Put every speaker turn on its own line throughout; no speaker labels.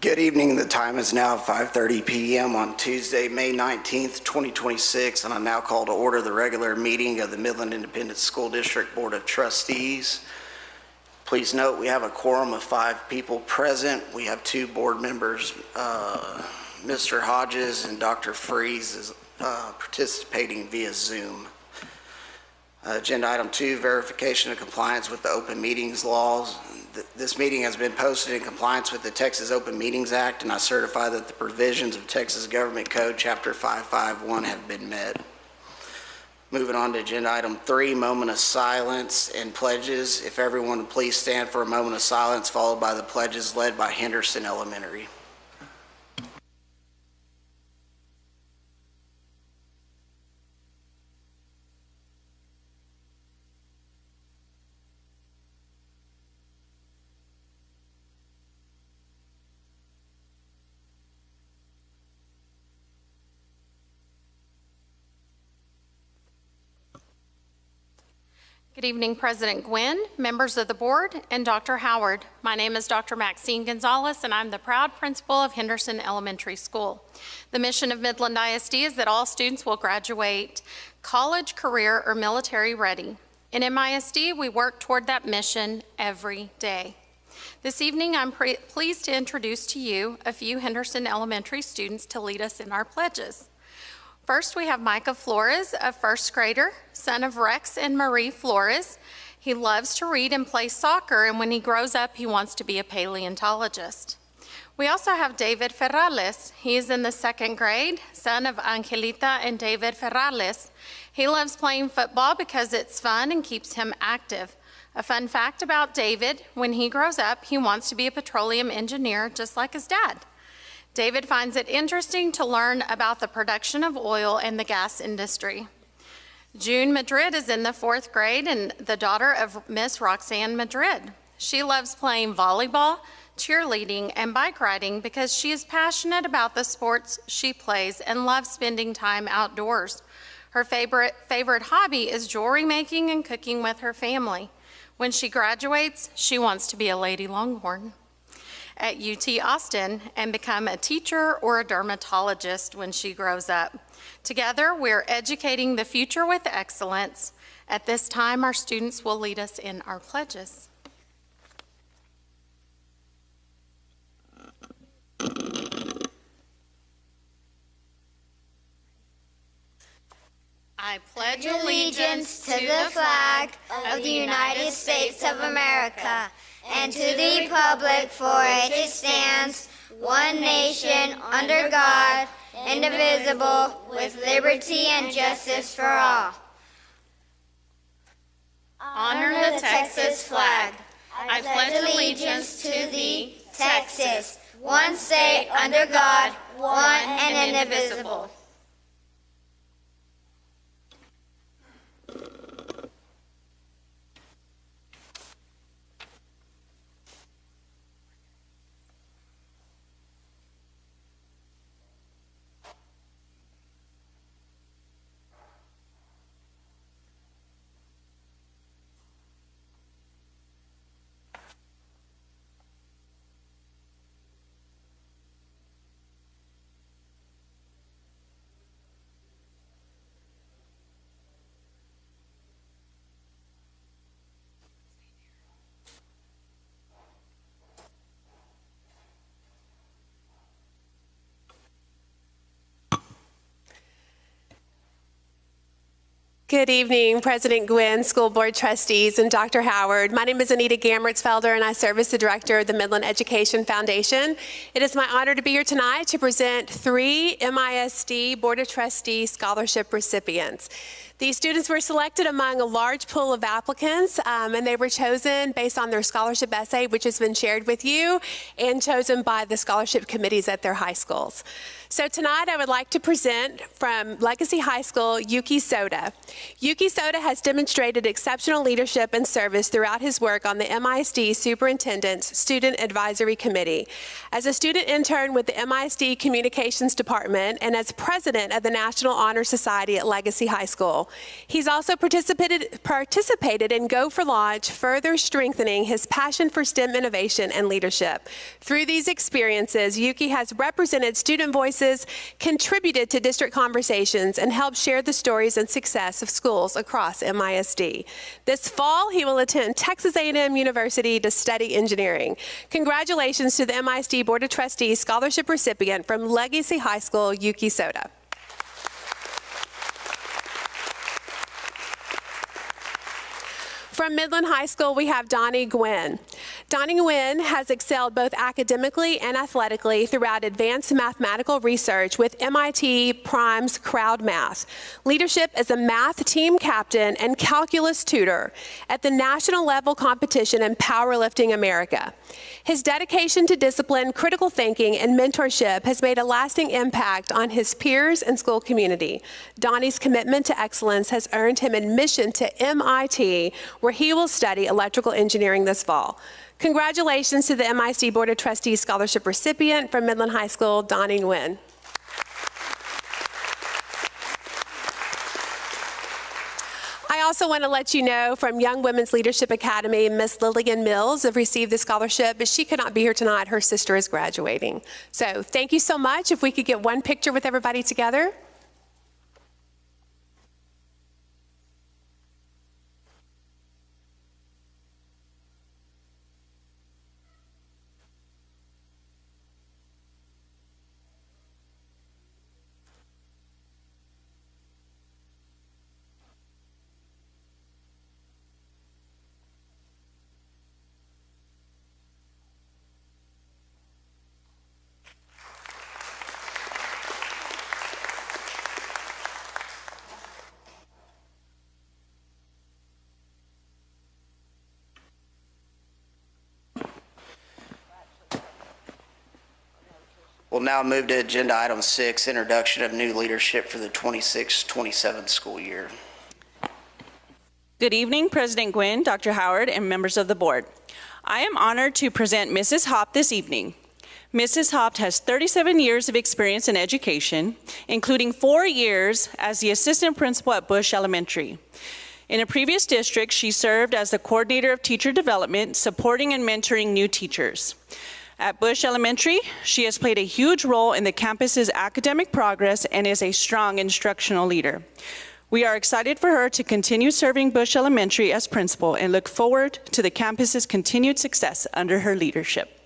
Good evening. The time is now 5:30 p.m. on Tuesday, May 19th, 2026, and I now call to order the regular meeting of the Midland Independent School District Board of Trustees. Please note we have a quorum of 5 people present. We have 2 board members, Mr. Hodges and Dr. Freeze is participating via Zoom. Agenda item 2, verification of compliance with the open meetings laws. This meeting has been posted in compliance with the Texas Open Meetings Act, and I certify that the provisions of Texas Government Code Chapter 551 have been met. Moving on to agenda item 3, moment of silence and pledges. If everyone would please stand for a moment of silence, followed by the pledges led by Henderson Elementary.
Good evening, President Gwynn, members of the board, and Dr. Howard. My name is Dr. Maxine Gonzalez, and I'm the proud principal of Henderson Elementary School. The mission of Midland ISD is that all students will graduate college, career, or military ready. In MISD, we work toward that mission every day. This evening, I'm pleased to introduce to you a few Henderson Elementary students to lead us in our pledges. First, we have Micah Flores, a first grader, son of Rex and Marie Flores. He loves to read and play soccer, and when he grows up, he wants to be a paleontologist. We also have David Ferrales. He is in the 2nd grade, son of Angelita and David Ferrales. He loves playing football because it's fun and keeps him active. A fun fact about David, when he grows up, he wants to be a petroleum engineer just like his dad. David finds it interesting to learn about the production of oil and the gas industry. June Madrid is in the 4th grade and the daughter of Miss Roxanne Madrid. She loves playing volleyball, cheerleading, and bike riding because she is passionate about the sports she plays and loves spending time outdoors. Her favorite hobby is jewelry making and cooking with her family. When she graduates, she wants to be a Lady Longhorn at UT Austin and become a teacher or a dermatologist when she grows up. Together, we're educating the future with excellence. At this time, our students will lead us in our pledges. I pledge allegiance to the flag of the United States of America and to the republic for which it stands, one nation, under God, indivisible, with liberty and justice for all. Honor the Texas flag. I pledge allegiance to thee, Texas, one state, under God, one and indivisible.
Good evening, President Gwynn, School Board Trustees, and Dr. Howard. My name is Anita Gamritzfelder, and I serve as the Director of the Midland Education Foundation. It is my honor to be here tonight to present 3 MISD Board of Trustees scholarship recipients. These students were selected among a large pool of applicants, and they were chosen based on their scholarship essay, which has been shared with you, and chosen by the scholarship committees at their high schools. So tonight I would like to present from Legacy High School, Yuki Soda. Yuki Soda has demonstrated exceptional leadership and service throughout his work on the MISD Superintendent's Student Advisory Committee. As a student intern with the MISD Communications Department and as president of the National Honor Society at Legacy High School, He's also participated in Go for Launch, further strengthening his passion for STEM innovation and leadership. Through these experiences, Yuki has represented student voices, contributed to district conversations, and helped share the stories and success of schools across MISD. This fall, he will attend Texas A&M University to study engineering. Congratulations to the MISD Board of Trustees scholarship recipient from Legacy High School, Yuki Soda. From Midland High School, we have Donnie Gwynn. Donnie Gwynn has excelled both academically and athletically throughout advanced mathematical research with MIT Prime's Crowd Math, leadership as a math team captain and calculus tutor at the national level competition in Powerlifting America. His dedication to discipline, critical thinking, and mentorship has made a lasting impact on his peers and school community. Donnie's commitment to excellence has earned him admission to MIT, where he will study electrical engineering this fall. Congratulations to the MISD Board of Trustees scholarship recipient from Midland High School, Donnie Nguyen. I also want to let you know from Young Women's Leadership Academy, Miss Lillian Mills have received the scholarship, but she could not be here tonight. Her sister is graduating. So thank you so much. If we could get one picture with everybody together.
We'll now move to agenda item 6, introduction of new leadership for the 26-27 school year.
Good evening, President Gwynn, Dr. Howard, and members of the board. I am honored to present Mrs. Hopp this evening. Mrs. Hopp has 37 years of experience in education, including 4 years as the assistant principal at Bush Elementary. In a previous district, she served as the coordinator of teacher development, supporting and mentoring new teachers. At Bush Elementary, she has played a huge role in the campus's academic progress and is a strong instructional leader. We are excited for her to continue serving Bush Elementary as principal and look forward to the campus's continued success under her leadership.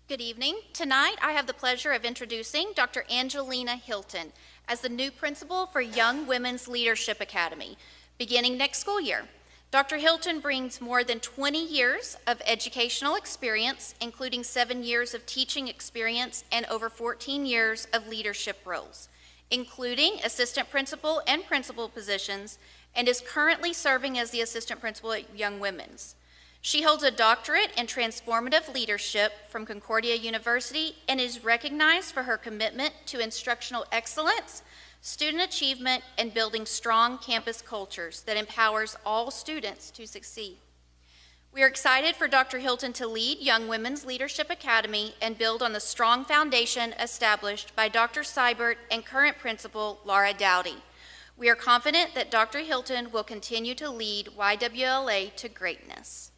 Good evening. Tonight, I have the pleasure of introducing Dr. Angelina Hilton as the new principal for Young Women's Leadership Academy, beginning next school year. Dr. Hilton brings more than 20 years of educational experience, including 7 years of teaching experience and over 14 years of leadership roles, including assistant principal and principal positions, and is currently serving as the assistant principal at Young Women's. She holds a doctorate in transformative leadership from Concordia University and is recognized for her commitment to instructional excellence, student achievement, and building strong campus cultures that empowers all students to succeed. We are excited for Dr. Hilton to lead Young Women's Leadership Academy and build on the strong foundation established by Dr. Seibert and current principal Laura Dowdy. We are confident that Dr. Hilton will continue to lead YWLA to greatness.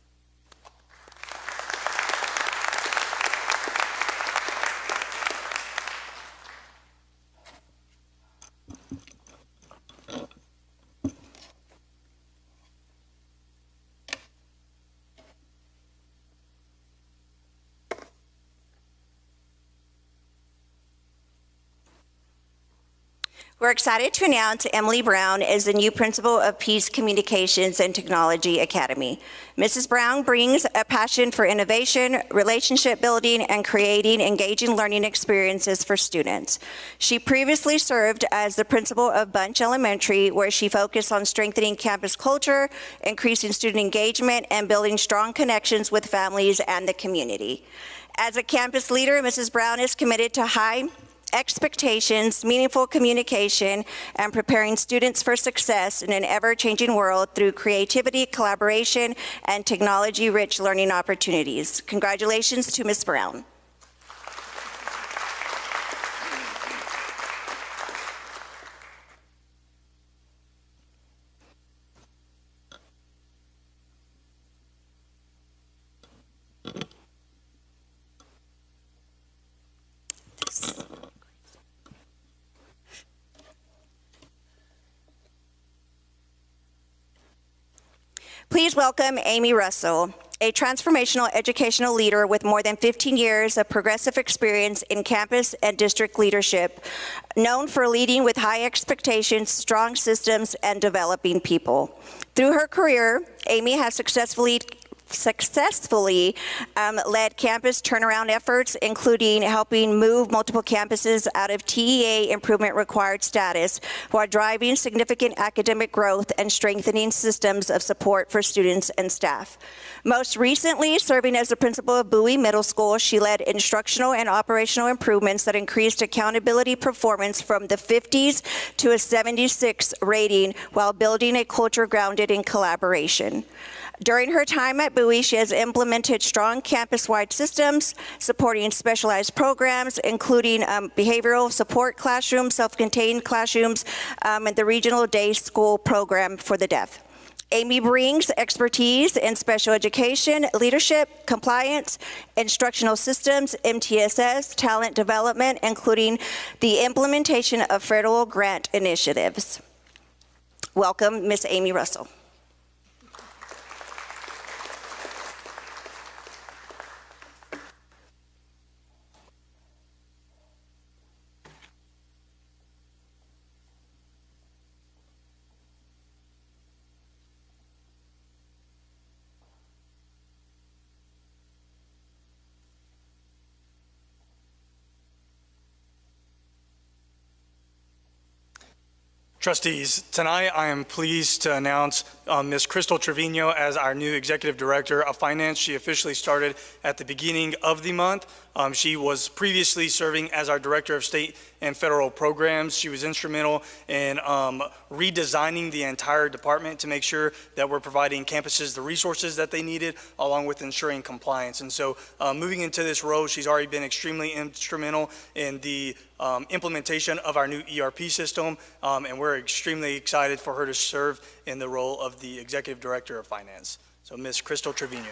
We're excited to announce Emily Brown is the new principal of Peace Communications and Technology Academy. Mrs. Brown brings a passion for innovation, relationship building, and creating engaging learning experiences for students. She previously served as the principal of Bunch Elementary, where she focused on strengthening campus culture, increasing student engagement, and building strong connections with families and the community. As a campus leader, Mrs. Brown is committed to high expectations, meaningful communication, and preparing students for success in an ever-changing world through creativity, collaboration, and technology-rich learning opportunities. Congratulations to Ms. Brown. Please welcome Amy Russell, a transformational educational leader with more than 15 years of progressive experience in campus and district leadership, known for leading with high expectations, strong systems, and developing people. Through her career, Amy has successfully led campus turnaround efforts, including helping move multiple campuses out of TEA improvement required status while driving significant academic growth and strengthening systems of support for students and staff. Most recently, serving as the principal of Bowie Middle School, she led instructional and operational improvements that increased accountability performance from the 50s to a 76 rating while building a culture grounded in collaboration. During her time at Bowie, she has implemented strong campus-wide systems, supporting specialized programs, including behavioral support classrooms, self-contained classrooms, and the regional day school program for the deaf. Amy brings expertise in special education, leadership, compliance, instructional systems, MTSS, talent development, including the implementation of federal grant initiatives. Welcome, Ms. Amy Russell.
Trustees, tonight I am pleased to announce Ms. Crystal Trevino as our new Executive Director of Finance. She officially started at the beginning of the month. She was previously serving as our Director of State and Federal Programs. She was instrumental in redesigning the entire department to make sure that we're providing campuses the resources that they needed, along with ensuring compliance. And so moving into this role, she's already been extremely instrumental in the implementation of our new ERP system, and we're extremely excited for her to serve in the role of the Executive Director of Finance. So Ms. Crystal Trevino.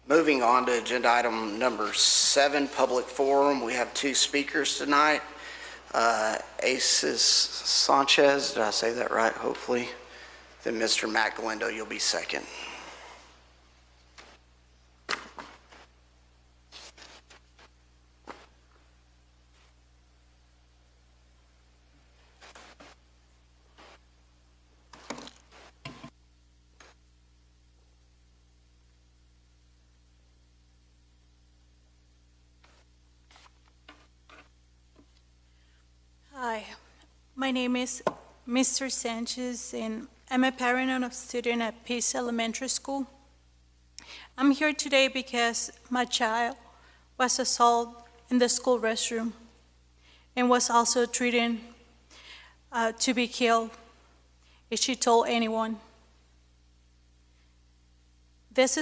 Moving on to agenda item number 7, public forum. We have 2 speakers tonight. Aces Sanchez, did I say that right, hopefully? Then Mr. Matt Galindo, you'll be second.
Hi, my name is Mr. Sanchez, and I'm a parent and a student at Peace Elementary School. I'm here today because my child was assaulted in the school restroom and was also threatened to be killed if she told anyone. This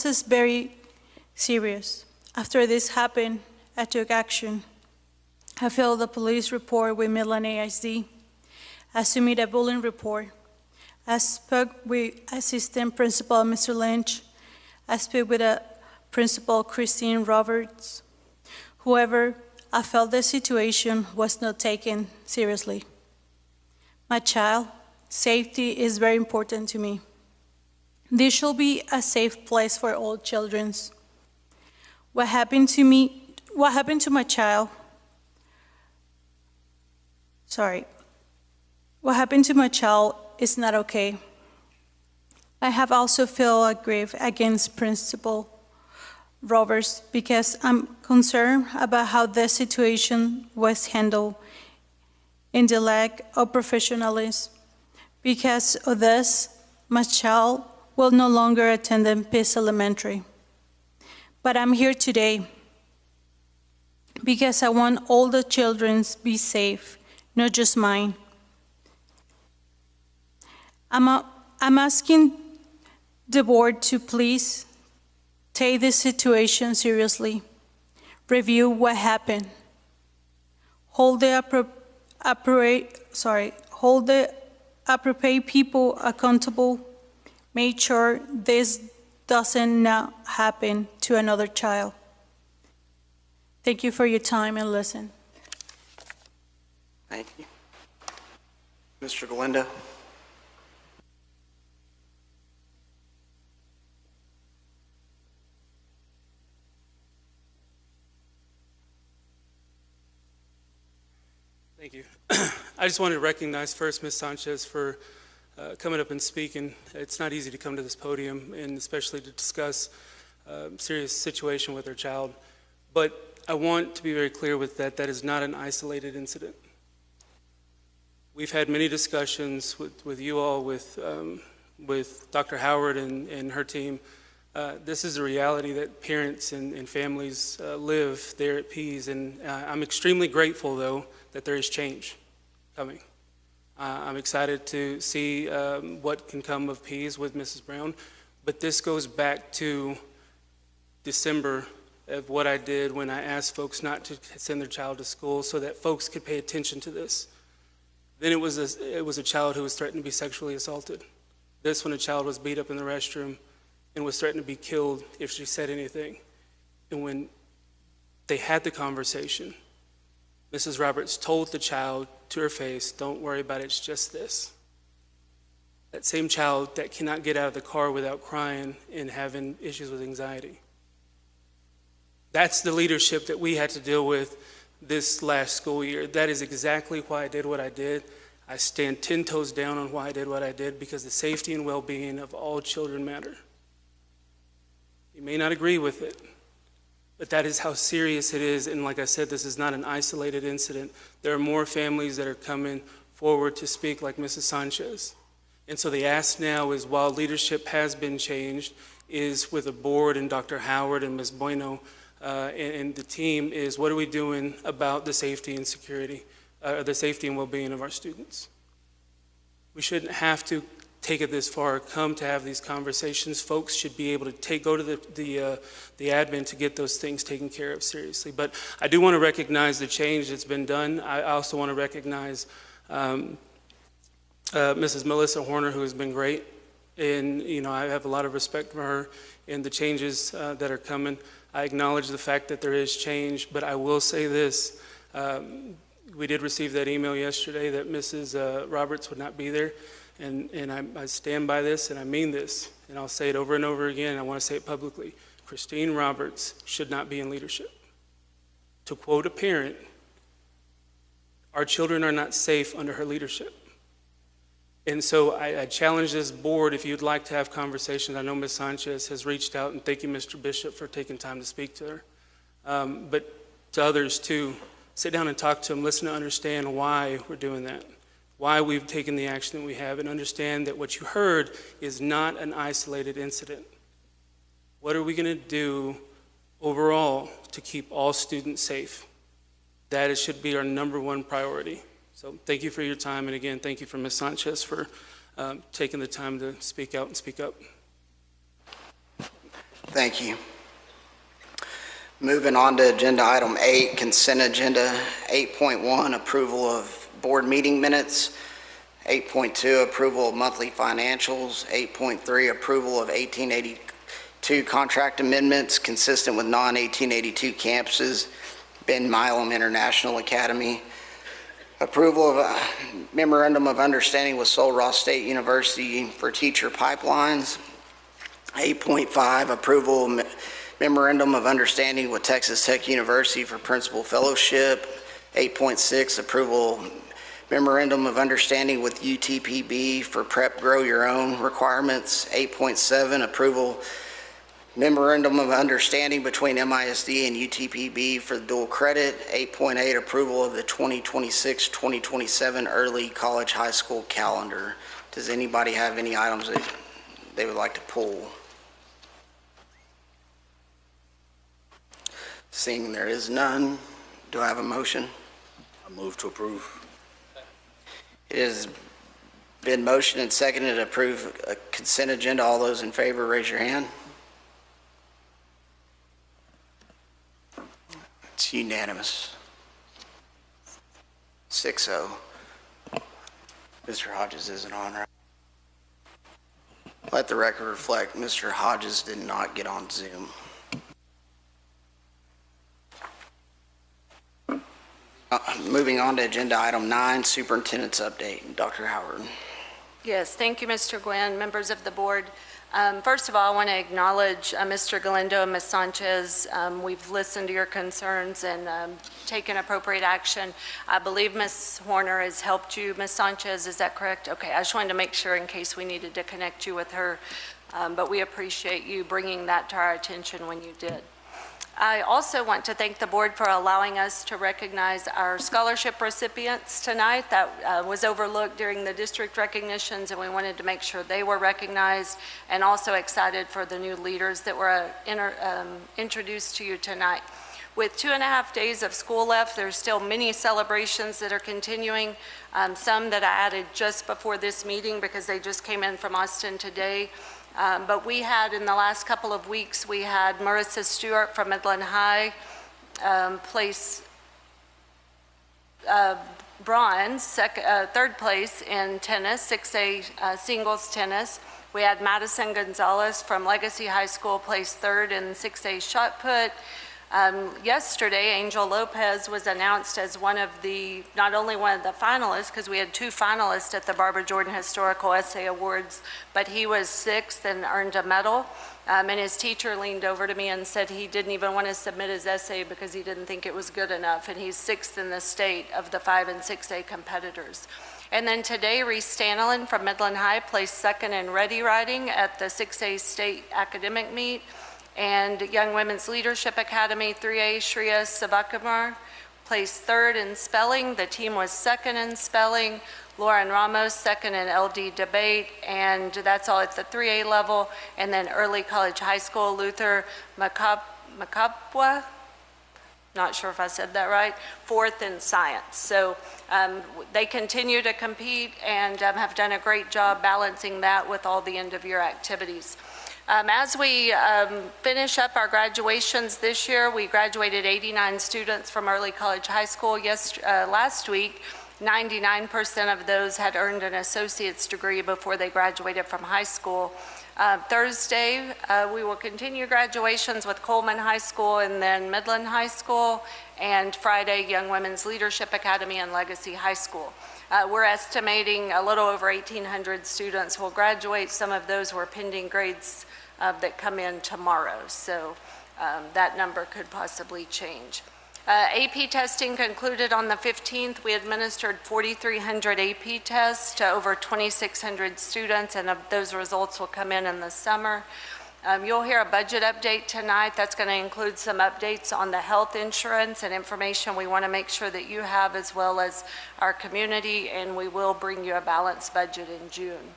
is very serious. After this happened, I took action. I filed a police report with Midland AIC. I submitted a bullying report. I spoke with Assistant Principal Mr. Lynch. I spoke with Principal Christine Roberts. However, I felt the situation was not taken seriously. My child's safety is very important to me. This should be a safe place for all children. What happened to my child? What happened to my child is not okay. I have also felt aggrieved against Principal Roberts because I'm concerned about how the situation was handled and the lack of professionalism. Because of this, my child will no longer attend Peace Elementary. But I'm here today because I want all the children to be safe, not just mine. I'm asking the board to please take this situation seriously, review what happened, hold the appropriate people accountable, make sure this doesn't now happen to another child. Thank you for your time and listen.
Thank you. Mr. Galindo?
Thank you. I just wanted to recognize first Ms. Sanchez for coming up and speaking. It's not easy to come to this podium, and especially to discuss a serious situation with her child. But I want to be very clear with that is not an isolated incident. We've had many discussions with you all, with Dr. Howard and her team. This is a reality that parents and families live there at Pease, and I'm extremely grateful, though, that there is change coming. I'm excited to see what can come of Pease with Mrs. Brown, but this goes back to December of what I did when I asked folks not to send their child to school so that folks could pay attention to this. Then it was a child who was threatened to be sexually assaulted. This when a child was beat up in the restroom and was threatened to be killed if she said anything. And when they had the conversation, Mrs. Roberts told the child to her face, "Don't worry about it, it's just this." That same child that cannot get out of the car without crying and having issues with anxiety. That's the leadership that we had to deal with this last school year. That is exactly why I did what I did. I stand 10 toes down on why I did what I did, because the safety and well-being of all children matter. You may not agree with it, but that is how serious it is. And like I said, this is not an isolated incident. There are more families that are coming forward to speak, like Mrs. Sanchez. And so the ask now is, while leadership has been changed, is with the board and Dr. Howard and Ms. Bueno and the team, is what are we doing about the safety and security, the safety and well-being of our students? We shouldn't have to take it this far, come to have these conversations. Folks should be able to go to the admin to get those things taken care of seriously. But I do want to recognize the change that's been done. I also want to recognize Mrs. Melissa Horner, who has been great. And, I have a lot of respect for her and the changes that are coming. I acknowledge the fact that there is change, but I will say this. We did receive that email yesterday that Mrs. Roberts would not be there. And I stand by this, and I mean this, and I'll say it over and over again. I want to say it publicly. Christine Roberts should not be in leadership. To quote a parent, our children are not safe under her leadership. And so I challenge this board, if you'd like to have conversations. I know Ms. Sanchez has reached out, and thank you, Mr. Bishop, for taking time to speak to her. But to others too, sit down and talk to them, listen to understand why we're doing that, why we've taken the action that we have, and understand that what you heard is not an isolated incident. What are we going to do overall to keep all students safe? That should be our number one priority. So thank you for your time, and again, thank you for Ms. Sanchez for taking the time to speak out and speak up.
Thank you. Moving on to agenda item 8, consent agenda. 8.1, approval of board meeting minutes. 8.2, approval of monthly financials. 8.3, approval of 1882 contract amendments consistent with non-1882 campuses, Ben Milam International Academy. Approval of a memorandum of understanding with Sul Ross State University for teacher pipelines. 8.5, approval memorandum of understanding with Texas Tech University for principal fellowship. 8.6, approval memorandum of understanding with UTPB for prep grow your own requirements. 8.7, approval memorandum of understanding between MISD and UTPB for dual credit. 8.8, approval of the 2026-2027 early college high school calendar. Does anybody have any items that they would like to pull? Seeing there is none, do I have a motion?
I move to approve.
It has been motioned and seconded to approve a consent agenda. All those in favor, raise your hand. It's unanimous. 6-0. Mr. Hodges isn't on, right? Let the record reflect, Mr. Hodges did not get on Zoom. Moving on to agenda item 9, superintendent's update. Dr. Howard.
Yes, thank you, Mr. Gwynn, members of the board. First of all, I want to acknowledge Mr. Galindo and Ms. Sanchez. We've listened to your concerns and taken appropriate action. I believe Ms. Horner has helped you. Ms. Sanchez, is that correct? Okay, I just wanted to make sure in case we needed to connect you with her, but we appreciate you bringing that to our attention when you did. I also want to thank the board for allowing us to recognize our scholarship recipients tonight. That was overlooked during the district recognitions, and we wanted to make sure they were recognized, and also excited for the new leaders that were introduced to you tonight. With 2.5 days of school left, there's still many celebrations that are continuing, some that I added just before this meeting because they just came in from Austin today. But we had, in the last couple of weeks, we had Marissa Stewart from Midland High place bronze, third place in tennis, 6A singles tennis. We had Madison Gonzalez from Legacy High School place third in 6A shot put. Yesterday, Angel Lopez was announced as not only one of the finalists, because we had 2 finalists at the Barbara Jordan Historical Essay Awards, but he was 6th and earned a medal. And his teacher leaned over to me and said he didn't even want to submit his essay because he didn't think it was good enough, and he's 6th in the state of the 5 and 6A competitors. And then today, Reese Stanlin from Midland High placed 2nd in ready writing at the 6A state academic meet. And Young Women's Leadership Academy 3A Shreya Savakumar placed 3rd in spelling. The team was 2nd in spelling. Lauren Ramos 2nd in LD debate, and that's all at the 3A level. And then early college high school, Luther Makapwa, not sure if I said that right, 4th in science. So they continue to compete and have done a great job balancing that with all the end of year activities. As we finish up our graduations this year, we graduated 89 students from early college high school last week. 99% of those had earned an associate's degree before they graduated from high school. Thursday, we will continue graduations with Coleman High School and then Midland High School, and Friday, Young Women's Leadership Academy and Legacy High School. We're estimating a little over 1,800 students will graduate. Some of those were pending grades that come in tomorrow, so that number could possibly change. AP testing concluded on the 15th. We administered 4,300 AP tests to over 2,600 students, and those results will come in the summer. You'll hear a budget update tonight. That's going to include some updates on the health insurance and information we want to make sure that you have, as well as our community, and we will bring you a balanced budget in June.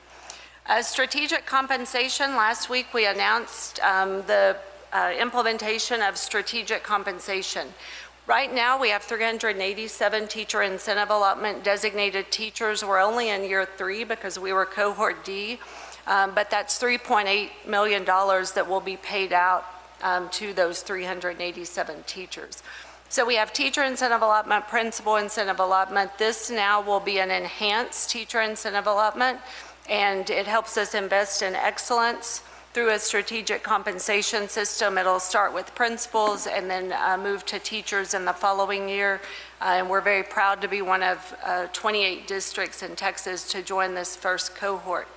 Strategic compensation. Last week we announced the implementation of strategic compensation. Right now we have 387 teacher incentive allotment designated teachers. We're only in year 3 because we were cohort D. But that's $3.8 million that will be paid out to those 387 teachers. So we have teacher incentive allotment, principal incentive allotment. This now will be an enhanced teacher incentive allotment, and it helps us invest in excellence through a strategic compensation system. It'll start with principals and then move to teachers in the following year. And we're very proud to be one of 28 districts in Texas to join this first cohort.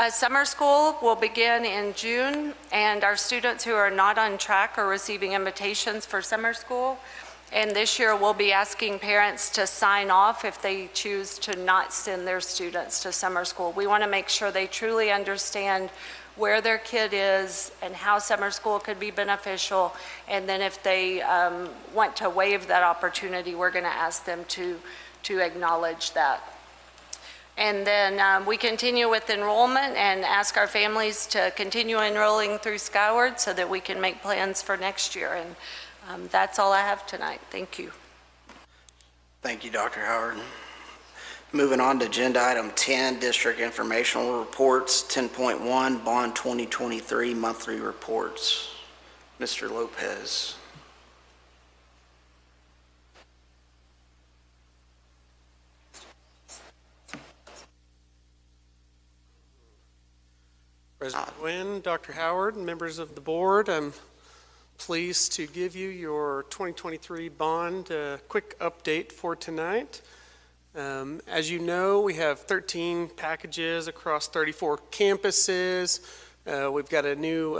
Summer school will begin in June, and our students who are not on track are receiving invitations for summer school. And this year we'll be asking parents to sign off if they choose to not send their students to summer school. We want to make sure they truly understand where their kid is and how summer school could be beneficial. And then if they want to waive that opportunity, we're going to ask them to acknowledge that. And then we continue with enrollment and ask our families to continue enrolling through Skyward so that we can make plans for next year. And that's all I have tonight. Thank you.
Thank you, Dr. Howard. Moving on to agenda item 10, district informational reports. 10.1, bond 2023 monthly reports. Mr. Lopez.
President Gwynn, Dr. Howard, and members of the board, I'm pleased to give you your 2023 bond quick update for tonight. As you know, we have 13 packages across 34 campuses. We've got a new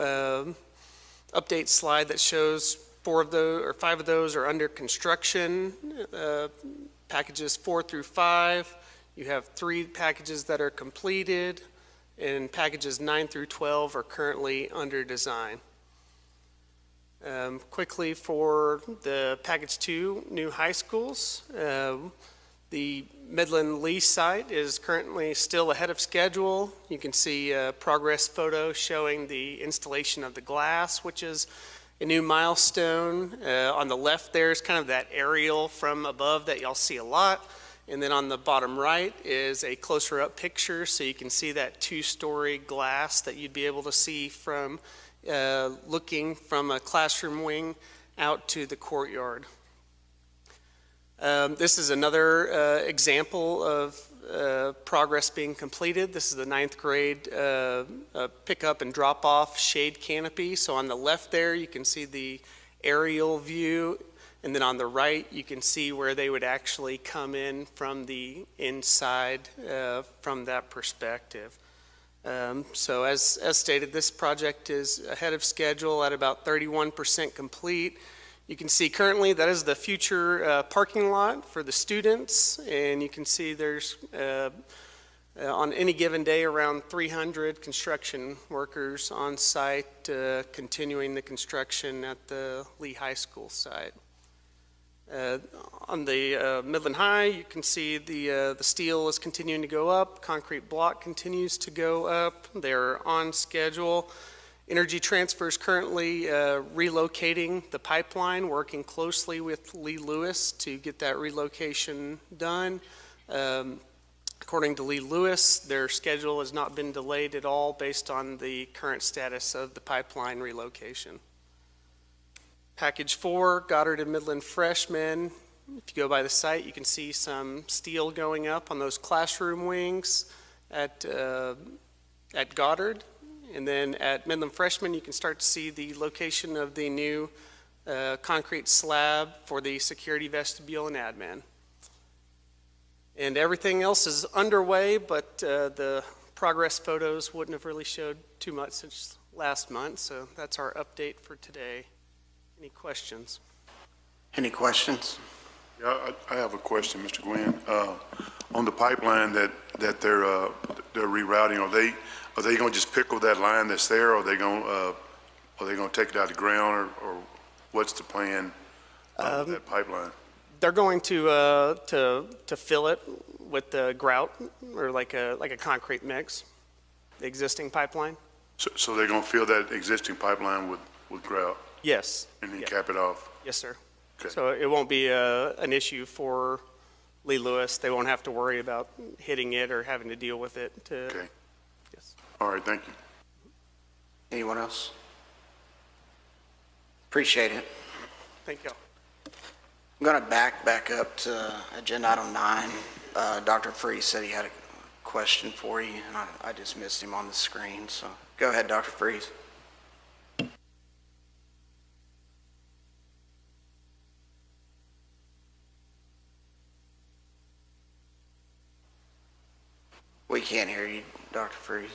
update slide that shows 5 of those are under construction. Packages 4 through 5. You have 3 packages that are completed, and packages 9 through 12 are currently under design. Quickly for the package 2 new high schools, the Midland Lee site is currently still ahead of schedule. You can see a progress photo showing the installation of the glass, which is a new milestone. On the left there is kind of that aerial from above that y'all see a lot. And then on the bottom right is a closer up picture, so you can see that 2-story glass that you'd be able to see from looking from a classroom wing out to the courtyard. This is another example of progress being completed. This is the 9th grade pickup and drop off shade canopy. So on the left there you can see the aerial view, and then on the right you can see where they would actually come in from the inside from that perspective. So as stated, this project is ahead of schedule at about 31% complete. You can see currently that is the future parking lot for the students, and you can see there's on any given day around 300 construction workers on site continuing the construction at the Lee High School site. On the Midland High, you can see the steel is continuing to go up. Concrete block continues to go up. They're on schedule. Energy Transfer is currently relocating the pipeline, working closely with Lee Lewis to get that relocation done. According to Lee Lewis, their schedule has not been delayed at all based on the current status of the pipeline relocation. Package 4, Goddard and Midland freshmen. If you go by the site, you can see some steel going up on those classroom wings at Goddard. And then at Midland Freshman, you can start to see the location of the new concrete slab for the security vestibule and admin. And everything else is underway, but the progress photos wouldn't have really showed too much since last month. So that's our update for today. Any questions?
Any questions?
Yeah, I have a question, Mr. Gwynn. On the pipeline that they're rerouting, are they going to just pick up that line that's there, or are they going to take it out of the ground, or what's the plan of that pipeline?
They're going to fill it with the grout, or like a concrete mix, the existing pipeline.
So they're going to fill that existing pipeline with grout?
Yes.
And then cap it off?
Yes, sir.
Okay.
So it won't be an issue for Lee Lewis. They won't have to worry about hitting it or having to deal with it.
Okay.
Yes.
All right, thank you.
Anyone else? Appreciate it.
Thank you.
I'm going to back up to agenda item 9. Dr. Freeze said he had a question for you, and I just missed him on the screen. So go ahead, Dr. Freeze. We can't hear you, Dr. Freeze.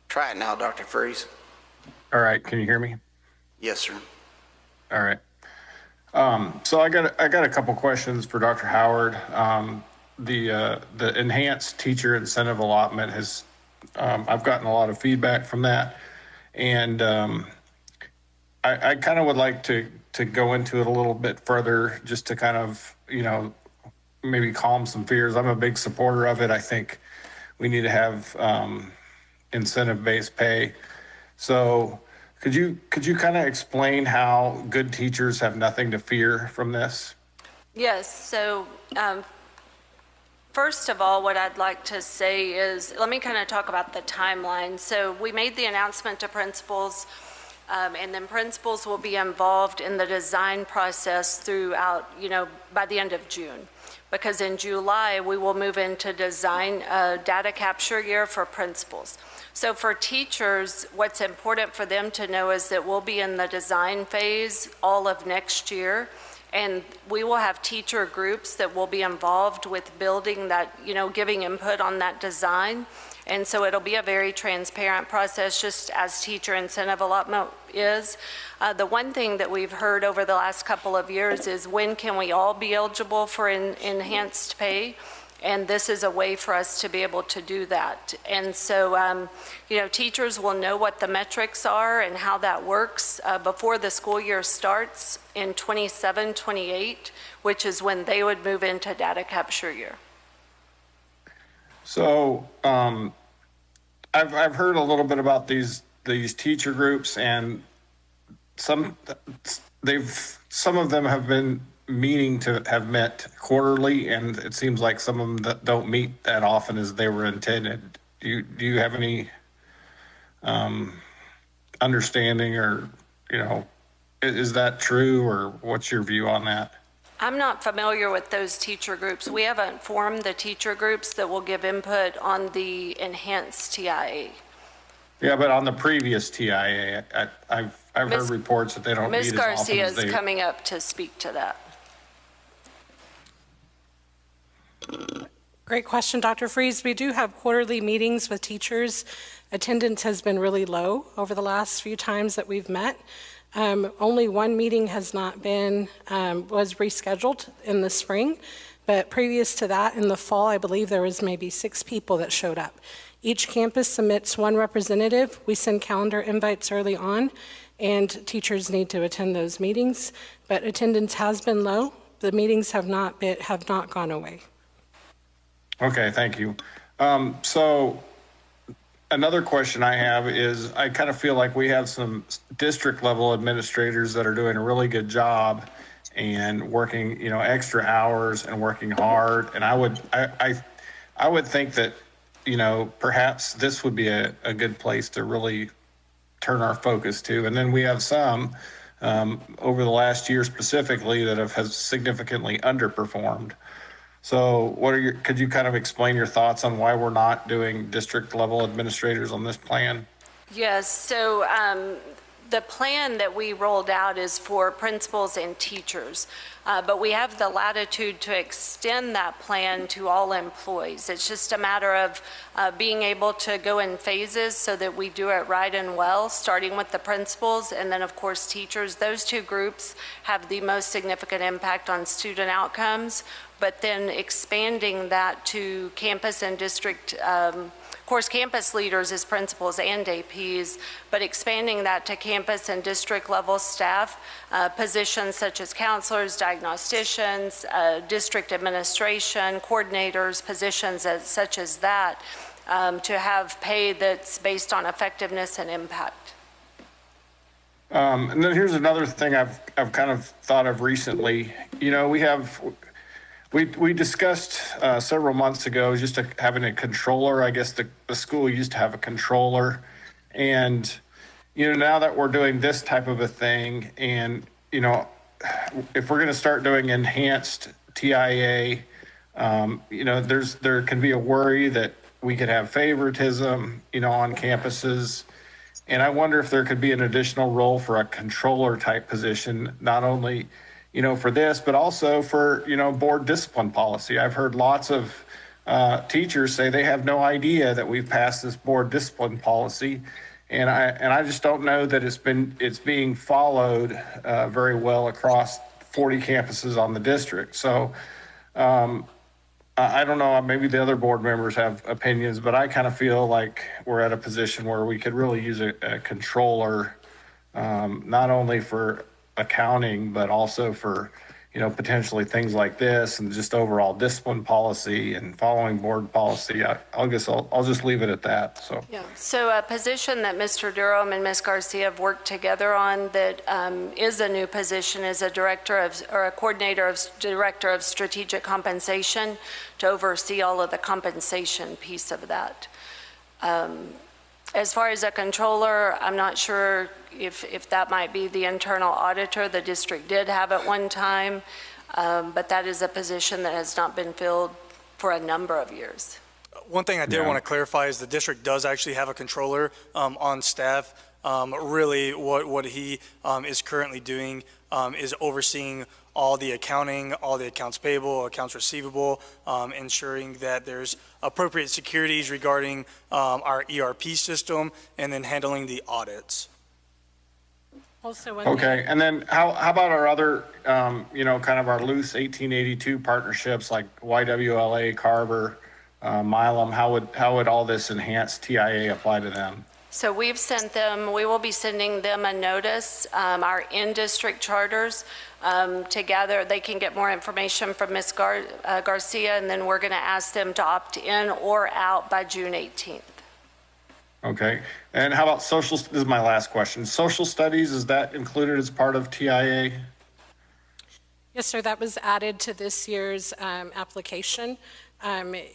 Try it now, Dr. Freeze.
All right, can you hear me?
Yes, sir.
All right. So I got a couple questions for Dr. Howard. The enhanced teacher incentive allotment has, I've gotten a lot of feedback from that, and I kind of would like to go into it a little bit further, just to kind of, maybe calm some fears. I'm a big supporter of it. I think we need to have incentive-based pay. So could you kind of explain how good teachers have nothing to fear from this?
Yes, so first of all, what I'd like to say is, let me kind of talk about the timeline. So we made the announcement to principals, and then principals will be involved in the design process throughout, by the end of June. Because in July, we will move into design data capture year for principals. So for teachers, what's important for them to know is that we'll be in the design phase all of next year, and we will have teacher groups that will be involved with building that, giving input on that design. And so it'll be a very transparent process, just as teacher incentive allotment is. The one thing that we've heard over the last couple of years is, when can we all be eligible for enhanced pay? And this is a way for us to be able to do that. And so, teachers will know what the metrics are and how that works before the school year starts in 27-28, which is when they would move into data capture year.
So I've heard a little bit about these teacher groups, and some of them have been meaning to have met quarterly, and it seems like some of them that don't meet that often as they were intended. Do you have any understanding, or is that true, or what's your view on that?
I'm not familiar with those teacher groups. We haven't formed the teacher groups that will give input on the enhanced TIA.
Yeah, but on the previous TIA, I've heard reports that they don't meet as often as
Ms. Garcia is coming up to speak to that.
Great question, Dr. Freeze. We do have quarterly meetings with teachers. Attendance has been really low over the last few times that we've met. Only one meeting has not been, was rescheduled in the spring, but previous to that, in the fall, I believe there was maybe 6 people that showed up. Each campus submits one representative. We send calendar invites early on, and teachers need to attend those meetings, but attendance has been low. The meetings have not gone away.
Okay, thank you. So another question I have is, I kind of feel like we have some district level administrators that are doing a really good job and working, extra hours and working hard. And I would think that, perhaps this would be a good place to really turn our focus to. And then we have some over the last year specifically that have significantly underperformed. So could you kind of explain your thoughts on why we're not doing district level administrators on this plan?
Yes, so the plan that we rolled out is for principals and teachers, but we have the latitude to extend that plan to all employees. It's just a matter of being able to go in phases so that we do it right and well, starting with the principals and then, of course, teachers. Those two groups have the most significant impact on student outcomes, but then expanding that to campus and district, of course, campus leaders as principals and APs, but expanding that to campus and district level staff, positions such as counselors, diagnosticians, district administration, coordinators, positions such as that. to have pay that's based on effectiveness and impact.
And then here's another thing I've kind of thought of recently. You know, we discussed several months ago just having a controller. I guess the school used to have a controller, and you know, now that we're doing this type of a thing, and you know, if we're going to start doing enhanced TIA, you know, there can be a worry that we could have favoritism, you know, on campuses. And I wonder if there could be an additional role for a controller type position, not only, you know, for this, but also for, you know, board discipline policy. I've heard lots of teachers say they have no idea that we've passed this board discipline policy. And I just don't know that it's being followed very well across 40 campuses on the district. So I don't know, maybe the other board members have opinions, but I kind of feel like we're at a position where we could really use a controller, not only for accounting, but also for, you know, potentially things like this and just overall discipline policy and following board policy. I'll just leave it at that. So.
Yeah. So a position that Mr. Durham and Ms. Garcia have worked together on that is a new position is a coordinator of director of strategic compensation to oversee all of the compensation piece of that. As far as a controller, I'm not sure if that might be the internal auditor. The district did have at one time, but that is a position that has not been filled for a number of years.
One thing I did want to clarify is the district does actually have a controller on staff. Really, what he is currently doing is overseeing all the accounting, all the accounts payable, accounts receivable, ensuring that there's appropriate securities regarding our ERP system, and then handling the audits.
Also,
okay, and then how about our other, you know, kind of our loose 1882 partnerships like YWLA, Carver, Milam? How would all this enhanced TIA apply to them?
So we will be sending them a notice, our in-district charters, together. They can get more information from Ms. Garcia, and then we're going to ask them to opt in or out by June 18th.
Okay, and how about this is my last question. Social studies, is that included as part of TIA?
Yes, sir, that was added to this year's application.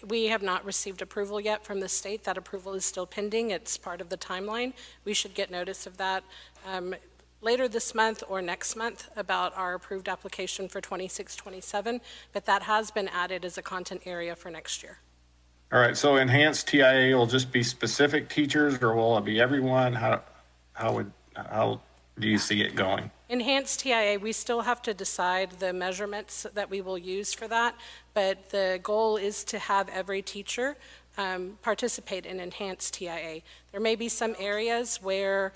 We have not received approval yet from the state. That approval is still pending. It's part of the timeline. We should get notice of that later this month or next month about our approved application for 26-27, but that has been added as a content area for next year.
All right, so enhanced TIA will just be specific teachers, or will it be everyone? How do you see it going?
Enhanced TIA, we still have to decide the measurements that we will use for that, but the goal is to have every teacher participate in enhanced TIA. There may be some areas where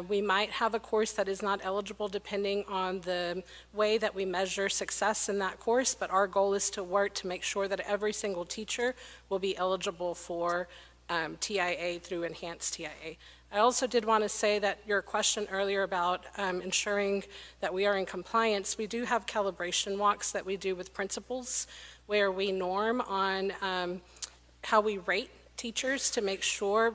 we might have a course that is not eligible depending on the way that we measure success in that course, but our goal is to work to make sure that every single teacher will be eligible for TIA through enhanced TIA. I also did want to say that your question earlier about ensuring that we are in compliance, we do have calibration walks that we do with principals where we norm on how we rate teachers to make sure,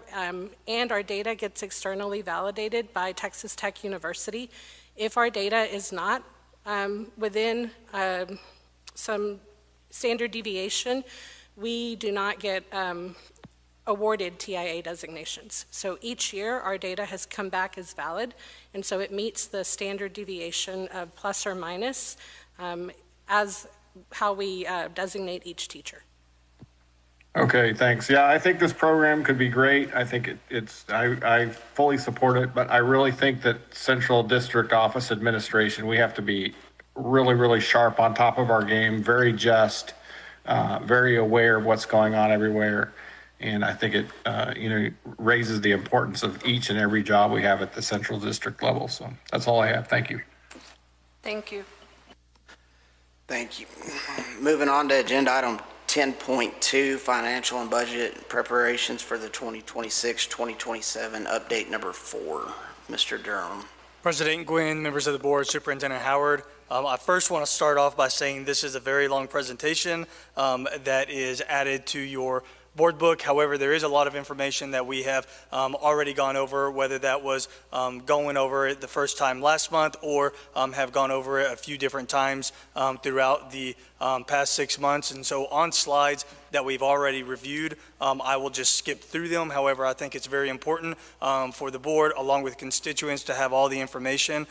and our data gets externally validated by Texas Tech University. If our data is not within some standard deviation, we do not get awarded TIA designations. So each year our data has come back as valid, and so it meets the standard deviation of plus or minus as how we designate each teacher.
Okay, thanks. Yeah, I think this program could be great. I think I fully support it, but I really think that Central District Office Administration, we have to be really, really sharp on top of our game, very just, very aware of what's going on everywhere. And I think it, raises the importance of each and every job we have at the Central District level. So that's all I have. Thank you.
Thank you.
Thank you. Moving on to agenda item 10.2, financial and budget preparations for the 2026-2027 update number 4. Mr. Durham.
President Gwynn, members of the board, Superintendent Howard, I first want to start off by saying this is a very long presentation that is added to your board book. However, there is a lot of information that we have already gone over, whether that was going over it the first time last month or have gone over it a few different times throughout the past 6 months. And so on slides that we've already reviewed, I will just skip through them. However, I think it's very important for the board, along with constituents, to have all the information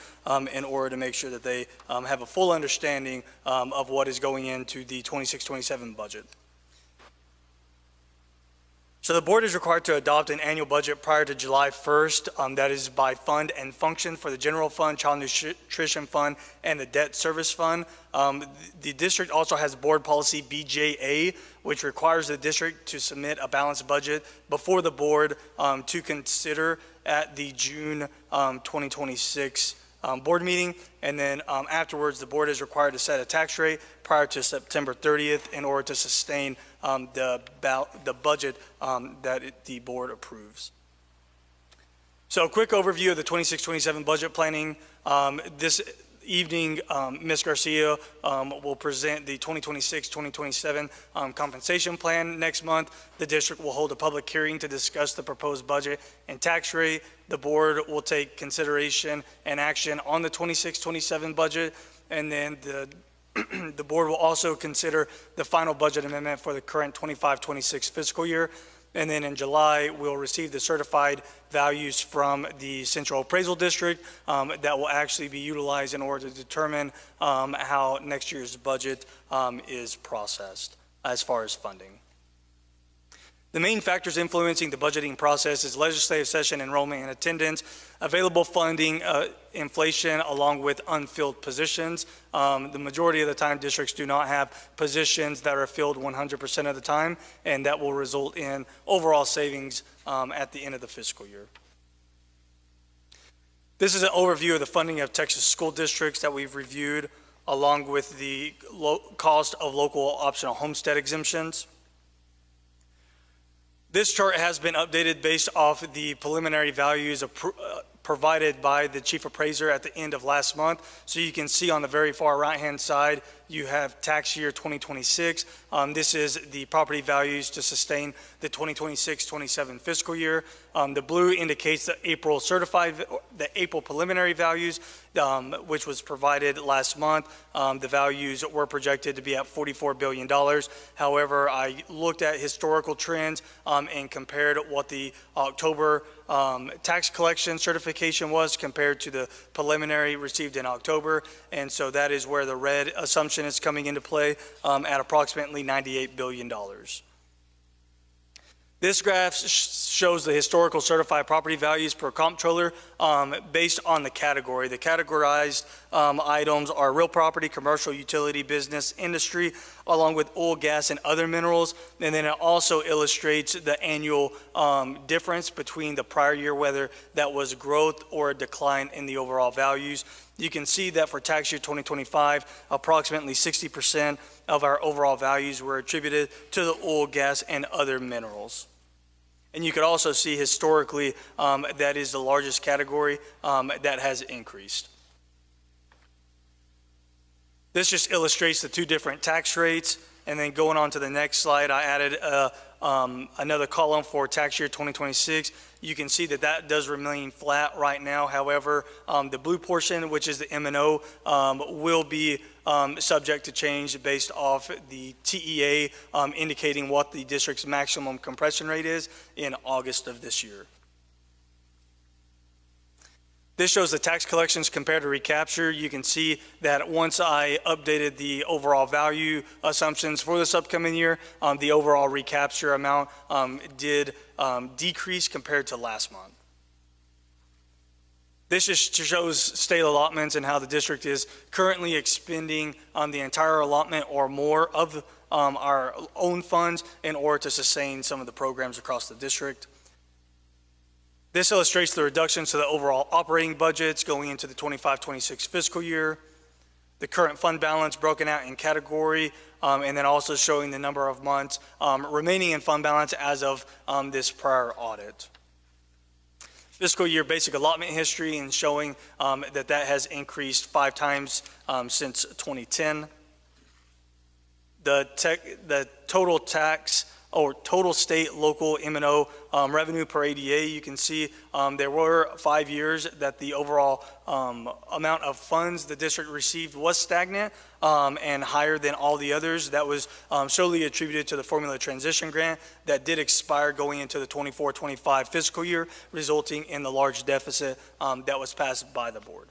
in order to make sure that they have a full understanding of what is going into the 26-27 budget. So the board is required to adopt an annual budget prior to July 1st. That is by fund and function for the general fund, child nutrition fund, and the debt service fund. The district also has board policy BJA, which requires the district to submit a balanced budget before the board to consider at the June 2026 board meeting. And then afterwards, the board is required to set a tax rate prior to September 30th in order to sustain the budget that the board approves. So a quick overview of the 26-27 budget planning. This evening, Ms. Garcia will present the 2026-2027 compensation plan. Next month, the district will hold a public hearing to discuss the proposed budget and tax rate. The board will take consideration and action on the 26-27 budget, and then the board will also consider the final budget amendment for the current 25-26 fiscal year. And then in July, we'll receive the certified values from the Central Appraisal District that will actually be utilized in order to determine how next year's budget is processed as far as funding. The main factors influencing the budgeting process is legislative session enrollment and attendance, available funding, inflation, along with unfilled positions. The majority of the time, districts do not have positions that are filled 100% of the time, and that will result in overall savings at the end of the fiscal year. This is an overview of the funding of Texas school districts that we've reviewed, along with the cost of local optional homestead exemptions. This chart has been updated based off the preliminary values provided by the chief appraiser at the end of last month. So you can see on the very far right-hand side, you have tax year 2026. This is the property values to sustain the 2026-27 fiscal year. The blue indicates the April preliminary values, which was provided last month. The values were projected to be at $44 billion. However, I looked at historical trends and compared what the October tax collection certification was compared to the preliminary received in October. And so that is where the red assumption is coming into play at approximately $98 billion. This graph shows the historical certified property values per comptroller based on the category. The categorized items are real property, commercial, utility, business, industry, along with oil, gas, and other minerals. And then it also illustrates the annual difference between the prior year, whether that was growth or a decline in the overall values. You can see that for tax year 2025, approximately 60% of our overall values were attributed to the oil, gas, and other minerals. And you could also see historically that is the largest category that has increased. This just illustrates the two different tax rates. And then going on to the next slide, I added another column for tax year 2026. You can see that that does remain flat right now. However, the blue portion, which is the M&O, will be subject to change based off the TEA indicating what the district's maximum compression rate is in August of this year. This shows the tax collections compared to recapture. You can see that once I updated the overall value assumptions for this upcoming year, the overall recapture amount did decrease compared to last month. This just shows state allotments and how the district is currently expending the entire allotment or more of our own funds in order to sustain some of the programs across the district. This illustrates the reductions to the overall operating budgets going into the 25-26 fiscal year, the current fund balance broken out in category, and then also showing the number of months remaining in fund balance as of this prior audit. Fiscal year basic allotment history and showing that has increased 5 times since 2010. The total tax or total state, local M&O revenue per ADA, you can see there were 5 years that the overall amount of funds the district received was stagnant and higher than all the others. That was solely attributed to the formula transition grant that did expire going into the 24-25 fiscal year, resulting in the large deficit that was passed by the board.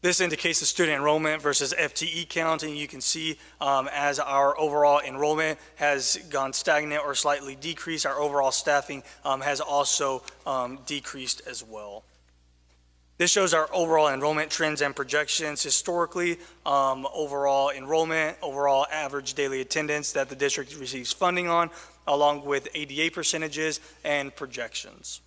This indicates the student enrollment versus FTE count, and you can see as our overall enrollment has gone stagnant or slightly decreased, our overall staffing has also decreased as well. This shows our overall enrollment trends and projections historically, overall enrollment, overall average daily attendance that the district receives funding on, along with ADA percentages and projections.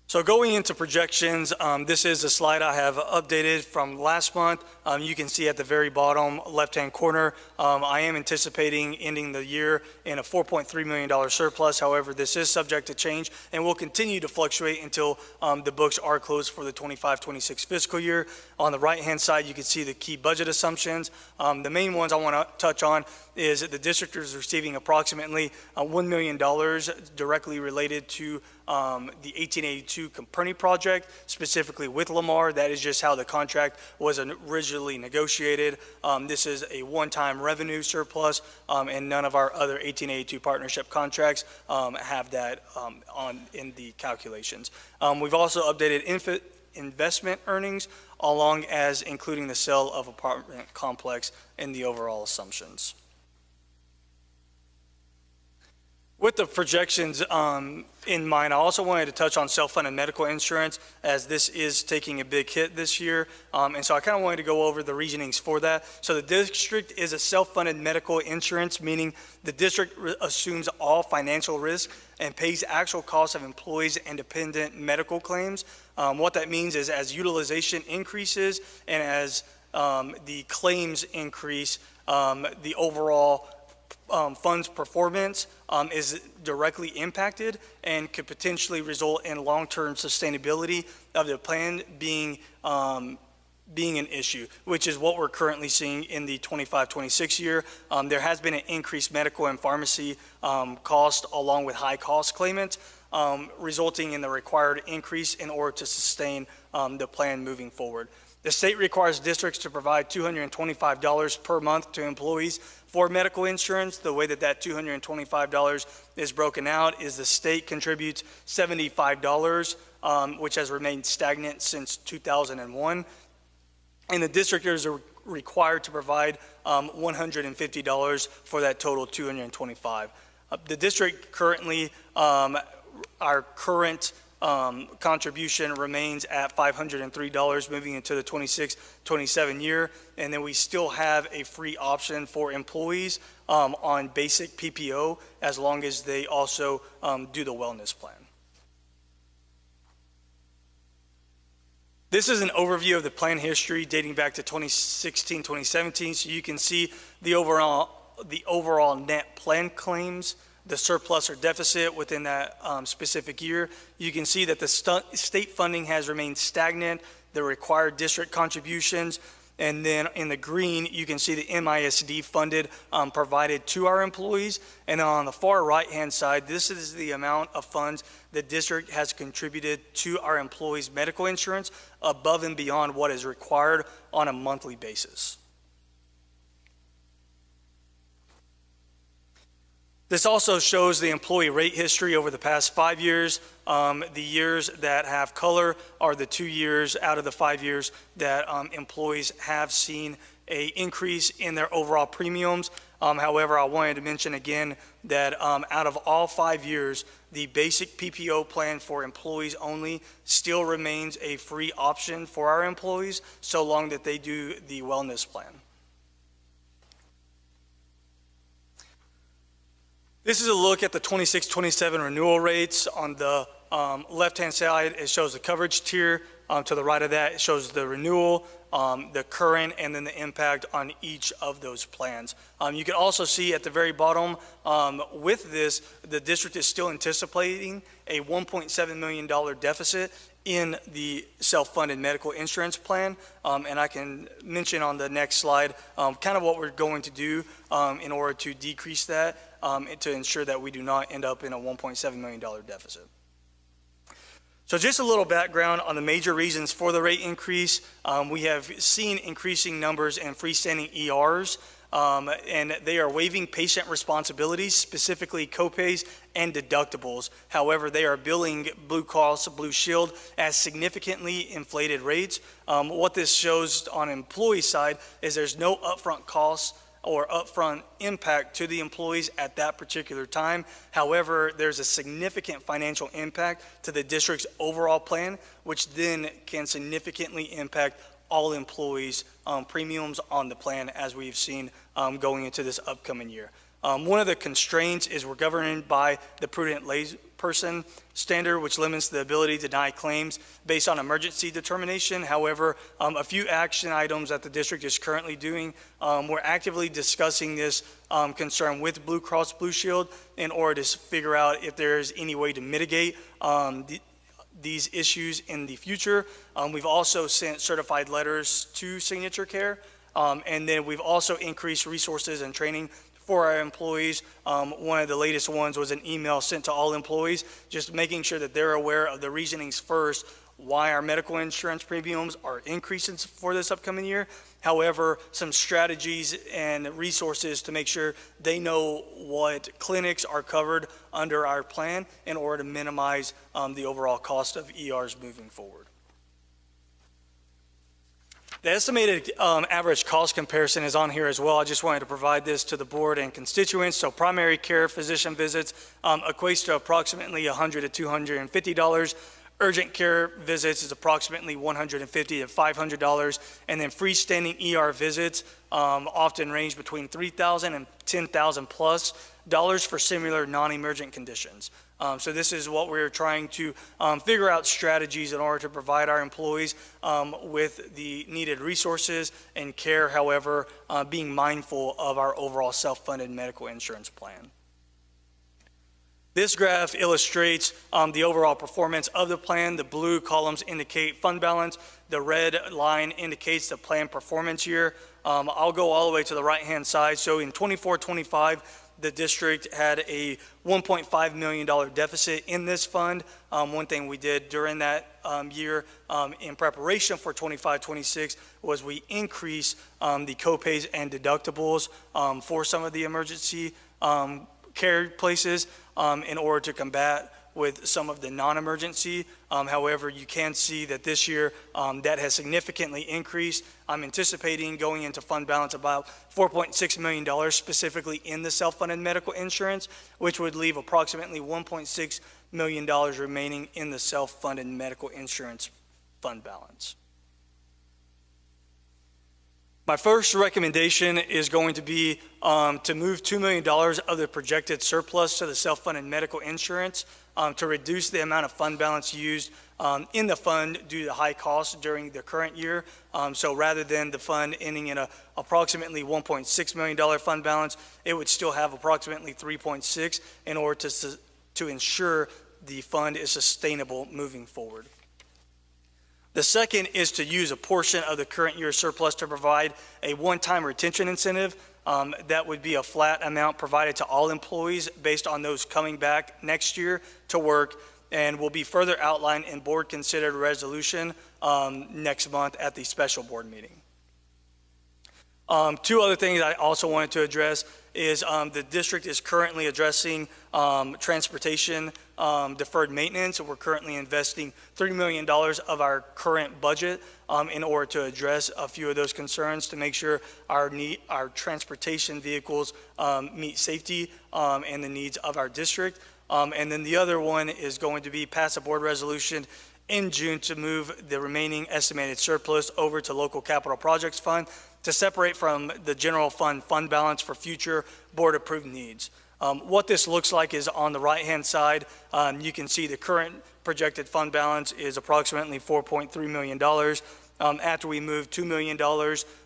So going into projections, this is a slide I have updated from last month. You can see at the very bottom left-hand corner, I am anticipating ending the year in a $4.3 million surplus. However, this is subject to change and will continue to fluctuate until the books are closed for the 25-26 fiscal year. On the right-hand side, you can see the key budget assumptions. The main ones I want to touch on is that the district is receiving approximately $1 million directly related to the 1882 Coperni project, specifically with Lamar. That is just how the contract was originally negotiated. This is a one-time revenue surplus, and none of our other 1882 partnership contracts have that in the calculations. We've also updated investment earnings, along as including the sale of apartment complex in the overall assumptions. With the projections in mind, I also wanted to touch on self-funded medical insurance, as this is taking a big hit this year. And so I kind of wanted to go over the reasonings for that. So the district is a self-funded medical insurance, meaning the district assumes all financial risk and pays actual costs of employees and dependent medical claims. What that means is as utilization increases and as the claims increase, the overall fund's performance is directly impacted and could potentially result in long-term sustainability of the plan being an issue, which is what we're currently seeing in the 25-26 year. There has been an increased medical and pharmacy cost along with high cost claimants, resulting in the required increase in order to sustain the plan moving forward. The state requires districts to provide $225 per month to employees for medical insurance. The way that $225 is broken out is the state contributes $75, which has remained stagnant since 2001. And the district is required to provide $150 for that total $225. The district currently, our current contribution remains at $503 moving into the 26-27 year, and then we still have a free option for employees on basic PPO as long as they also do the wellness plan. This is an overview of the plan history dating back to 2016-2017, so you can see the overall net plan claims, the surplus or deficit within that specific year. You can see that the state funding has remained stagnant, the required district contributions, and then in the green, you can see the MISD funded provided to our employees. And on the far right-hand side, this is the amount of funds the district has contributed to our employees' medical insurance above and beyond what is required on a monthly basis. This also shows the employee rate history over the past 5 years. The years that have color are the 2 years out of the 5 years that employees have seen an increase in their overall premiums. However, I wanted to mention again that out of all 5 years, the basic PPO plan for employees only still remains a free option for our employees, so long that they do the wellness plan. This is a look at the 26-27 renewal rates. On the left-hand side, it shows the coverage tier. To the right of that, it shows the renewal, the current, and then the impact on each of those plans. You can also see at the very bottom, with this, the district is still anticipating a $1.7 million deficit in the self-funded medical insurance plan. And I can mention on the next slide kind of what we're going to do in order to decrease that to ensure that we do not end up in a $1.7 million deficit. So just a little background on the major reasons for the rate increase. We have seen increasing numbers in freestanding ERs, and they are waiving patient responsibilities, specifically copays and deductibles. However, they are billing Blue Cross Blue Shield at significantly inflated rates. What this shows on employee side is there's no upfront costs or upfront impact to the employees at that particular time. However, there's a significant financial impact to the district's overall plan, which then can significantly impact all employees' premiums on the plan, as we've seen going into this upcoming year. One of the constraints is we're governed by the prudent layperson standard, which limits the ability to deny claims based on emergency determination. However, a few action items that the district is currently doing, we're actively discussing this concern with Blue Cross Blue Shield in order to figure out if there's any way to mitigate these issues in the future. We've also sent certified letters to Signature Care, and then we've also increased resources and training for our employees. One of the latest ones was an email sent to all employees, just making sure that they're aware of the reasonings first why our medical insurance premiums are increasing for this upcoming year. However, some strategies and resources to make sure they know what clinics are covered under our plan in order to minimize the overall cost of ERs moving forward. The estimated average cost comparison is on here as well. I just wanted to provide this to the board and constituents. So primary care physician visits equates to approximately $100 to $250. Urgent care visits is approximately $150 to $500. And then freestanding ER visits often range between $3,000 and $10,000 plus dollars for similar non-emergent conditions. So this is what we're trying to figure out strategies in order to provide our employees with the needed resources and care, however, being mindful of our overall self-funded medical insurance plan. This graph illustrates the overall performance of the plan. The blue columns indicate fund balance. The red line indicates the plan performance year. I'll go all the way to the right-hand side. So in 24-25, the district had a $1.5 million deficit in this fund. One thing we did during that year in preparation for 25-26 was we increased the copays and deductibles for some of the emergency care places in order to combat with some of the non-emergency. However, you can see that this year that has significantly increased. I'm anticipating going into fund balance about $4.6 million specifically in the self-funded medical insurance, which would leave approximately $1.6 million remaining in the self-funded medical insurance fund balance. My first recommendation is going to be to move $2 million of the projected surplus to the self-funded medical insurance to reduce the amount of fund balance used in the fund due to high costs during the current year. So rather than the fund ending in a approximately $1.6 million fund balance, it would still have approximately 3.6 in order to ensure the fund is sustainable moving forward. The second is to use a portion of the current year surplus to provide a one-time retention incentive. That would be a flat amount provided to all employees based on those coming back next year to work, and will be further outlined in board-considered resolution next month at the special board meeting. Two other things I also wanted to address is the district is currently addressing transportation deferred maintenance. We're currently investing $3 million of our current budget in order to address a few of those concerns to make sure our transportation vehicles meet safety and the needs of our district. And then the other one is going to be pass a board resolution in June to move the remaining estimated surplus over to local capital projects fund to separate from the general fund balance for future board approved needs. What this looks like is on the right-hand side. You can see the current projected fund balance is approximately $4.3 million. after we moved $2 million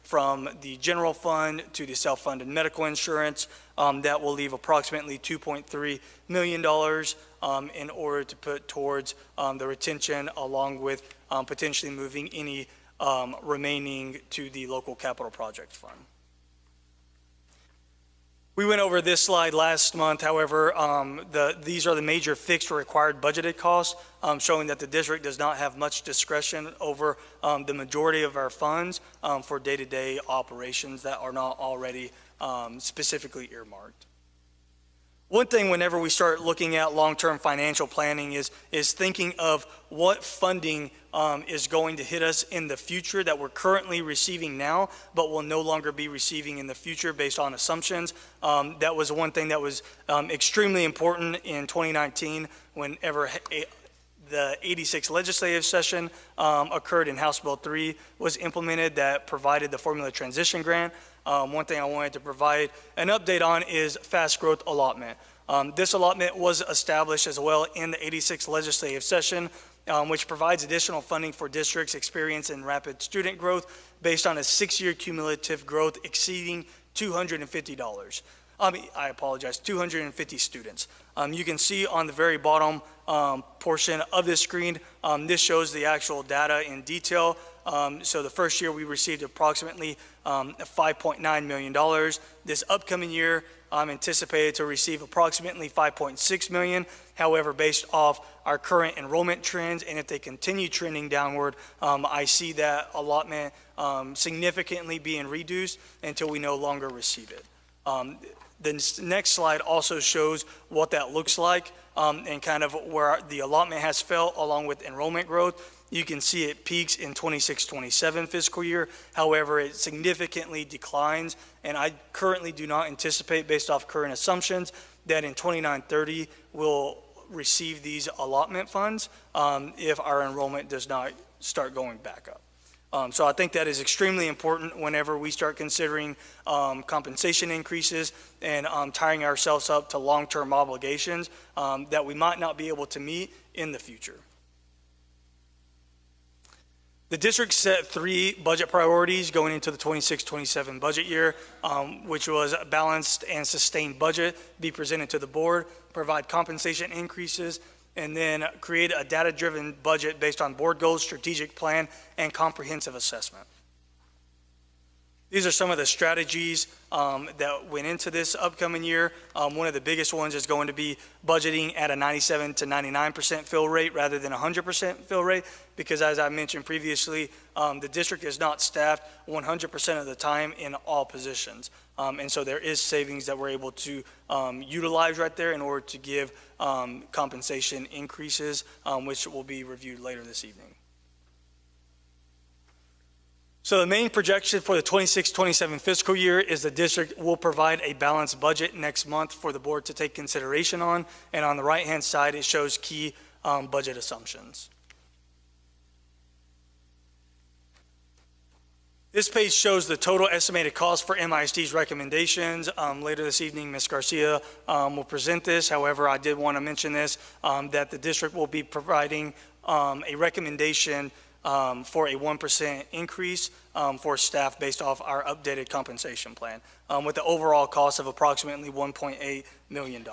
from the general fund to the self-funded medical insurance. That will leave approximately $2.3 million in order to put towards the retention, along with potentially moving any remaining to the local capital project fund. We went over this slide last month. However, these are the major fixed or required budgeted costs, showing that the district does not have much discretion over the majority of our funds for day-to-day operations that are not already specifically earmarked. One thing whenever we start looking at long-term financial planning is thinking of what funding is going to hit us in the future that we're currently receiving now, but will no longer be receiving in the future based on assumptions. That was one thing that was extremely important in 2019 whenever the 86th legislative session occurred and House Bill 3 was implemented that provided the formula transition grant. One thing I wanted to provide an update on is fast growth allotment. This allotment was established as well in the 86th legislative session, which provides additional funding for districts experiencing rapid student growth based on a 6-year cumulative growth exceeding $250. I apologize, 250 students. You can see on the very bottom portion of this screen, this shows the actual data in detail. So the first year we received approximately $5.9 million. This upcoming year, I'm anticipated to receive approximately $5.6 million. However, based off our current enrollment trends, and if they continue trending downward, I see that allotment significantly being reduced until we no longer receive it. The next slide also shows what that looks like and kind of where the allotment has fell along with enrollment growth. You can see it peaks in 26-27 fiscal year. However, it significantly declines, and I currently do not anticipate, based off current assumptions, that in 29-30 we'll receive these allotment funds if our enrollment does not start going back up. So I think that is extremely important whenever we start considering compensation increases and tying ourselves up to long-term obligations that we might not be able to meet in the future. The district set 3 budget priorities going into the 26-27 budget year, which was a balanced and sustained budget be presented to the board, provide compensation increases, and then create a data-driven budget based on board goals, strategic plan, and comprehensive assessment. These are some of the strategies that went into this upcoming year. One of the biggest ones is going to be budgeting at a 97 to 99% fill rate rather than 100% fill rate, because as I mentioned previously, the district is not staffed 100% of the time in all positions. And so there is savings that we're able to utilize right there in order to give compensation increases, which will be reviewed later this evening. So the main projection for the 26-27 fiscal year is the district will provide a balanced budget next month for the board to take consideration on. And on the right-hand side, it shows key budget assumptions. This page shows the total estimated cost for MISD's recommendations. Later this evening, Ms. Garcia will present this. However, I did want to mention this, that the district will be providing a recommendation for a 1% increase for staff based off our updated compensation plan, with the overall cost of approximately $1.8 million.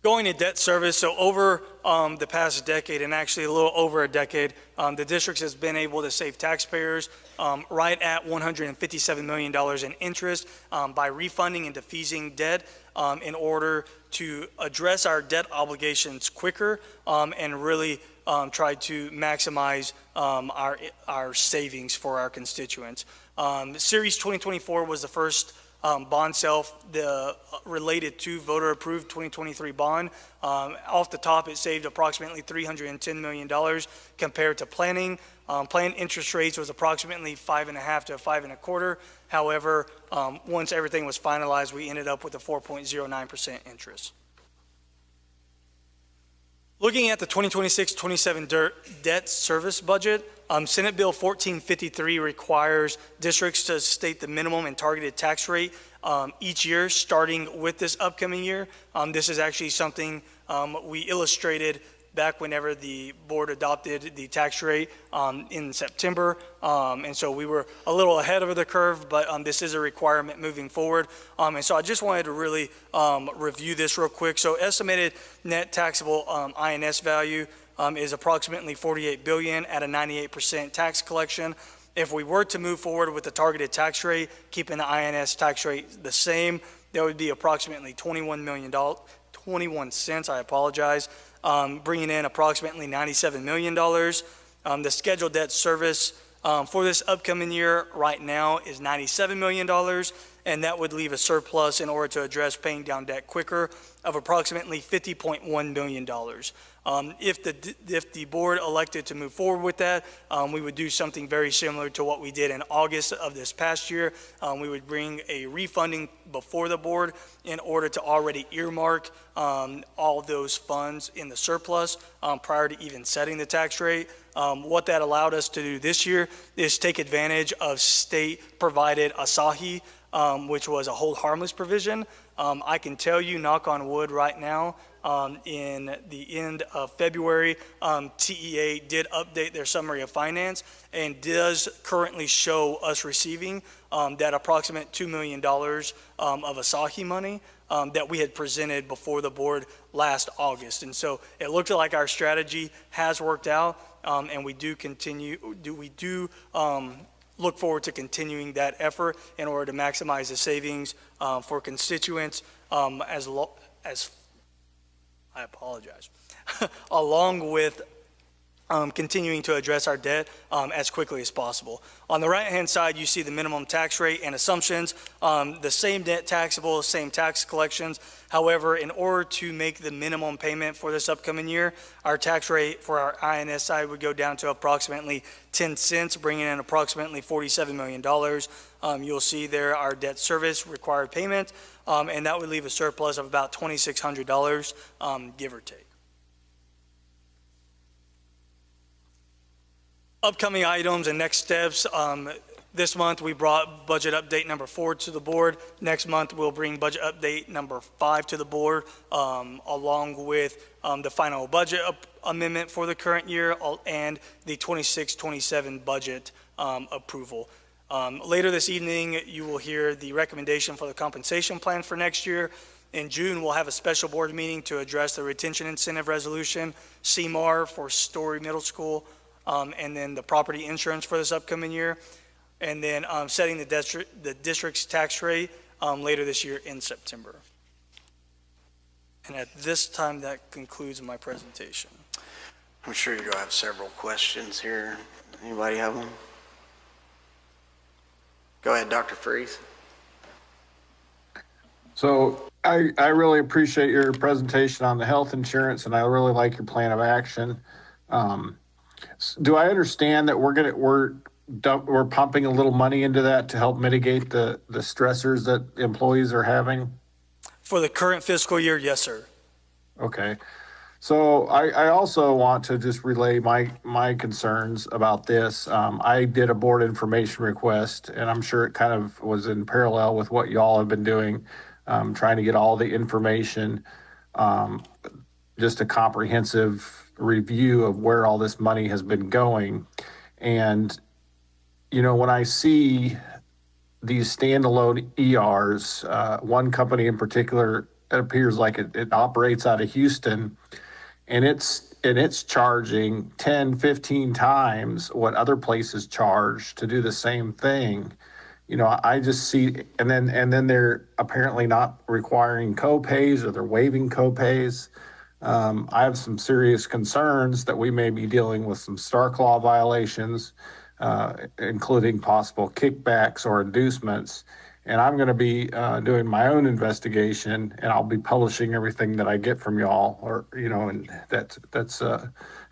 Going to debt service, so over the past decade, and actually a little over a decade, the district has been able to save taxpayers right at $157 million in interest by refunding and defeasing debt in order to address our debt obligations quicker and really try to maximize our savings for our constituents. Series 2024 was the first bond sale related to voter-approved 2023 bond. Off the top, it saved approximately $310 million compared to planning. Planned interest rates was approximately 5.5 to 5.25. However, once everything was finalized, we ended up with a 4.09% interest. Looking at the 2026-27 debt service budget, Senate Bill 1453 requires districts to state the minimum and targeted tax rate each year, starting with this upcoming year. This is actually something we illustrated back whenever the board adopted the tax rate in September. And so we were a little ahead of the curve, but this is a requirement moving forward. And so I just wanted to really review this real quick. So estimated net taxable INS value is approximately $48 billion at a 98% tax collection. If we were to move forward with the targeted tax rate, keeping the INS tax rate the same, that would be approximately $21 cents, I apologize, bringing in approximately $97 million. The scheduled debt service for this upcoming year right now is $97 million, and that would leave a surplus in order to address paying down debt quicker of approximately $50.1 million. If the board elected to move forward with that, we would do something very similar to what we did in August of this past year. We would bring a refunding before the board in order to already earmark all those funds in the surplus prior to even setting the tax rate. What that allowed us to do this year is take advantage of state-provided Asahi, which was a hold harmless provision. I can tell you, knock on wood right now, in the end of February, TEA did update their summary of finance and does currently show us receiving that approximate $2 million of Asahi money that we had presented before the board last August. And so it looks like our strategy has worked out, and we do look forward to continuing that effort in order to maximize the savings for constituents I apologize, along with continuing to address our debt as quickly as possible. On the right-hand side, you see the minimum tax rate and assumptions, the same net taxable, same tax collections. However, in order to make the minimum payment for this upcoming year, our tax rate for our INS side would go down to approximately 10 cents, bringing in approximately $47 million. You'll see there our debt service required payment, and that would leave a surplus of about $2,600, give or take. Upcoming items and next steps. This month we brought budget update number 4 to the board. Next month we'll bring budget update number 5 to the board, along with the final budget amendment for the current year and the 26-27 budget approval. Later this evening, you will hear the recommendation for the compensation plan for next year. In June, we'll have a special board meeting to address the retention incentive resolution, CMAR for Story Middle School, and then the property insurance for this upcoming year, and then setting the district's tax rate later this year in September. And at this time, that concludes my presentation.
I'm sure you're going to have several questions here. Anybody have them? Go ahead, Dr. Freeze.
So I really appreciate your presentation on the health insurance, and I really like your plan of action. Do I understand that we're pumping a little money into that to help mitigate the stressors that employees are having?
For the current fiscal year, yes, sir.
Okay. So I also want to just relay my concerns about this. I did a board information request, and I'm sure it kind of was in parallel with what y'all have been doing, trying to get all the information, just a comprehensive review of where all this money has been going. And, when I see these standalone ERs, one company in particular, it appears like it operates out of Houston, and it's charging 10, 15 times what other places charge to do the same thing. I just see, and then they're apparently not requiring co-pays, or they're waiving co-pays. I have some serious concerns that we may be dealing with some Stark Law violations, including possible kickbacks or inducements. And I'm going to be doing my own investigation, and I'll be publishing everything that I get from y'all, or and that's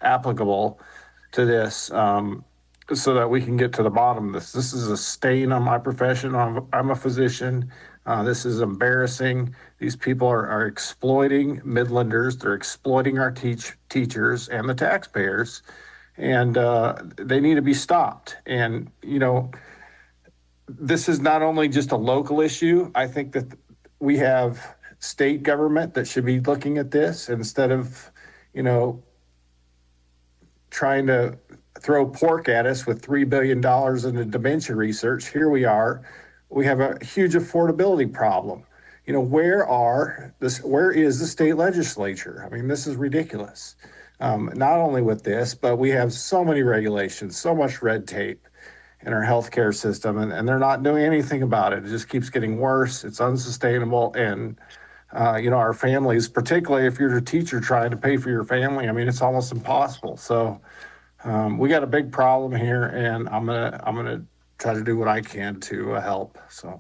applicable to this, so that we can get to the bottom of this. This is a stain on my profession. I'm a physician. This is embarrassing. These people are exploiting Midlanders. They're exploiting our teachers and the taxpayers, and they need to be stopped. And this is not only just a local issue. I think that we have state government that should be looking at this instead of, trying to throw pork at us with $3 billion into dementia research. Here we are. We have a huge affordability problem. You know, where is the state legislature? I mean, this is ridiculous. Not only with this, but we have so many regulations, so much red tape in our healthcare system, and they're not doing anything about it. It just keeps getting worse. It's unsustainable. And, you know, our families, particularly if you're a teacher trying to pay for your family, I mean, it's almost impossible. So we got a big problem here, and I'm gonna try to do what I can to help. So.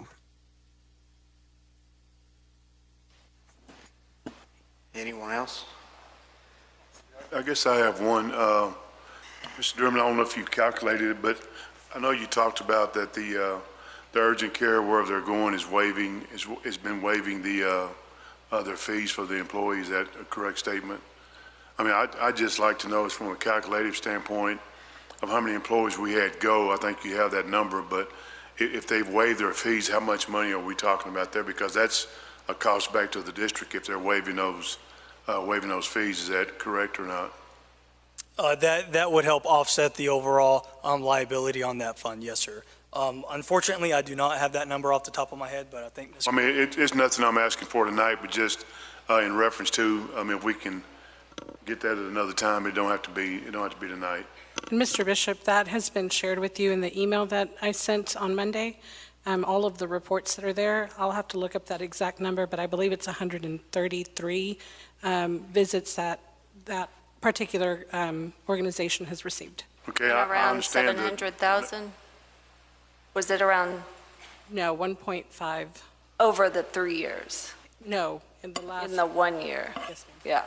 Anyone else?
I guess I have one. Mr. Durham, I don't know if you calculated it, but I know you talked about that the urgent care, wherever they're going, has been waiving their fees for the employees. Is that a correct statement? I mean, I'd just like to know, from a calculative standpoint, of how many employees we had go. I think you have that number, but if they've waived their fees, how much money are we talking about there? Because that's a cost back to the district if they're waiving those fees. Is that correct or not?
That would help offset the overall liability on that fund, yes, sir. Unfortunately, I do not have that number off the top of my head, but I think
I mean, it's nothing I'm asking for tonight, but just in reference to, I mean, if we can get that at another time, it don't have to be tonight.
And Mr. Bishop, that has been shared with you in the email that I sent on Monday. All of the reports that are there, I'll have to look up that exact number, but I believe it's 133 visits that particular organization has received.
Okay, I
Around
understand that.
700,000? Was it around
No, 1.5.
over the 3 years?
No, in the last.
In the 1 year?
Yes,
Yeah.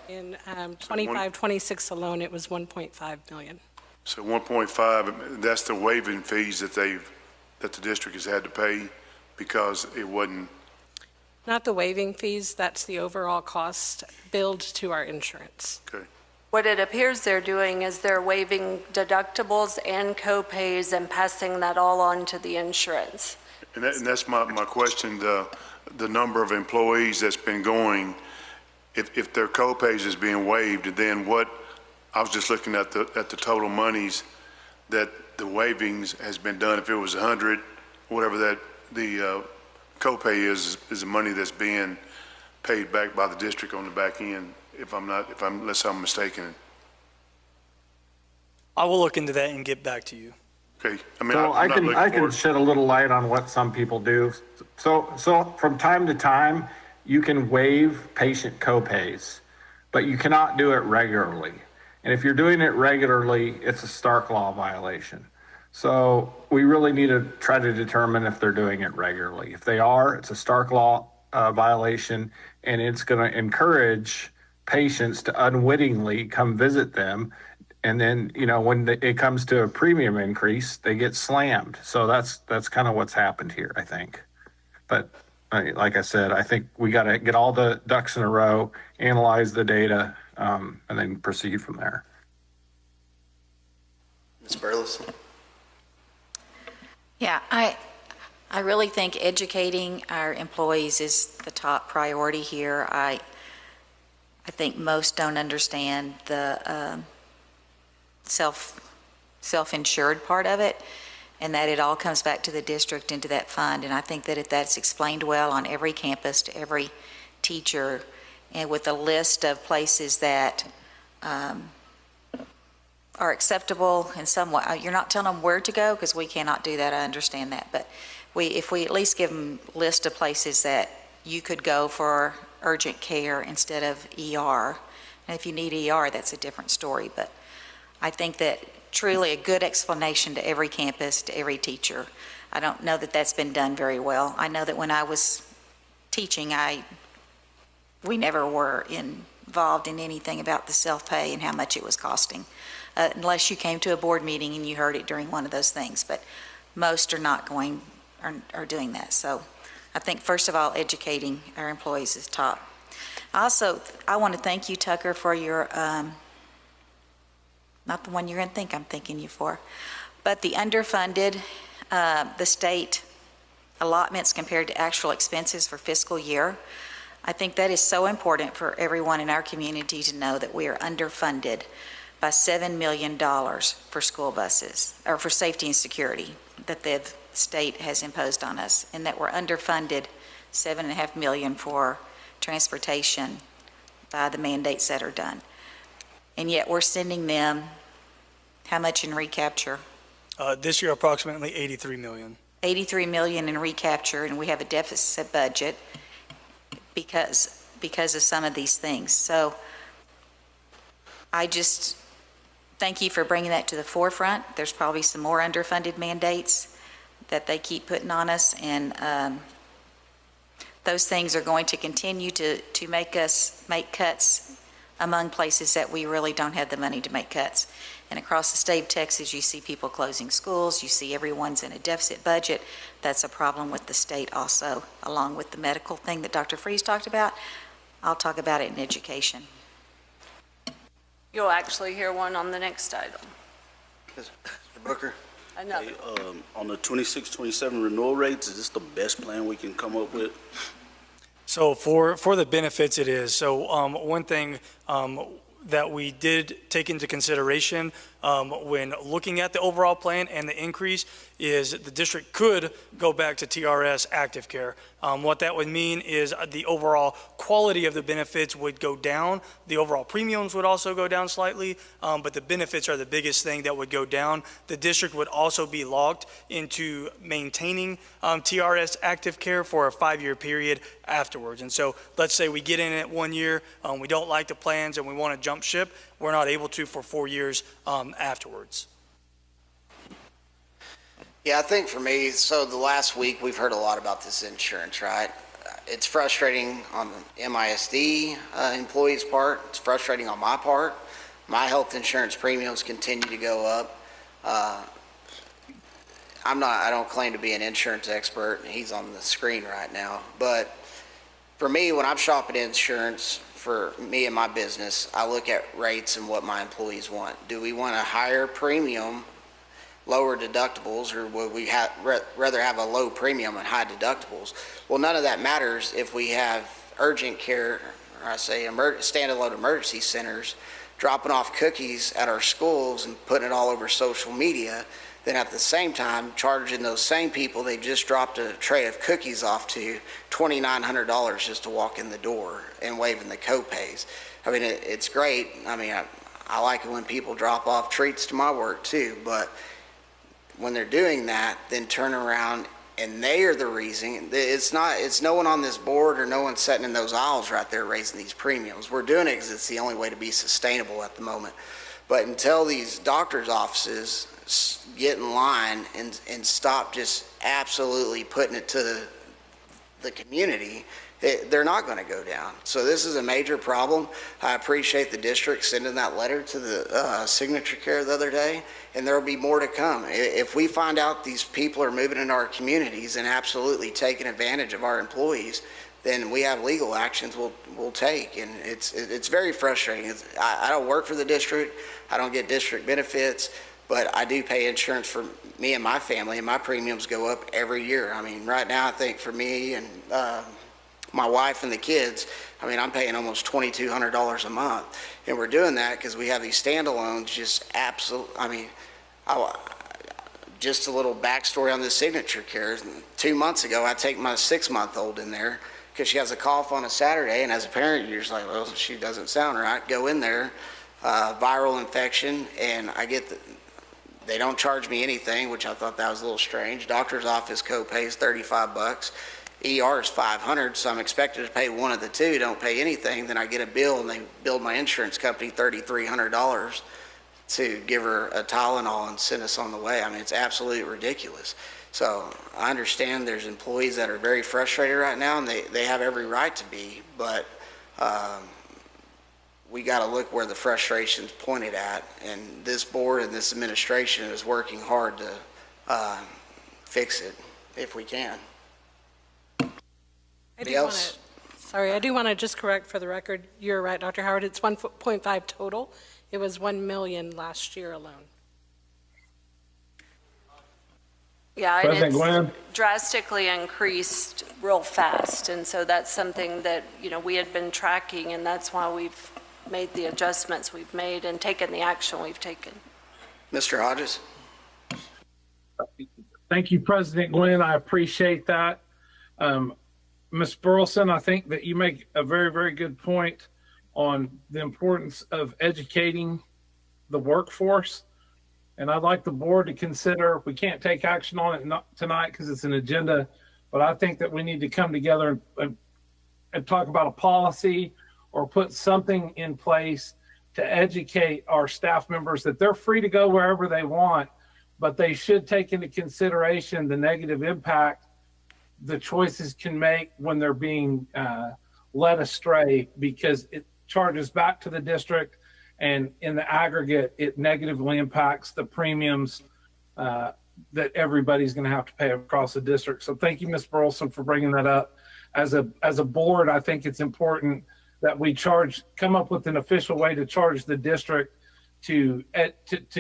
In 25, 26 alone, it was 1.5 million.
So 1.5, that's the waiving fees that the district has had to pay because it wasn't.
Not the waiving fees, that's the overall cost billed to our insurance.
Okay.
What it appears they're doing is they're waiving deductibles and co-pays and passing that all on to the insurance.
And that's my question, the number of employees that's been going, if their co-pays is being waived, then what, I was just looking at the total monies that the waivings has been done. If it was 100, whatever that the co-pay is the money that's being paid back by the district on the back end, unless I'm mistaken.
I will look into that and get back to you.
Okay. I mean,
So
I'm not looking
I
for
can
it.
shed a little light on what some people do. So from time to time, you can waive patient co-pays, but you cannot do it regularly. And if you're doing it regularly, it's a Stark Law violation. So we really need to try to determine if they're doing it regularly. If they are, it's a Stark Law violation, and it's going to encourage patients to unwittingly come visit them. And then, you know, when it comes to a premium increase, they get slammed. So that's kind of what's happened here, I think. But like I said, I think we got to get all the ducks in a row, analyze the data, and then proceed from there.
Ms. Burleson?
Yeah, I really think educating our employees is the top priority here. I think most don't understand the self-insured part of it, and that it all comes back to the district into that fund. And I think that if that's explained well on every campus to every teacher, and with a list of places that are acceptable in some way, you're not telling them where to go because we cannot do that. I understand that, but if we at least give them a list of places that you could go for urgent care instead of ER. And if you need ER, that's a different story. But I think that truly a good explanation to every campus, to every teacher. I don't know that that's been done very well. I know that when I was teaching, we never were involved in anything about the self-pay and how much it was costing, unless you came to a board meeting and you heard it during one of those things. But most are not are doing that. So I think, first of all, educating our employees is top. Also, I want to thank you, Tucker, for your, not the one you're going to think I'm thanking you for, but the underfunded, the state allotments compared to actual expenses for fiscal year. I think that is so important for everyone in our community to know that we are underfunded by $7 million for school buses, or for safety and security that the state has imposed on us, and that we're underfunded $7.5 million for transportation by the mandates that are done. And yet we're sending them, how much in recapture?
This year, approximately $83 million.
83 million in recapture, and we have a deficit budget because of some of these things. So I just thank you for bringing that to the forefront. There's probably some more underfunded mandates that they keep putting on us, and those things are going to continue to make us make cuts among places that we really don't have the money to make cuts. And across the state of Texas, you see people closing schools, you see everyone's in a deficit budget. That's a problem with the state also, along with the medical thing that Dr. Freeze talked about. I'll talk about it in education.
You'll actually hear one on the next item.
Mr. Booker?
Another.
Hey, on the 26-27 renewal rates, is this the best plan we can come up with?
So for the benefits, it is. So one thing that we did take into consideration when looking at the overall plan and the increase is the district could go back to TRS Active Care. What that would mean is the overall quality of the benefits would go down. The overall premiums would also go down slightly, but the benefits are the biggest thing that would go down. The district would also be locked into maintaining TRS Active Care for a 5-year period afterwards. And so let's say we get in it 1 year, we don't like the plans and we want to jump ship, we're not able to for 4 years afterwards.
Yeah, I think for me, so the last week we've heard a lot about this insurance, right? It's frustrating on the MISD employees' part. It's frustrating on my part. My health insurance premiums continue to go up. I don't claim to be an insurance expert, and he's on the screen right now. But for me, when I'm shopping insurance for me and my business, I look at rates and what my employees want. Do we want a higher premium, lower deductibles, or would we rather have a low premium and high deductibles? Well, none of that matters if we have urgent care, or I say standalone emergency centers, dropping off cookies at our schools and putting it all over social media, then at the same time charging those same people they just dropped a tray of cookies off to $2,900 just to walk in the door and waiving the co-pays. I mean, it's great. I mean, I like it when people drop off treats to my work too, but when they're doing that, then turn around and they are the reason. It's no one on this board or no one sitting in those aisles right there raising these premiums. We're doing it because it's the only way to be sustainable at the moment. But until these doctors' offices get in line and stop just absolutely putting it to the community, they're not going to go down. So this is a major problem. I appreciate the district sending that letter to the Signature Care the other day, and there will be more to come. If we find out these people are moving into our communities and absolutely taking advantage of our employees, then we have legal actions we'll take, and it's very frustrating. I don't work for the district. I don't get district benefits, but I do pay insurance for me and my family, and my premiums go up every year. I mean, right now I think for me and my wife and the kids, I mean, I'm paying almost $2,200 a month, and we're doing that because we have these standalones. Just I mean, just a little backstory on this Signature Care. 2 months ago, I take my 6-month-old in there because she has a cough on a Saturday, and as a parent, you're just like, well, she doesn't sound right. Go in there, viral infection, and they don't charge me anything, which I thought that was a little strange. Doctor's office copay is $35. ER is $500, so I'm expected to pay one of the two, don't pay anything. Then I get a bill, and they billed my insurance company $3,300 to give her a Tylenol and send us on the way. I mean, it's absolutely ridiculous. So I understand there's employees that are very frustrated right now, and they have every right to be, but we got to look where the frustration's pointed at, and this board and this administration is working hard to fix it if we can.
I do want to just correct for the record. You're right, Dr. Howard. It's 1.5 total. It was 1 million last year alone.
Yeah, and
President Gwen?
it's drastically increased real fast, and so that's something that, we had been tracking, and that's why we've made the adjustments we've made and taken the action we've taken.
Mr. Hodges?
Thank you, President Gwen. I appreciate that. Ms. Burleson, I think that you make a very, very good point on the importance of educating the workforce. And I'd like the board to consider, we can't take action on it tonight because it's an agenda, but I think that we need to come together and talk about a policy or put something in place to educate our staff members that they're free to go wherever they want, but they should take into consideration the negative impact the choices can make when they're being led astray, because it charges back to the district, and in the aggregate, it negatively impacts the premiums that everybody's going to have to pay across the district. So thank you, Ms. Burleson, for bringing that up. As a board, I think it's important that we come up with an official way to charge the district to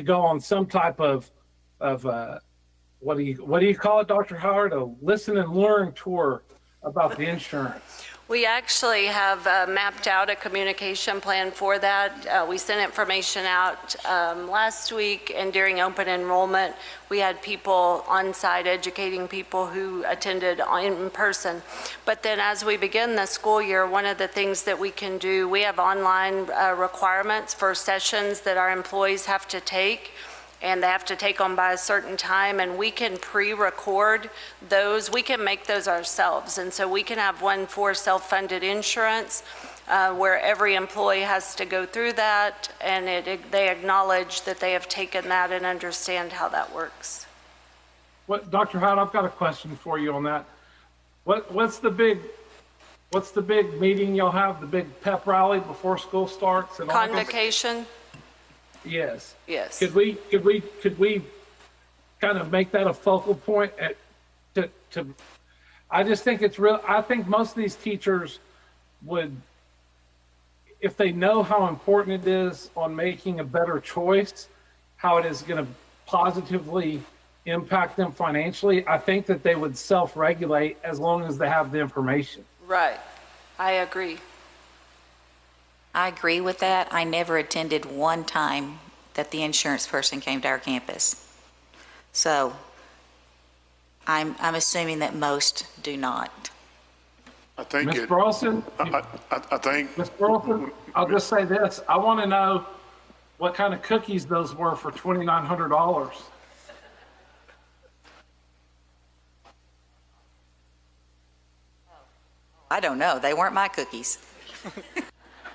go on some type of what do you call it, Dr. Howard? A listen and learn tour about the insurance.
We actually have mapped out a communication plan for that. We sent information out last week, and during open enrollment, we had people on site educating people who attended in person. But then as we begin the school year, one of the things that we can do, we have online requirements for sessions that our employees have to take, and they have to take them by a certain time, and we can pre-record those. We can make those ourselves, and so we can have one for self-funded insurance where every employee has to go through that, and they acknowledge that they have taken that and understand how that works.
Dr. Howard, I've got a question for you on that. What's the big meeting you'll have, the big pep rally before school starts?
Convocation?
Yes.
Yes.
Could we kind of make that a focal point I just think it's real. I think most of these teachers would, if they know how important it is on making a better choice, how it is going to positively impact them financially, I think that they would self-regulate as long as they have the information.
Right. I agree.
I agree with that. I never attended one time that the insurance person came to our campus. So I'm assuming that most do not.
I think
Ms. Burleson,
I think.
Ms. Burleson, I'll just say this. I want to know what kind of cookies those were for $2,900.
I don't know. They weren't my cookies.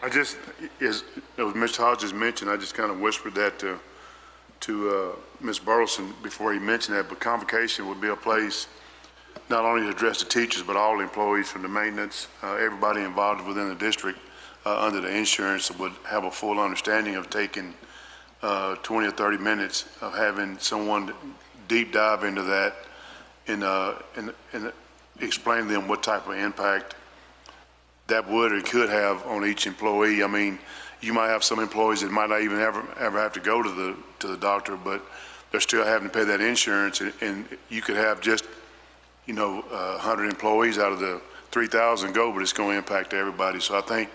I just, as Mr. Hodges mentioned, I just kind of whispered that to Ms. Burleson before he mentioned that, but convocation would be a place not only to address the teachers, but all the employees from the maintenance, everybody involved within the district under the insurance would have a full understanding of taking 20 or 30 minutes of having someone deep dive into that and explain to them what type of impact that would or could have on each employee. I mean, you might have some employees that might not even ever have to go to the doctor, but they're still having to pay that insurance, and you could have just 100 employees out of the 3,000 go, but it's going to impact everybody. So I think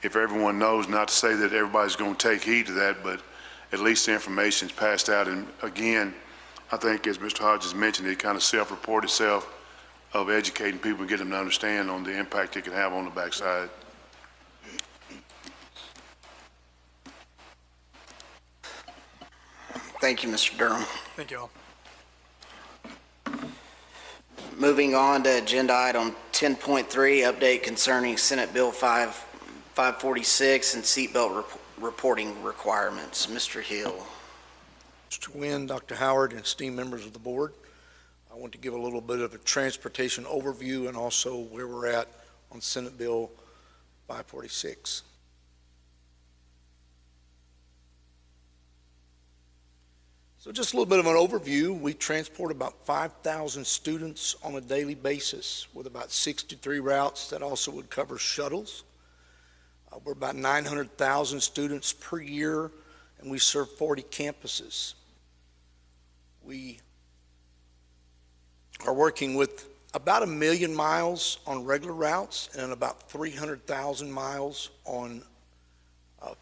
if everyone knows, not to say that everybody's going to take heed to that, but at least the information is passed out. And again, I think as Mr. Hodges mentioned, it kind of self-report itself of educating people and get them to understand on the impact it can have on the backside.
Thank you, Mr. Durham.
Thank you all.
Moving on to agenda item 10.3, update concerning Senate Bill 546 and seatbelt reporting requirements. Mr. Hill.
Mr. Nguyen, Dr. Howard, and esteemed members of the board, I want to give a little bit of a transportation overview and also where we're at on Senate Bill 546. So just a little bit of an overview. We transport about 5,000 students on a daily basis with about 63 routes that also would cover shuttles. We're about 900,000 students per year, and we serve 40 campuses. We are working with about 1 million miles on regular routes and about 300,000 miles on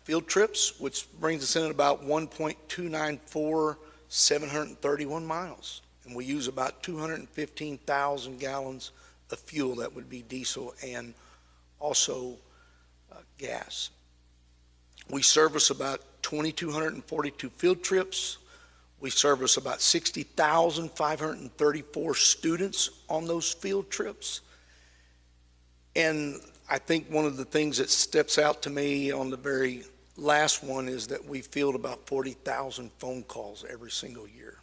Field trips, which brings us in at about 1.294, 731 miles. And we use about 215,000 gallons of fuel. That would be diesel and also gas. We service about 2,242 field trips. We service about 60,534 students on those field trips. And I think one of the things that steps out to me on the very last one is that we field about 40,000 phone calls every single year.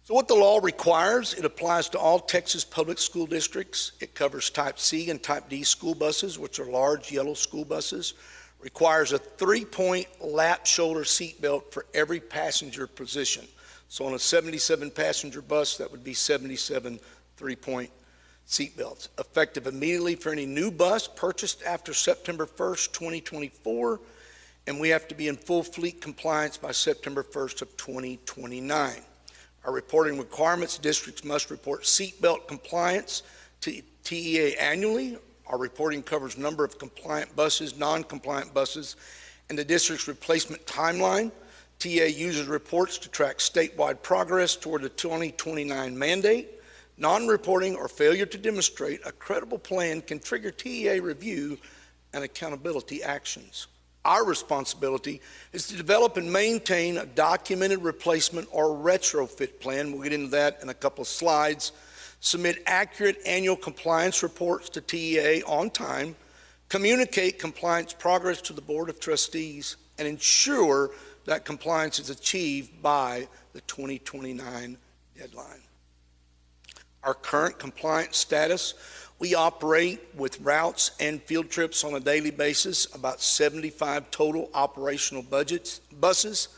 So what the law requires, it applies to all Texas public school districts. It covers Type C and Type D school buses, which are large yellow school buses. Requires a 3-point lap shoulder seat belt for every passenger position. So on a 77 passenger bus, that would be 77 3-point seat belts. Effective immediately for any new bus purchased after September 1st, 2024, and we have to be in full fleet compliance by September 1st of 2029. Our reporting requirements: districts must report seatbelt compliance to TEA annually. Our reporting covers number of compliant buses, non-compliant buses, and the district's replacement timeline. TEA uses reports to track statewide progress toward the 2029 mandate. Non-reporting or failure to demonstrate a credible plan can trigger TEA review and accountability actions. Our responsibility is to develop and maintain a documented replacement or retrofit plan. We'll get into that in a couple of slides. Submit accurate annual compliance reports to TEA on time, communicate compliance progress to the Board of Trustees, and ensure that compliance is achieved by the 2029 deadline. Our current compliance status: we operate with routes and field trips on a daily basis, about 75 total operational buses.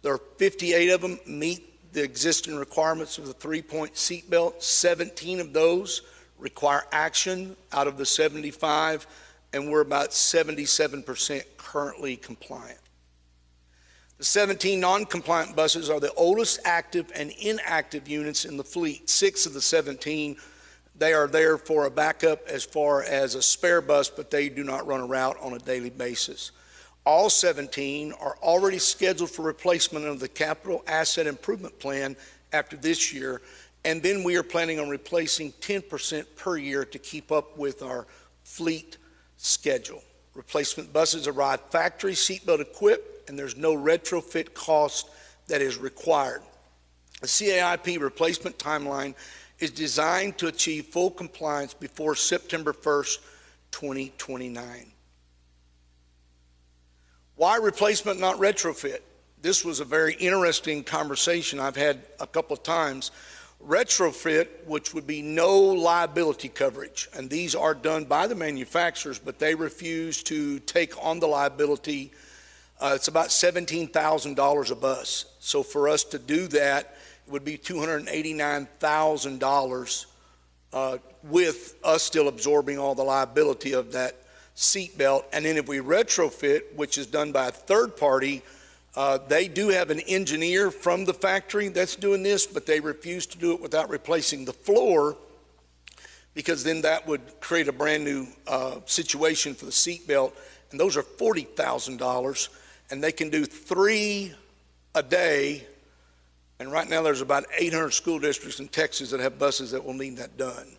There are 58 of them meet the existing requirements of the 3-point seatbelt. 17 of those require action out of the 75, and we're about 77% currently compliant. The 17 non-compliant buses are the oldest active and inactive units in the fleet. 6 of the 17, they are there for a backup as far as a spare bus, but they do not run a route on a daily basis. All 17 are already scheduled for replacement under the Capital Asset Improvement Plan after this year, and then we are planning on replacing 10% per year to keep up with our fleet schedule. Replacement buses arrive factory seatbelt equipped, and there's no retrofit cost that is required. The CAIP replacement timeline is designed to achieve full compliance before September 1st, 2029. Why replacement, not retrofit? This was a very interesting conversation I've had a couple of times. Retrofit, which would be no liability coverage, and these are done by the manufacturers, but they refuse to take on the liability. It's about $17,000 a bus. So for us to do that, it would be $289,000 with us still absorbing all the liability of that seat belt. And then if we retrofit, which is done by a third party, they do have an engineer from the factory that's doing this, but they refuse to do it without replacing the floor, because then that would create a brand new situation for the seat belt. And those are $40,000, and they can do 3 a day. And right now there's about 800 school districts in Texas that have buses that will need that done.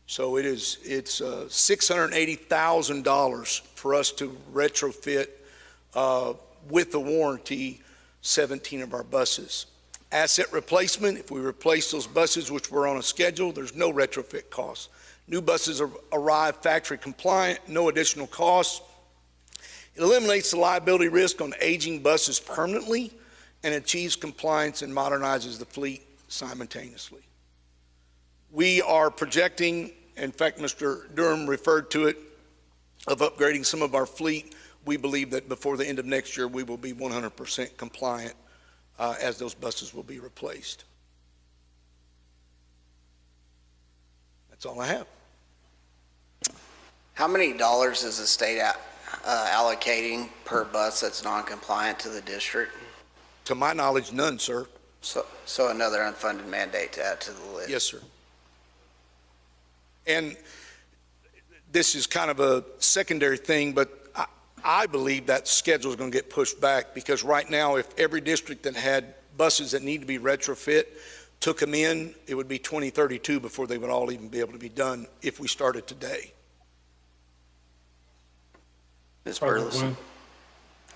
So it's $680,000 for us to retrofit with the warranty 17 of our buses. Asset replacement: if we replace those buses which were on a schedule, there's no retrofit costs. New buses arrive factory compliant, no additional costs. It eliminates the liability risk on aging buses permanently and achieves compliance and modernizes the fleet simultaneously. We are projecting, in fact, Mr. Durham referred to it, of upgrading some of our fleet. We believe that before the end of next year, we will be 100% compliant as those buses will be replaced. That's all I have.
How many dollars is the state allocating per bus that's non-compliant to the district?
To my knowledge, none, sir.
So another unfunded mandate to add to the list?
Yes, sir. And this is kind of a secondary thing, but I believe that schedule is going to get pushed back because right now, if every district that had buses that need to be retrofit took them in, it would be 2032 before they would all even be able to be done if we started today.
Ms. Burleson.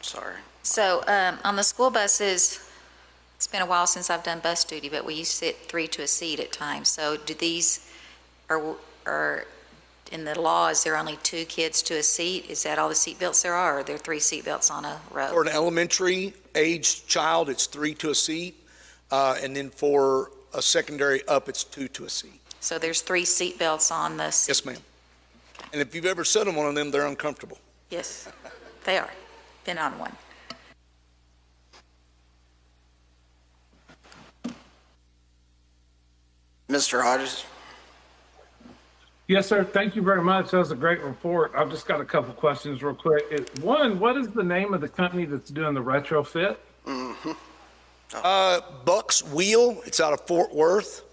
Sorry.
So on the school buses, it's been a while since I've done bus duty, but we used to sit 3 to a seat at times. So do these, are in the law, is there only 2 kids to a seat? Is that all the seat belts there are, or are there 3 seat belts on a row?
For an elementary age child, it's 3 to a seat. And then for a secondary up, it's 2 to a seat.
So there's 3 seat belts on the seat?
Yes, ma'am. And if you've ever sat on one of them, they're uncomfortable.
Yes, they are. Been on one.
Mr. Hodges?
Yes, sir. Thank you very much. That was a great report. I've just got a couple questions real quick. One, what is the name of the company that's doing the retrofit?
Buck's Wheel, it's out of Fort Worth.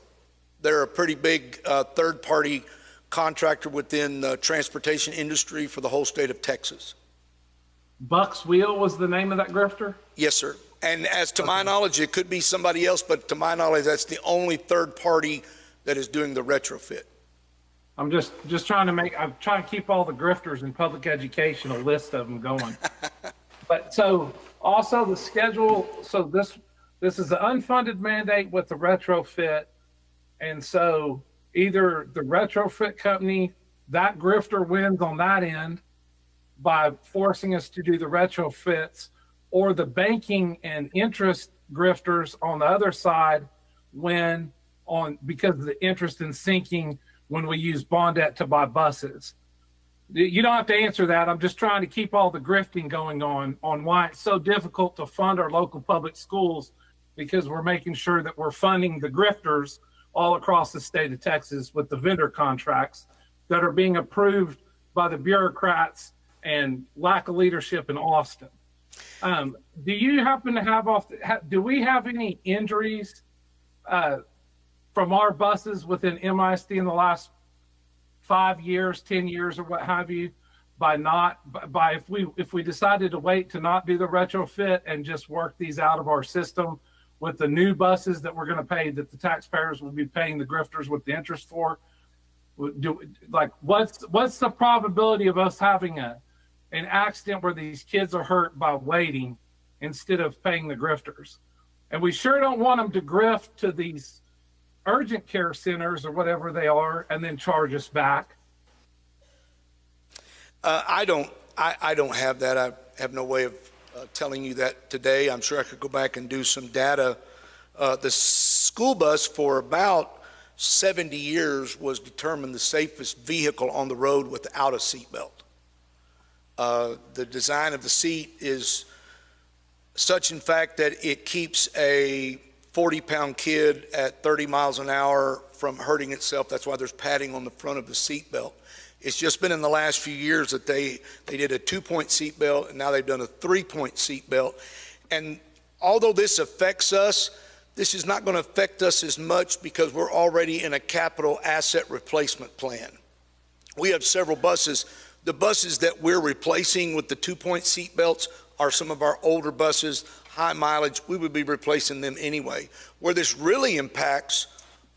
They're a pretty big third-party contractor within the transportation industry for the whole state of Texas.
Buck's Wheel was the name of that grifter?
Yes, sir. And as to my knowledge, it could be somebody else, but to my knowledge, that's the only third party that is doing the retrofit.
I'm just trying to keep all the grifters in public education, a list of them going. But so also the schedule, so this is an unfunded mandate with the retrofit. And so either the retrofit company, that grifter wins on that end by forcing us to do the retrofits, or the banking and interest grifters on the other side win on because of the interest in sinking when we use bond debt to buy buses. You don't have to answer that. I'm just trying to keep all the grifting going on why it's so difficult to fund our local public schools, because we're making sure that we're funding the grifters all across the state of Texas with the vendor contracts that are being approved by the bureaucrats and lack of leadership in Austin. Do you happen to have do we have any injuries from our buses within MISD in the last 5 years, 10 years, or what have you, if we decided to wait to not do the retrofit and just work these out of our system with the new buses that we're going to pay, that the taxpayers will be paying the grifters with the interest for? What's the probability of us having an accident where these kids are hurt by waiting instead of paying the grifters? And we sure don't want them to grift to these urgent care centers or whatever they are and then charge us back.
I don't have that. I have no way of telling you that today. I'm sure I could go back and do some data. The school bus for about 70 years was determined the safest vehicle on the road without a seatbelt. The design of the seat is such, in fact, that it keeps a 40-pound kid at 30 miles an hour from hurting itself. That's why there's padding on the front of the seatbelt. It's just been in the last few years that they did a 2-point seatbelt, and now they've done a 3-point seatbelt. And although this affects us, this is not going to affect us as much because we're already in a capital asset replacement plan. We have several buses. The buses that we're replacing with the 2-point seatbelts are some of our older buses, high mileage. We would be replacing them anyway. Where this really impacts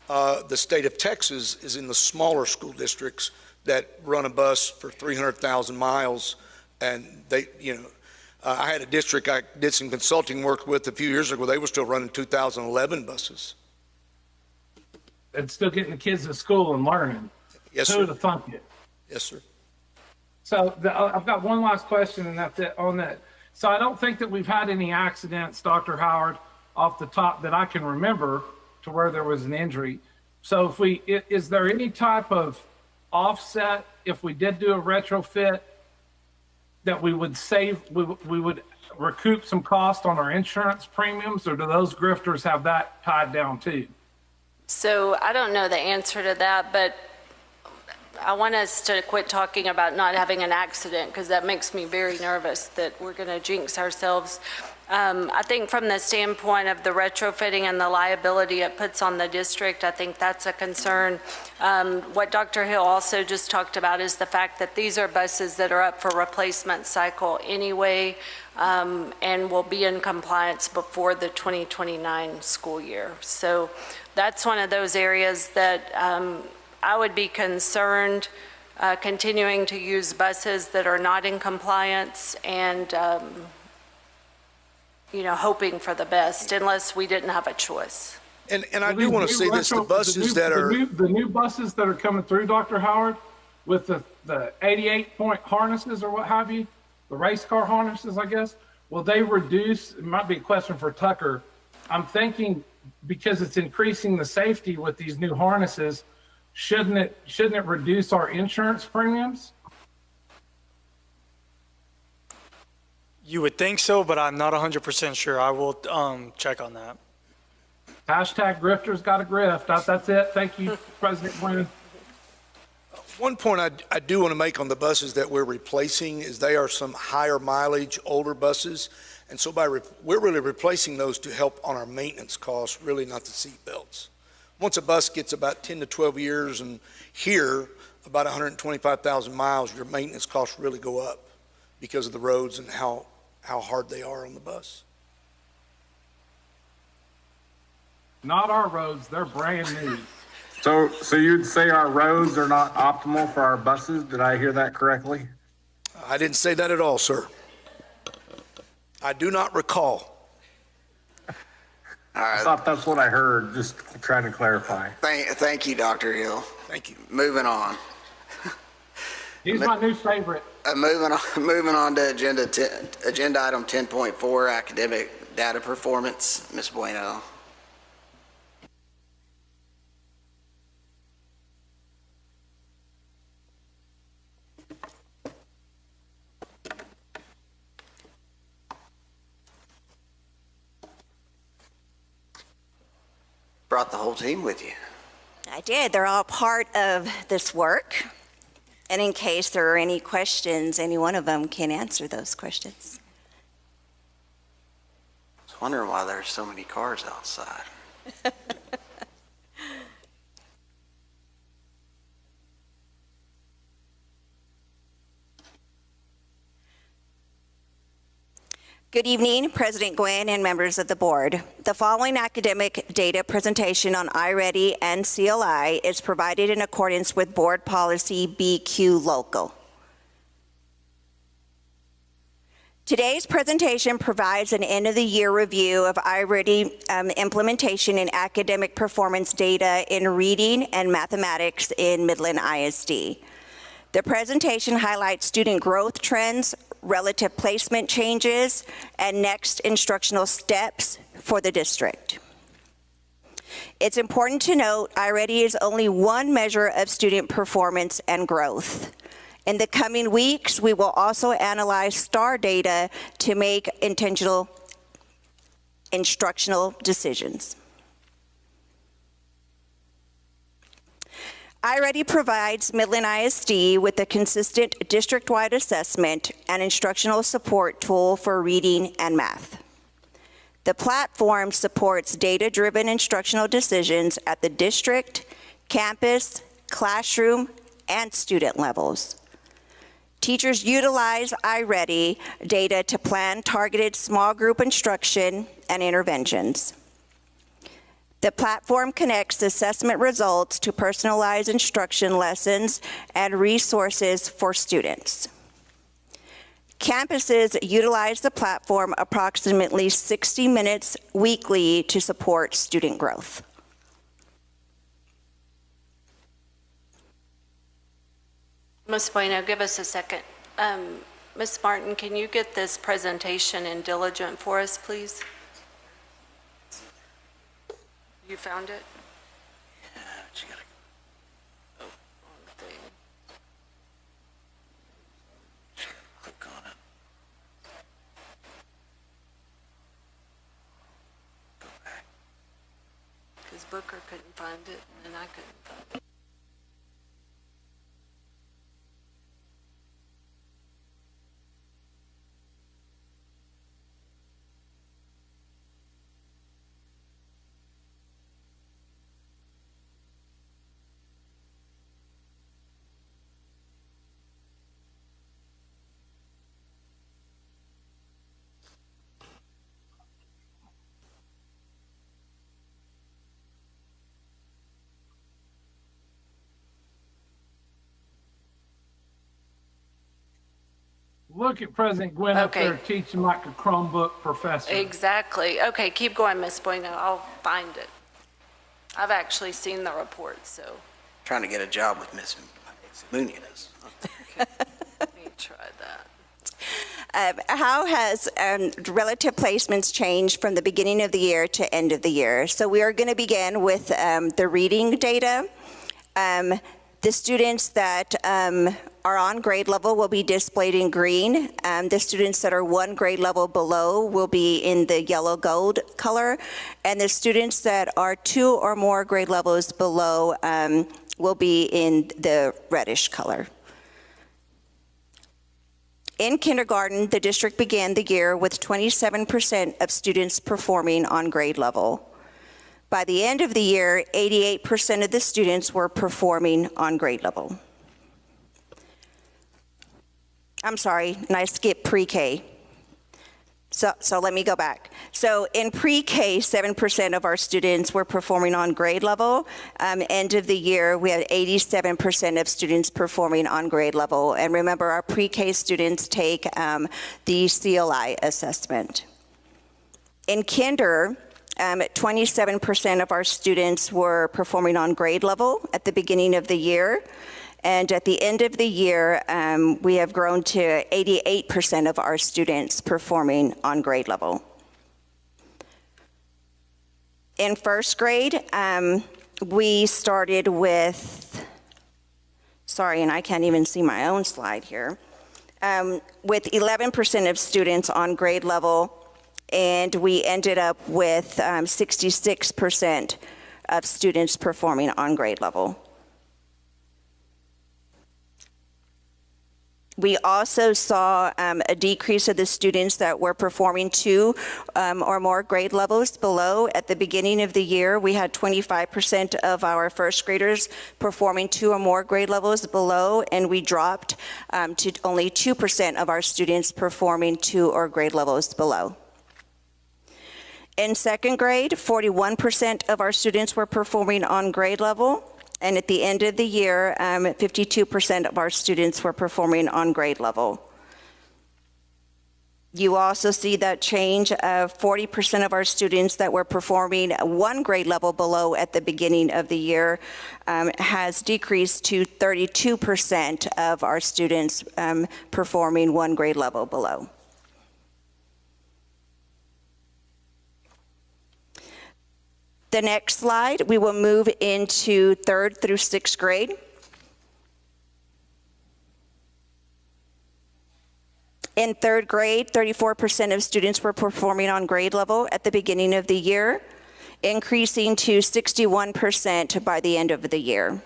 the state of Texas is in the smaller school districts that run a bus for 300,000 miles. And they, I had a district I did some consulting work with a few years ago. They were still running 2011 buses.
And still getting the kids to school and learning.
Yes,
Who
sir.
would have thunk it?
Yes, sir.
So I've got one last question, and that's it on that. So I don't think that we've had any accidents, Dr. Howard, off the top that I can remember to where there was an injury. So is there any type of offset if we did do a retrofit that we would save, we would recoup some cost on our insurance premiums, or do those grifters have that tied down too?
So I don't know the answer to that, but I want us to quit talking about not having an accident, because that makes me very nervous that we're going to jinx ourselves. I think from the standpoint of the retrofitting and the liability it puts on the district, I think that's a concern. What Dr. Hill also just talked about is the fact that these are buses that are up for replacement cycle anyway, and will be in compliance before the 2029 school year. So that's one of those areas that I would be concerned continuing to use buses that are not in compliance and hoping for the best unless we didn't have a choice.
And I do want to say this, the buses that are...
The new buses that are coming through, Dr. Howard, with the 88-point harnesses or what have you, the race car harnesses, I guess, will they reduce, it might be a question for Tucker, I'm thinking because it's increasing the safety with these new harnesses, shouldn't it reduce our insurance premiums?
You would think so, but I'm not 100% sure. I will check on that.
Hashtag grifters got a grift. That's it. Thank you, President Gwynn.
One point I do want to make on the buses that we're replacing is they are some higher mileage, older buses. And so we're really replacing those to help on our maintenance costs, really not the seat belts. Once a bus gets about 10 to 12 years and here about 125,000 miles, your maintenance costs really go up because of the roads and how hard they are on the bus.
Not our roads, they're brand new.
So you'd say our roads are not optimal for our buses? Did I hear that correctly?
I didn't say that at all, sir. I do not recall.
I thought that's what I heard, just trying to clarify.
Thank you, Dr. Hill.
Thank you.
Moving on.
He's my new favorite.
Moving on to agenda item 10.4, academic data performance. Ms. Bueno. Brought the whole team with you.
I did. They're all part of this work. And in case there are any questions, any one of them can answer those questions.
I was wondering why there's so many cars outside.
Good evening, President Gwynn and members of the board. The following academic data presentation on iReady and CLI is provided in accordance with Board Policy BQ Local. Today's presentation provides an end-of-the-year review of iReady implementation and academic performance data in reading and mathematics in Midland ISD. The presentation highlights student growth trends, relative placement changes, and next instructional steps for the district. It's important to note iReady is only one measure of student performance and growth. In the coming weeks, we will also analyze STAR data to make intentional instructional decisions. iReady provides Midland ISD with a consistent district-wide assessment and instructional support tool for reading and math. The platform supports data-driven instructional decisions at the district, campus, classroom, and student levels. Teachers utilize iReady data to plan targeted small group instruction and interventions. The platform connects assessment results to personalized instruction lessons and resources for students. Campuses utilize the platform approximately 60 minutes weekly to support student growth.
Ms. Bueno, give us a second. Ms. Martin, can you get this presentation in Diligent for us, please? You found it?
Yeah, but you gotta.
Oh, wrong thing.
Click on it. Go back.
Because Booker couldn't find it, and I couldn't find it.
Look at President Gwynn up
Okay.
there teaching like a Chromebook professor.
Exactly. Okay, keep going, Ms. Bueno. I'll find it. I've actually seen the report, so
Trying to get a job with Miss Munoz.
let me try that.
How has relative placements changed from the beginning of the year to end of the year? So we are going to begin with the reading data. The students that are on grade level will be displayed in green. The students that are one grade level below will be in the yellow gold color. And the students that are two or more grade levels below will be in the reddish color. In kindergarten, the district began the year with 27% of students performing on grade level. By the end of the year, 88% of the students were performing on grade level. I'm sorry, and I skipped pre-K. So let me go back. So in pre-K, 7% of our students were performing on grade level. End of the year, we had 87% of students performing on grade level. And remember, our pre-K students take the CLI assessment. In kinder, 27% of our students were performing on grade level at the beginning of the year. And at the end of the year, we have grown to 88% of our students performing on grade level. In first grade, we started with, sorry, and I can't even see my own slide here, with 11% of students on grade level, and we ended up with 66% of students performing on grade level. We also saw a decrease of the students that were performing two or more grade levels below. At the beginning of the year, we had 25% of our first graders performing two or more grade levels below, and we dropped to only 2% of our students performing two or grade levels below. In second grade, 41% of our students were performing on grade level. And at the end of the year, 52% of our students were performing on grade level. You also see that change of 40% of our students that were performing one grade level below at the beginning of the year has decreased to 32% of our students performing one grade level below. The next slide, we will move into third through sixth grade. In third grade, 34% of students were performing on grade level at the beginning of the year, increasing to 61% by the end of the year.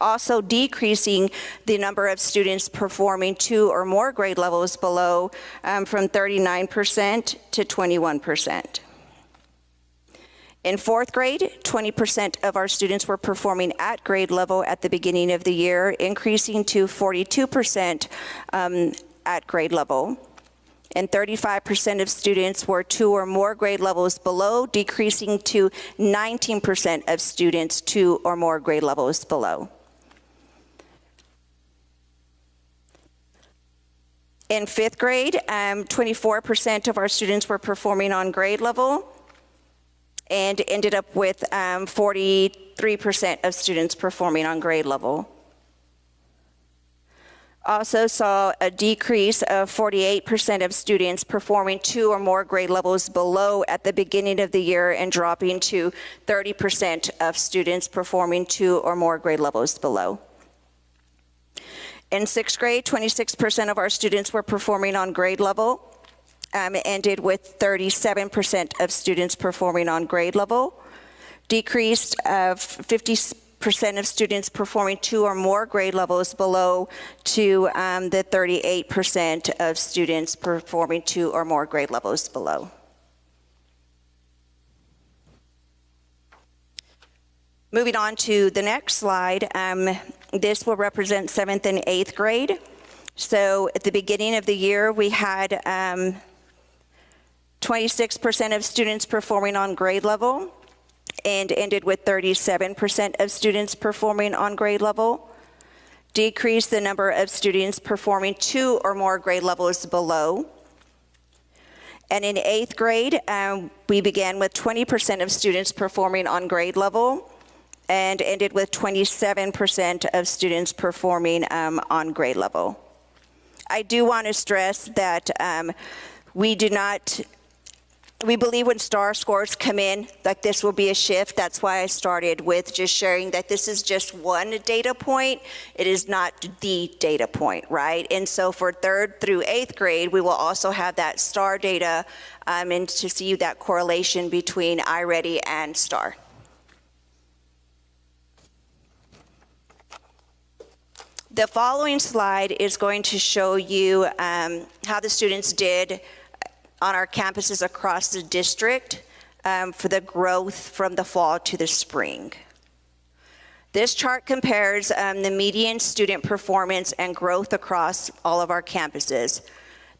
Also decreasing the number of students performing two or more grade levels below from 39% to 21%. In fourth grade, 20% of our students were performing at grade level at the beginning of the year, increasing to 42% at grade level. And 35% of students were two or more grade levels below, decreasing to 19% of students two or more grade levels below. In fifth grade, 24% of our students were performing on grade level, and ended up with 43% of students performing on grade level. Also saw a decrease of 48% of students performing two or more grade levels below at the beginning of the year, and dropping to 30% of students performing two or more grade levels below. In sixth grade, 26% of our students were performing on grade level, ended with 37% of students performing on grade level, decreased of 50% of students performing two or more grade levels below to the 38% of students performing two or more grade levels below. Moving on to the next slide, this will represent 7th and 8th grade. So at the beginning of the year, we had 26% of students performing on grade level, and ended with 37% of students performing on grade level. decrease the number of students performing 2 or more grade levels below. And in 8th grade, we began with 20% of students performing on grade level and ended with 27% of students performing on grade level. I do want to stress that we believe when STAR scores come in, like this will be a shift. That's why I started with just sharing that this is just one data point. It is not the data point, right? And so for 3rd through 8th grade, we will also have that STAR data and to see that correlation between iReady and STAR. The following slide is going to show you how the students did on our campuses across the district for the growth from the fall to the spring. This chart compares the median student performance and growth across all of our campuses.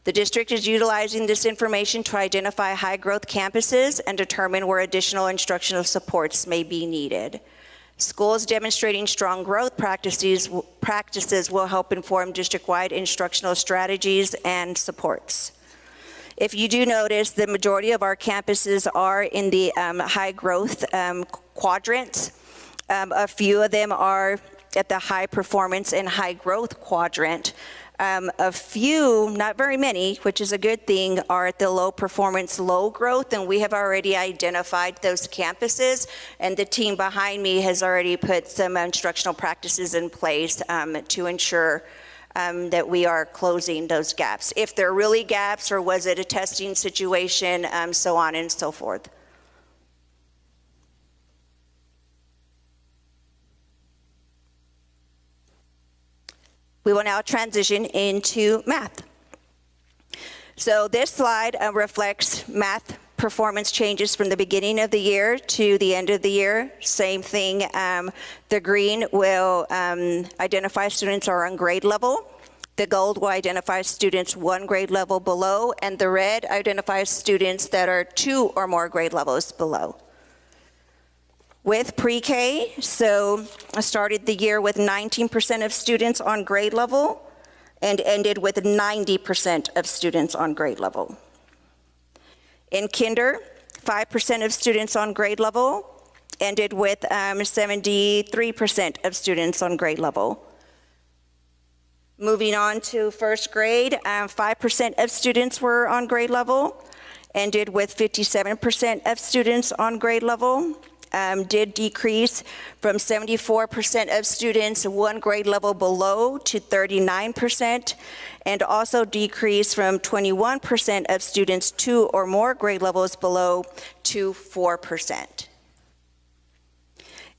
The district is utilizing this information to identify high-growth campuses and determine where additional instructional supports may be needed. Schools demonstrating strong growth practices will help inform district-wide instructional strategies and supports. If you do notice, the majority of our campuses are in the high growth quadrants. A few of them are at the high performance and high growth quadrant. A few, not very many, which is a good thing, are at the low performance, low growth, and we have already identified those campuses, and the team behind me has already put some instructional practices in place to ensure that we are closing those gaps. If there are really gaps, or was it a testing situation, so on and so forth. We will now transition into math. So this slide reflects math performance changes from the beginning of the year to the end of the year. Same thing, the green will identify students are on grade level. The gold will identify students 1 grade level below, and the red identifies students that are 2 or more grade levels below. With pre-K, so I started the year with 19% of students on grade level and ended with 90% of students on grade level. In kinder, 5% of students on grade level ended with 73% of students on grade level. Moving on to first grade, 5% of students were on grade level, ended with 57% of students on grade level. Did decrease from 74% of students 1 grade level below to 39%, and also decreased from 21% of students 2 or more grade levels below to 4%.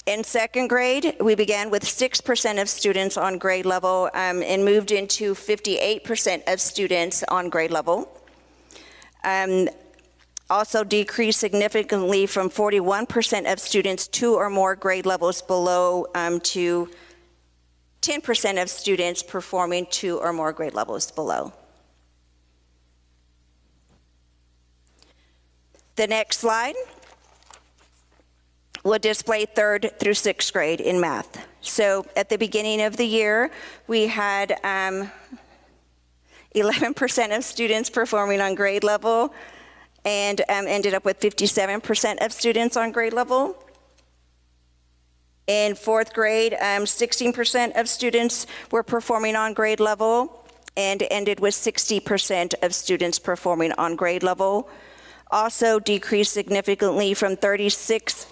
In second grade, we began with 6% of students on grade level and moved into 58% of students on grade level. Also decreased significantly from 41% of students 2 or more grade levels below to 10% of students performing 2 or more grade levels below. The next slide will display 3rd through 6th grade in math. So at the beginning of the year, we had 11% of students performing on grade level, and ended up with 57% of students on grade level. In 4th grade, 16% of students were performing on grade level and ended with 60% of students performing on grade level. Also decreased significantly from 36%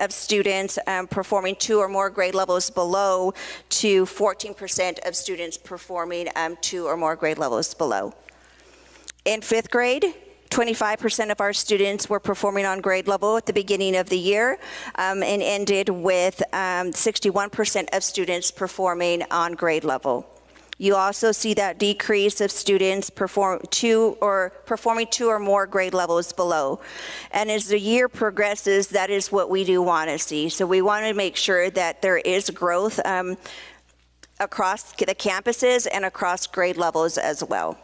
of students performing 2 or more grade levels below to 14% of students performing 2 or more grade levels below. In 5th grade, 25% of our students were performing on grade level at the beginning of the year and ended with 61% of students performing on grade level. You also see that decrease of students performing 2 or more grade levels below. And as the year progresses, that is what we do want to see. So we want to make sure that there is growth across the campuses and across grade levels as well.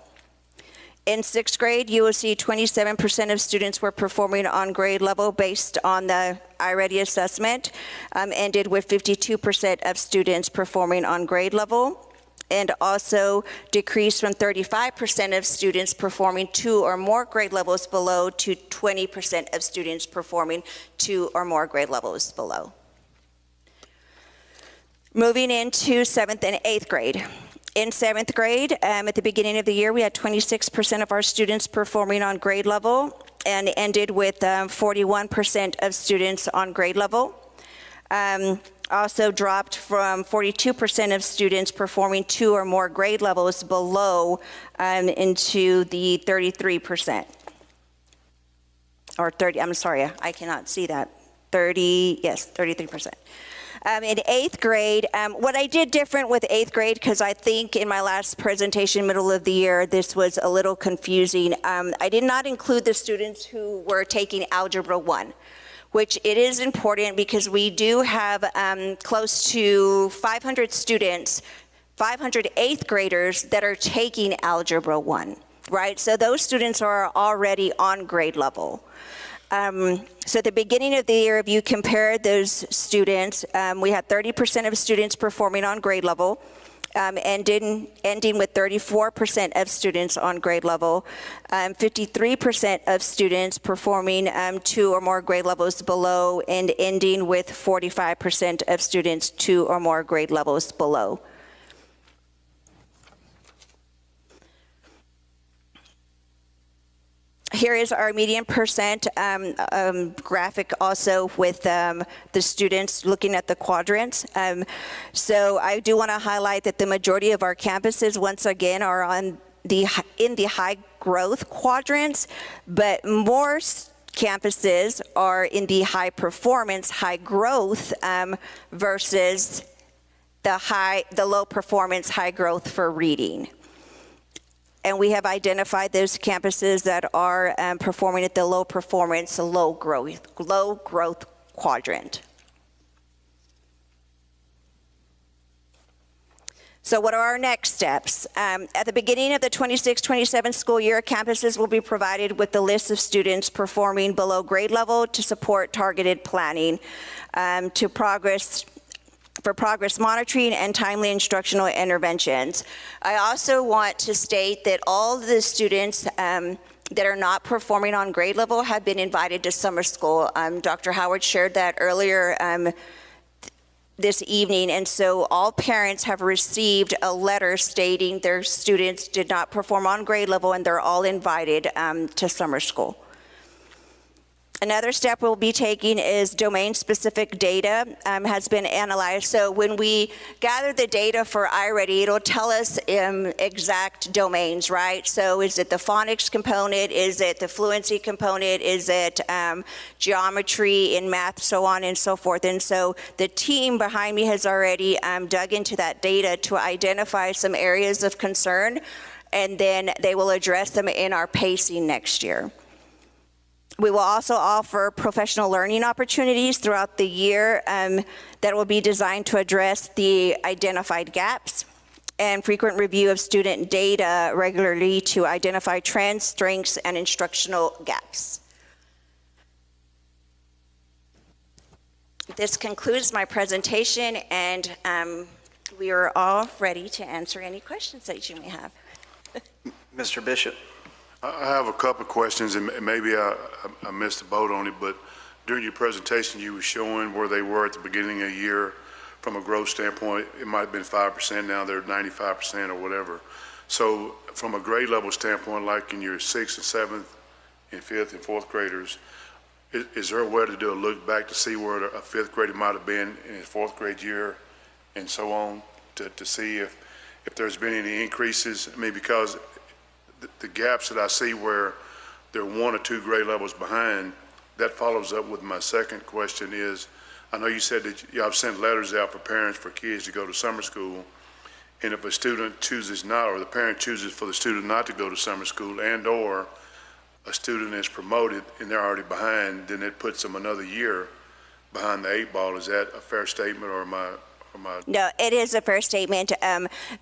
In sixth grade, you will see 27% of students were performing on grade level based on the iReady assessment, ended with 52% of students performing on grade level, and also decreased from 35% of students performing 2 or more grade levels below to 20% of students performing 2 or more grade levels below. Moving into 7th and 8th grade. In 7th grade, at the beginning of the year, we had 26% of our students performing on grade level and ended with 41% of students on grade level. Also dropped from 42% of students performing 2 or more grade levels below into the 33%. Or 30, I'm sorry, I cannot see that. 33%. In 8th grade, what I did different with 8th grade, because I think in my last presentation, middle of the year, this was a little confusing. I did not include the students who were taking Algebra 1, which it is important because we do have close to 500 students, 500 8th graders that are taking Algebra 1, right? So those students are already on grade level. So at the beginning of the year, if you compare those students, we had 30% of students performing on grade level, ending with 34% of students on grade level, 53% of students performing 2 or more grade levels below, and ending with 45% of students 2 or more grade levels below. Here is our median percent graphic also with the students looking at the quadrants. So I do want to highlight that the majority of our campuses, once again, are in the high growth quadrants, but more campuses are in the high performance, high growth versus the low performance, high growth for reading. And we have identified those campuses that are performing at the low performance, low growth quadrant. So what are our next steps? At the beginning of the 26-27 school year, campuses will be provided with the list of students performing below grade level to support targeted planning for progress monitoring and timely instructional interventions. I also want to state that all the students that are not performing on grade level have been invited to summer school. Dr. Howard shared that earlier this evening, and so all parents have received a letter stating their students did not perform on grade level and they're all invited to summer school. Another step we'll be taking is domain-specific data has been analyzed. So when we gather the data for iReady, it'll tell us exact domains, right? So is it the phonics component? Is it the fluency component? Is it geometry in math, so on and so forth? And so the team behind me has already dug into that data to identify some areas of concern, and then they will address them in our pacing next year. We will also offer professional learning opportunities throughout the year that will be designed to address the identified gaps, and frequent review of student data regularly to identify trends, strengths, and instructional gaps. This concludes my presentation, and we are all ready to answer any questions that you may have.
Mr. Bishop.
I have a couple of questions, and maybe I missed the boat on it, but during your presentation, you were showing where they were at the beginning of the year from a growth standpoint. It might have been 5%, now they're 95% or whatever. So from a grade level standpoint, like in your 6th and 7th and 5th and 4th graders, is there a way to do a look back to see where a 5th grader might have been in his 4th grade year and so on, to see if there's been any increases? I mean, because the gaps that I see where they're 1 or 2 grade levels behind, that follows up with my second question is, I know you said that y'all sent letters out for parents for kids to go to summer school, and if a student chooses not, or the parent chooses for the student not to go to summer school, and or a student is promoted and they're already behind, then it puts them another year behind the 8 ball. Is that a fair statement, or am I
No, it is a fair statement,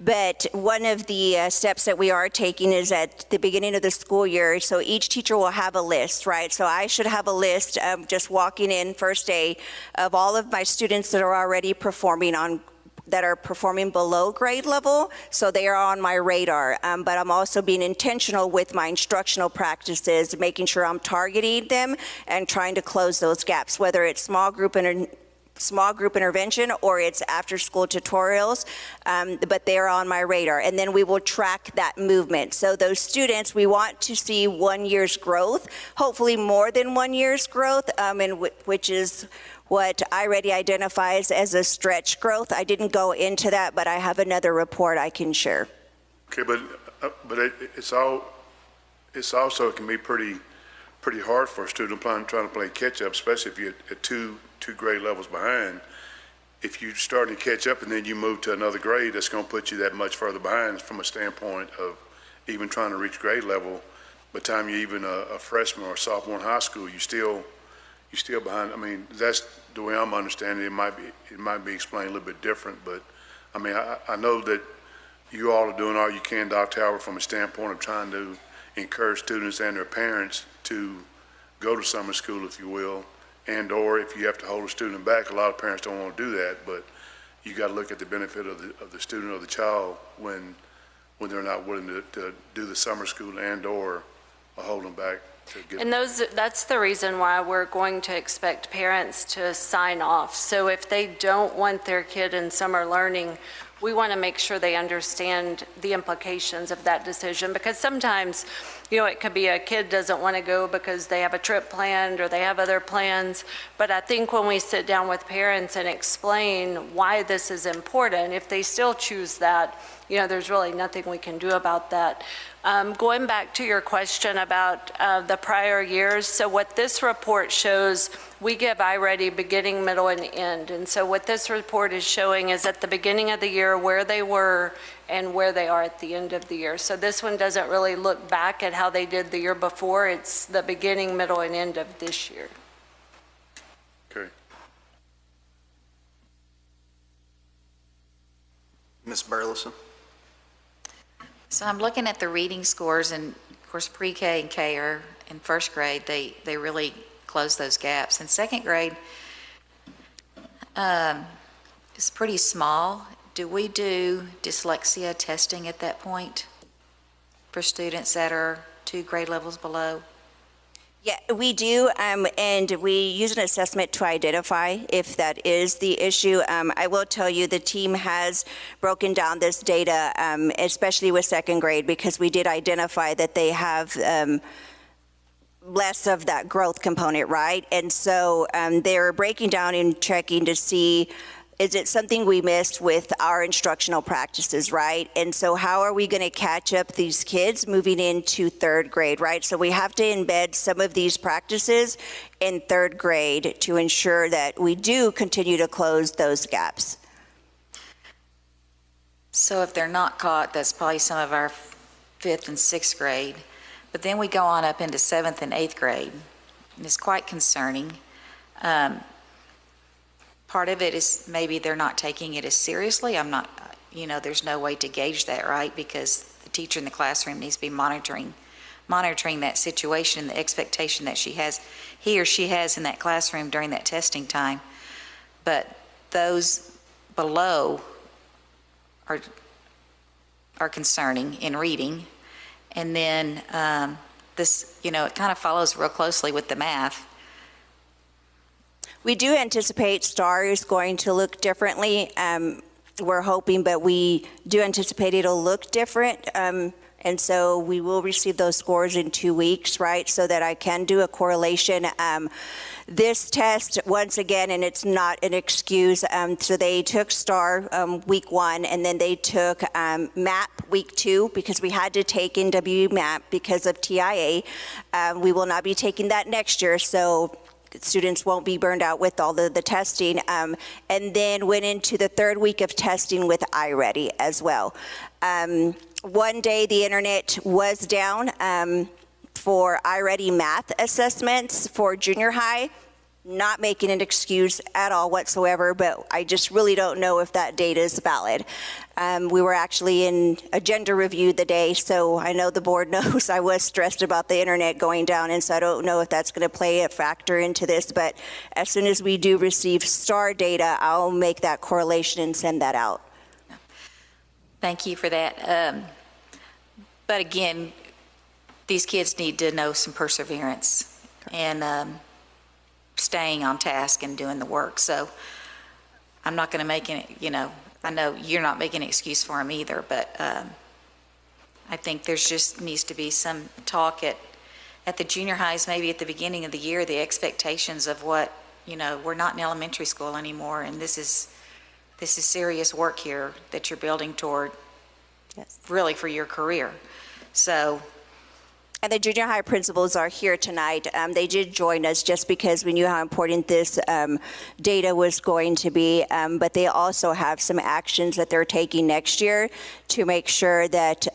but one of the steps that we are taking is at the beginning of the school year, so each teacher will have a list, right? So I should have a list of just walking in first day of all of my students that are already performing below grade level, so they are on my radar. But I'm also being intentional with my instructional practices, making sure I'm targeting them and trying to close those gaps, whether it's small group intervention or it's after school tutorials, but they're on my radar. And then we will track that movement. So those students, we want to see 1 year's growth, hopefully more than 1 year's growth, which is what iReady identifies as a stretch growth. I didn't go into that, but I have another report I can share.
Okay, but it's also, it can be pretty hard for a student trying to play catch up, especially if you're at two grade levels behind. If you're starting to catch up and then you move to another grade, that's going to put you that much further behind from a standpoint of even trying to reach grade level. By the time you're even a freshman or a sophomore in high school, you're still behind. I mean, that's the way I'm understanding it. It might be explained a little bit different, but I mean, I know that you all are doing all you can, Dr. Howard, from a standpoint of trying to encourage students and their parents to go to summer school, if you will, and or if you have to hold a student back. A lot of parents don't want to do that, but you got to look at the benefit of the student or the child when they're not willing to do the summer school and or hold them back.
And that's the reason why we're going to expect parents to sign off. So if they don't want their kid in summer learning, we want to make sure they understand the implications of that decision, because sometimes, it could be a kid doesn't want to go because they have a trip planned or they have other plans. But I think when we sit down with parents and explain why this is important, if they still choose that, there's really nothing we can do about that. Going back to your question about the prior years, so what this report shows, we give iReady beginning, middle, and end. And so what this report is showing is at the beginning of the year where they were and where they are at the end of the year. So this one doesn't really look back at how they did the year before. It's the beginning, middle, and end of this year.
Okay.
Ms. Burleson?
So I'm looking at the reading scores, and of course pre-K and K are in first grade, they really close those gaps. In second grade, it's pretty small. Do we do dyslexia testing at that point for students that are 2 grade levels below?
Yeah, we do, and we use an assessment to identify if that is the issue. I will tell you the team has broken down this data, especially with second grade, because we did identify that they have less of that growth component, right? And so they're breaking down and checking to see, is it something we missed with our instructional practices, right? And so how are we going to catch up these kids moving into third grade, right? So we have to embed some of these practices in third grade to ensure that we do continue to close those gaps.
So if they're not caught, that's probably some of our 5th and 6th grade. But then we go on up into 7th and 8th grade, and it's quite concerning. Part of it is maybe they're not taking it as seriously. I'm not, there's no way to gauge that, right? Because the teacher in the classroom needs to be monitoring that situation, the expectation that he or she has in that classroom during that testing time. But those below are concerning in reading. And then this, it kind of follows real closely with the math.
We do anticipate STAR is going to look differently. We're hoping, but we do anticipate it'll look different. And so we will receive those scores in 2 weeks, right? So that I can do a correlation. This test, once again, and it's not an excuse, so they took STAR week 1, and then they took MAP week 2, because we had to take NW MAP because of TIA. We will not be taking that next year, so students won't be burned out with all the testing, and then went into the 3rd week of testing with iReady as well. One day the internet was down for iReady math assessments for junior high. not making an excuse at all whatsoever, but I just really don't know if that data is valid. We were actually in a gender review the day, so I know the board knows I was stressed about the internet going down, and so I don't know if that's going to play a factor into this, but as soon as we do receive STAR data, I'll make that correlation and send that out.
Thank you for that. But again, these kids need to know some perseverance and staying on task and doing the work. So I'm not going to make any, I know you're not making an excuse for them either, but I think there's just needs to be some talk at the junior highs, maybe at the beginning of the year, the expectations of what, we're not in elementary school anymore, and this is serious work here that you're building toward, really for your career. So.
And the junior high principals are here tonight. They did join us just because we knew how important this data was going to be, but they also have some actions that they're taking next year to make sure that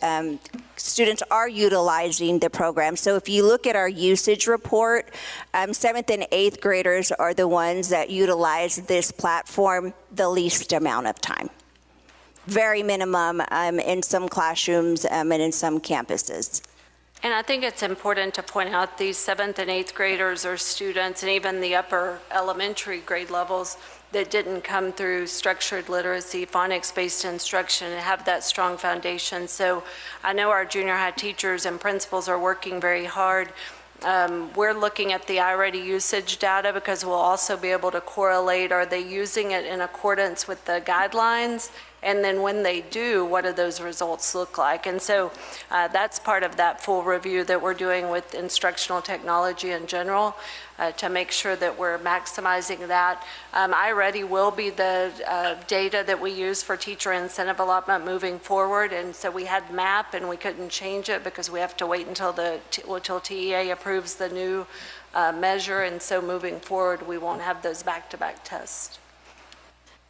students are utilizing the program. So if you look at our usage report, 7th and 8th graders are the ones that utilize this platform the least amount of time. Very minimum in some classrooms and in some campuses.
And I think it's important to point out these 7th and 8th graders are students, and even the upper elementary grade levels that didn't come through structured literacy, phonics-based instruction, and have that strong foundation. So I know our junior high teachers and principals are working very hard. We're looking at the iReady usage data because we'll also be able to correlate, are they using it in accordance with the guidelines? And then when they do, what do those results look like? And so that's part of that full review that we're doing with instructional technology in general to make sure that we're maximizing that. iReady will be the data that we use for teacher incentive allotment moving forward. And so we had MAP and we couldn't change it because we have to wait until TEA approves the new measure. And so moving forward, we won't have those back-to-back tests.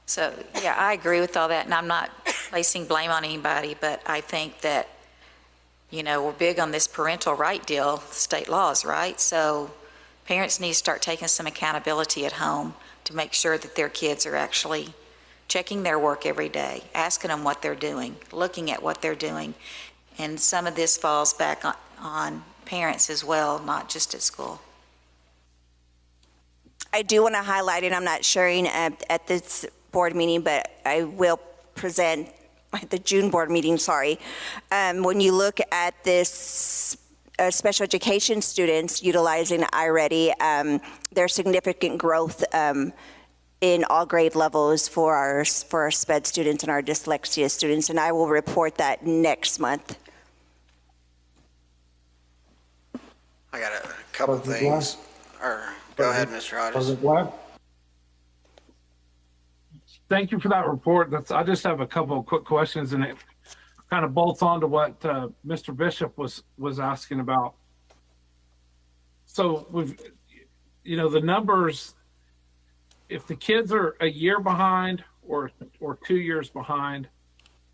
So, yeah, I agree with all that, and I'm not placing blame on anybody, but I think that, we're big on this parental right deal, state laws, right? So parents need to start taking some accountability at home to make sure that their kids are actually checking their work every day, asking them what they're doing, looking at what they're doing. And some of this falls back on parents as well, not just at school.
I do want to highlight, and I'm not sharing at this board meeting, but I will present at the June board meeting, sorry. When you look at this special education students utilizing iReady, there's significant growth in all grade levels for our SPED students and our dyslexia students, and I will report that next month.
I got a couple things. Go ahead, Mr. Hodges.
Thank you for that report. I just have a couple of quick questions, and it kind of bolts on to what Mr. Bishop was asking about. So we've, the numbers, if the kids are a year behind or 2 years behind,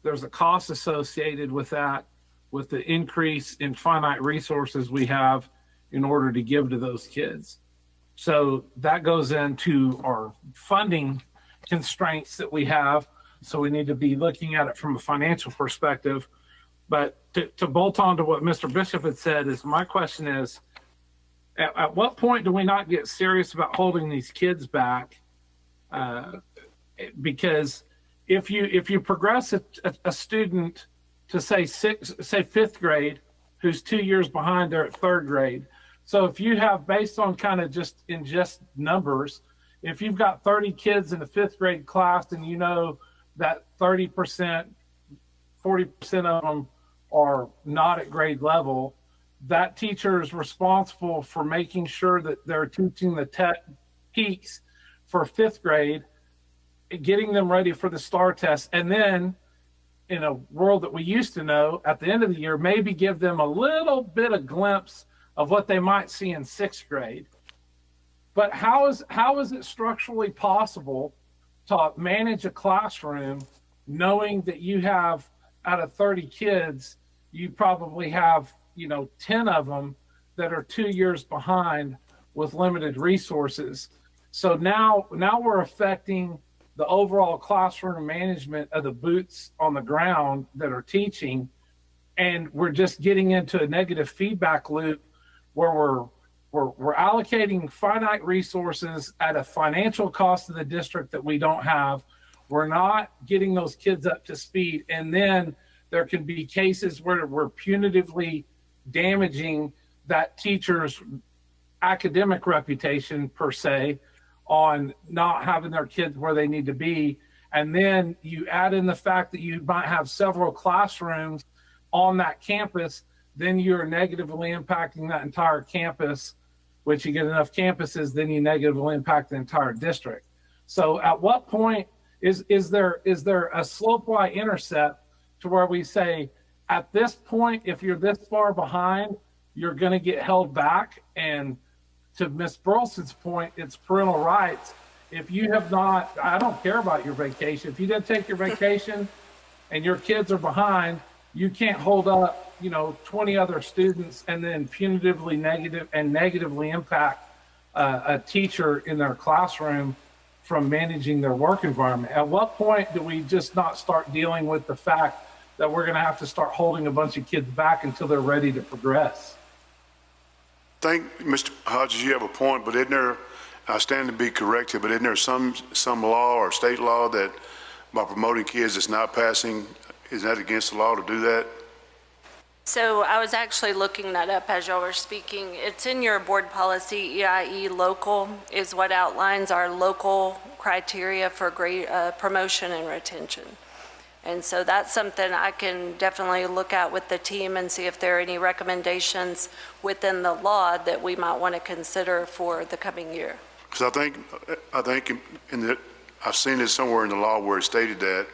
there's a cost associated with that, with the increase in finite resources we have in order to give to those kids. So that goes into our funding constraints that we have. So we need to be looking at it from a financial perspective. But to bolt on to what Mr. Bishop had said, is my question is, at what point do we not get serious about holding these kids back? Because if you progress a student to say fifth grade, who's 2 years behind, they're at third grade. So if you have, based on kind of just numbers, if you've got 30 kids in the fifth grade class and you know that 30%, 40% of them are not at grade level, that teacher is responsible for making sure that they're teaching the techniques for fifth grade, getting them ready for the STAR test, and then in a world that we used to know, at the end of the year, maybe give them a little bit of glimpse of what they might see in sixth grade. But how is it structurally possible to manage a classroom knowing that you have, out of 30 kids, you probably have 10 of them that are 2 years behind with limited resources? So now we're affecting the overall classroom management of the boots on the ground that are teaching. And we're just getting into a negative feedback loop where we're allocating finite resources at a financial cost to the district that we don't have. We're not getting those kids up to speed. And then there can be cases where we're punitively damaging that teacher's academic reputation, per se, on not having their kids where they need to be. And then you add in the fact that you might have several classrooms on that campus, then you're negatively impacting that entire campus. Which you get enough campuses, then you negatively impact the entire district. So at what point is there a slope-y intercept to where we say, at this point, if you're this far behind, you're going to get held back? And to Ms. Burleson's point, it's parental rights. If you have not, I don't care about your vacation. If you didn't take your vacation and your kids are behind, you can't hold up 20 other students and then negatively impact a teacher in their classroom from managing their work environment. At what point do we just not start dealing with the fact that we're going to have to start holding a bunch of kids back until they're ready to progress?
I think, Mr. Hodges, you have a point, but isn't there, I stand to be corrected, but isn't there some law or state law that by promoting kids that's not passing, is that against the law to do that?
So I was actually looking that up as y'all were speaking. It's in your board policy. EIE local is what outlines our local criteria for grade promotion and retention. And so that's something I can definitely look at with the team and see if there are any recommendations within the law that we might want to consider for the coming year.
Because I think I've seen it somewhere in the law where it stated that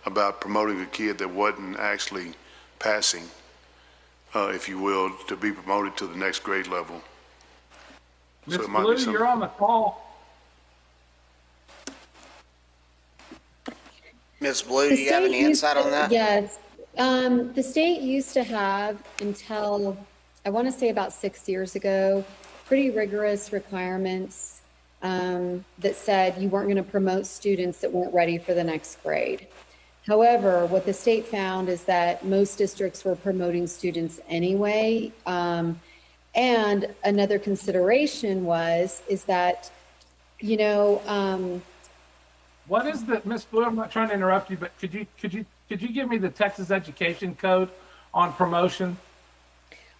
about promoting a kid that wasn't actually passing, if you will, to be promoted to the next grade level.
Ms. Blue, you're on the call.
Ms. Blue, do you have any insight on that?
Yes. The state used to have, until I want to say about 6 years ago, pretty rigorous requirements that said you weren't going to promote students that weren't ready for the next grade. However, what the state found is that most districts were promoting students anyway. And another consideration is that,
what is the, Ms. Blue, I'm not trying to interrupt you, but could you give me the Texas Education Code on promotion?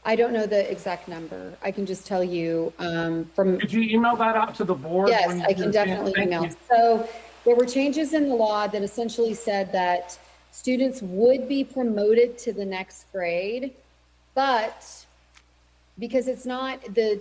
I don't know the exact number. I can just tell you
Could you email that out to the board?
Yes, I can definitely email. So there were changes in the law that essentially said that students would be promoted to the next grade, but because it's not, the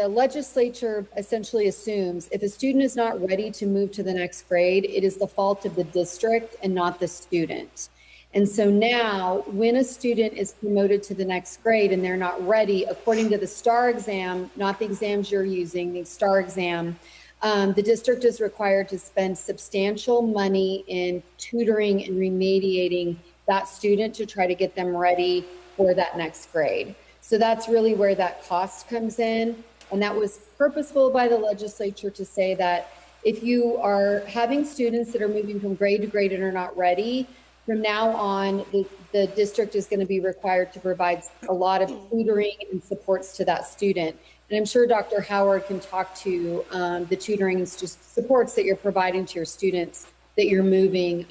legislature essentially assumes if a student is not ready to move to the next grade, it is the fault of the district and not the student. And so now when a student is promoted to the next grade and they're not ready, according to the STAR exam, not the exams you're using, the STAR exam, the district is required to spend substantial money in tutoring and remediating that student to try to get them ready for that next grade. So that's really where that cost comes in. And that was purposeful by the legislature to say that if you are having students that are moving from grade to grade and are not ready, from now on, the district is going to be required to provide a lot of tutoring and supports to that student. And I'm sure Dr. Howard can talk to the tutoring and just supports that you're providing to your students that you're moving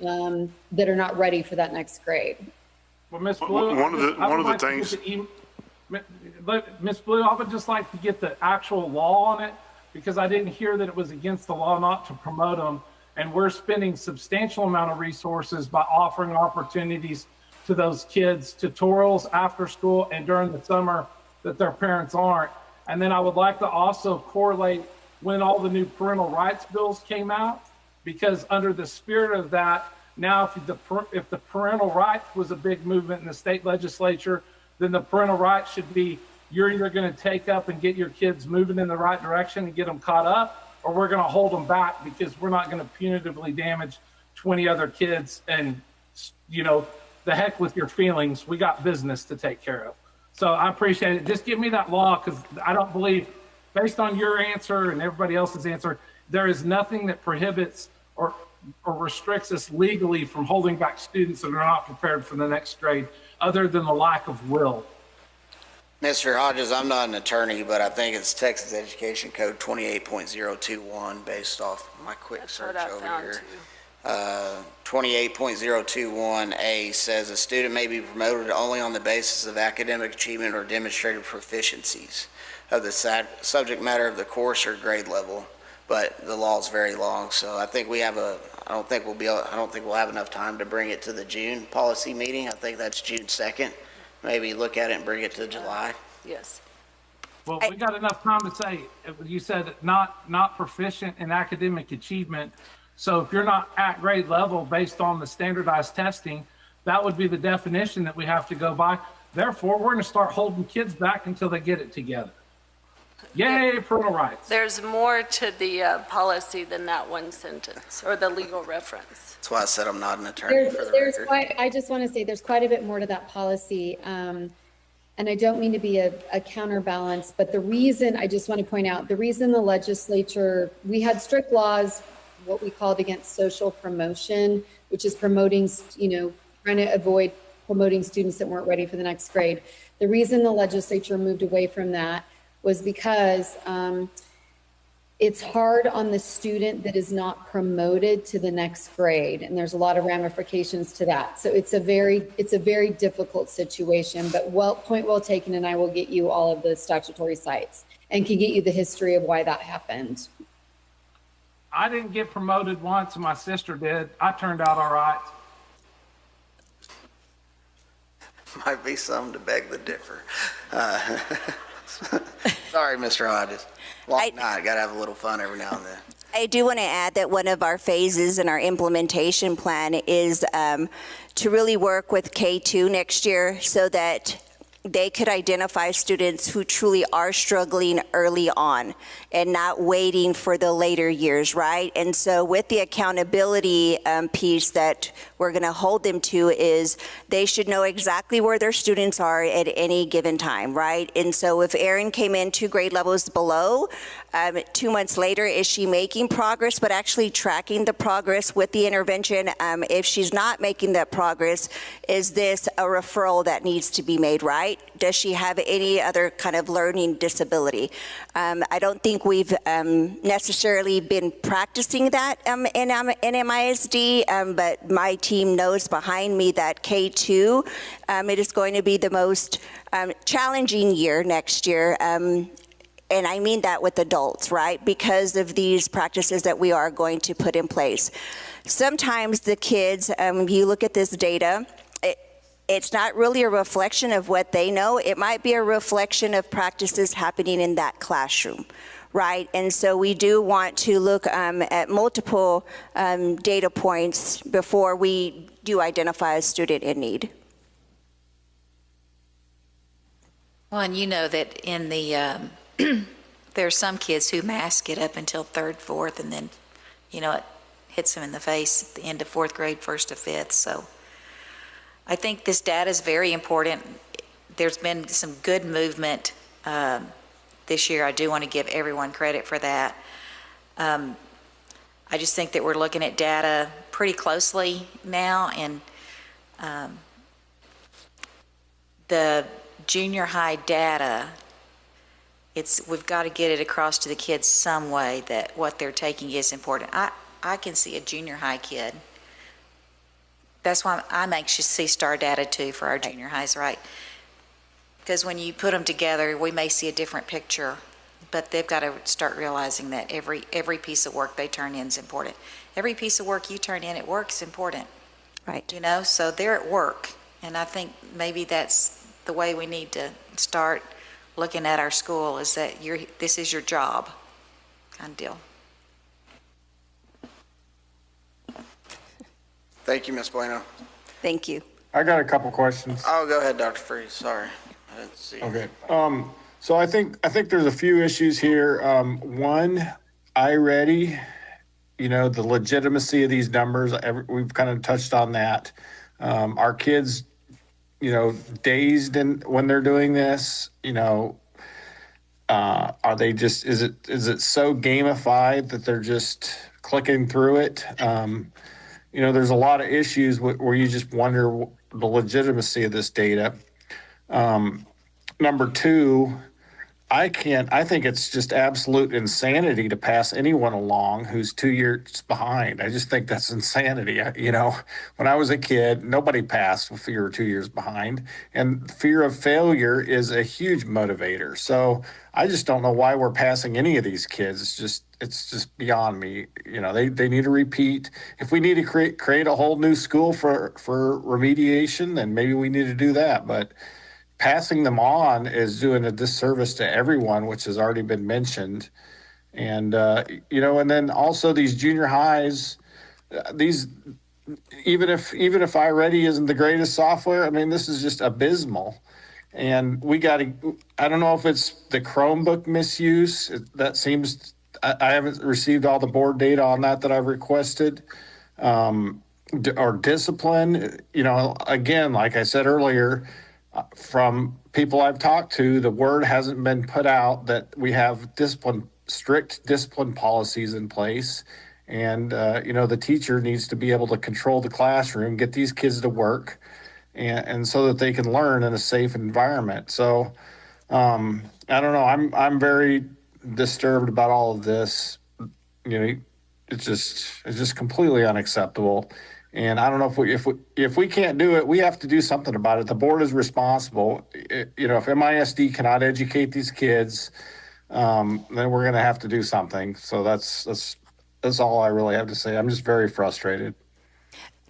that are not ready for that next grade.
Well, Ms. Blue, Ms. Blue, I would just like to get the actual law on it because I didn't hear that it was against the law not to promote them. And we're spending substantial amount of resources by offering opportunities to those kids, tutorials after school and during the summer that their parents aren't. And then I would like to also correlate when all the new parental rights bills came out, because under the spirit of that, now if the parental rights was a big movement in the state legislature, then the parental rights should be, you're either going to take up and get your kids moving in the right direction and get them caught up, or we're going to hold them back because we're not going to punitively damage 20 other kids. And, the heck with your feelings, we got business to take care of. So I appreciate it. Just give me that law, because I don't believe, based on your answer and everybody else's answer, there is nothing that prohibits or restricts us legally from holding back students that are not prepared for the next grade, other than the lack of will.
Mr. Hodges, I'm not an attorney, but I think it's Texas Education Code 28.021 based off my quick search over here. 28.021A says a student may be promoted only on the basis of academic achievement or demonstrated proficiencies of the subject matter of the course or grade level. But the law is very long, so I think we have I don't think we'll have enough time to bring it to the June policy meeting. I think that's June 2nd. Maybe look at it and bring it to July.
Yes.
Well, we got enough time to say, you said not proficient in academic achievement. So if you're not at grade level based on the standardized testing, that would be the definition that we have to go by. Therefore, we're going to start holding kids back until they get it together. Yay, parental rights.
There's more to the policy than that one sentence or the legal reference.
That's why I said I'm not an attorney for the record.
I just want to say there's quite a bit more to that policy. And I don't mean to be a counterbalance, but the reason, I just want to point out, the reason the legislature, we had strict laws, what we called against social promotion, which is promoting, trying to avoid promoting students that weren't ready for the next grade. The reason the legislature moved away from that was because it's hard on the student that is not promoted to the next grade, and there's a lot of ramifications to that. So it's a very difficult situation, but point well taken, and I will get you all of the statutory sites and can get you the history of why that happened.
I didn't get promoted once, and my sister did. I turned out all right.
Might be some to beg the differ. Sorry, Mr. Hodges. Long night. Got to have a little fun every now and then.
I do want to add that one of our phases in our implementation plan is to really work with K2 next year so that they could identify students who truly are struggling early on and not waiting for the later years, right? And so with the accountability piece that we're going to hold them to is they should know exactly where their students are at any given time, right? And so if Erin came in 2 grade levels below, 2 months later, is she making progress, but actually tracking the progress with the intervention? If she's not making that progress, is this a referral that needs to be made, right? Does she have any other kind of learning disability? I don't think we've necessarily been practicing that in MISD, but my team knows behind me that K2, it is going to be the most challenging year next year. And I mean that with adults, right? Because of these practices that we are going to put in place. Sometimes the kids, you look at this data, it's not really a reflection of what they know. It might be a reflection of practices happening in that classroom, right? And so we do want to look at multiple data points before we do identify a student in need.
Well, and you know that in the, there are some kids who mask it up until 3rd, 4th, and then, it hits them in the face at the end of 4th grade, 1st to 5th. So I think this data is very important. There's been some good movement this year. I do want to give everyone credit for that. I just think that we're looking at data pretty closely now, and the junior high data, we've got to get it across to the kids some way that what they're taking is important. I can see a junior high kid. That's why I'm anxious to see STAR data too for our junior highs, right? Because when you put them together, we may see a different picture, but they've got to start realizing that every piece of work they turn in is important. Every piece of work you turn in at work is important.
Right.
So they're at work, and I think maybe that's the way we need to start looking at our school, is that this is your job kind of deal.
Thank you, Ms. Bueno.
Thank you.
I got a couple questions.
Oh, go ahead, Dr. Freeze. Sorry. I didn't see.
Okay. So I think there's a few issues here. One, iReady, the legitimacy of these numbers. We've kind of touched on that. Our kids, dazed when they're doing this. Are they just, is it so gamified that they're just clicking through it? There's a lot of issues where you just wonder the legitimacy of this data. Number two, I think it's just absolute insanity to pass anyone along who's 2 years behind. I just think that's insanity. When I was a kid, nobody passed if you were 2 years behind. And fear of failure is a huge motivator. So I just don't know why we're passing any of these kids. It's just beyond me. They need to repeat. If we need to create a whole new school for remediation, then maybe we need to do that. But passing them on is doing a disservice to everyone, which has already been mentioned. And, and then also these junior highs, even if iReady isn't the greatest software, this is just abysmal. And I don't know if it's the Chromebook misuse. That seems, I haven't received all the board data on that I've requested. Or discipline, again, like I said earlier, from people I've talked to, the word hasn't been put out that we have strict discipline policies in place. And, the teacher needs to be able to control the classroom, get these kids to work, and so that they can learn in a safe environment. So, I don't know. I'm very disturbed about all of this. It's just completely unacceptable. And I don't know if we can't do it, we have to do something about it. The board is responsible. If MISD cannot educate these kids, then we're going to have to do something. So that's all I really have to say. I'm just very frustrated.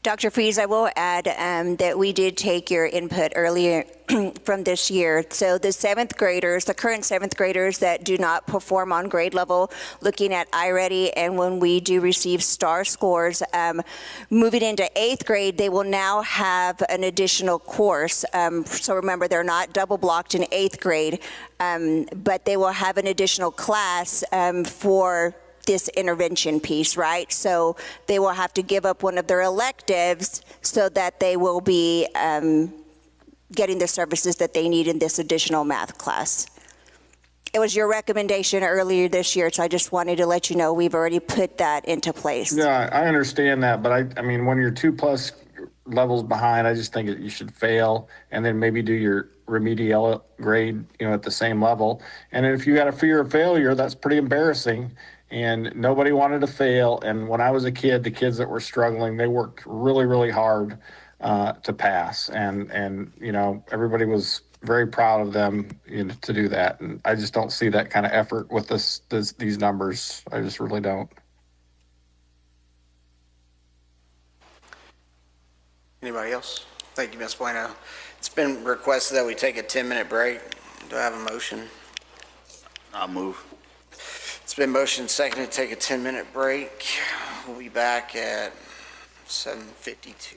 Dr. Freeze, I will add that we did take your input earlier from this year. So the current seventh graders that do not perform on grade level, looking at iReady, and when we do receive star scores, moving into eighth grade, they will now have an additional course. So remember, they're not double blocked in eighth grade, but they will have an additional class for this intervention piece, right? So they will have to give up one of their electives so that they will be getting the services that they need in this additional math class. It was your recommendation earlier this year, so I just wanted to let you know we've already put that into place.
Yeah, I understand that, but I mean, when you're 2+ levels behind, I just think that you should fail and then maybe do your remedial grade, at the same level. And if you got a fear of failure, that's pretty embarrassing. And nobody wanted to fail. And when I was a kid, the kids that were struggling, they worked really, really hard to pass. And everybody was very proud of them to do that. And I just don't see that kind of effort with these numbers. I just really don't.
Anybody else? Thank you, Ms. Bueno. It's been requested that we take a 10-minute break. Do I have a motion?
I'll move.
It's been motioned seconded to take a 10-minute break. We'll be back at 7:52.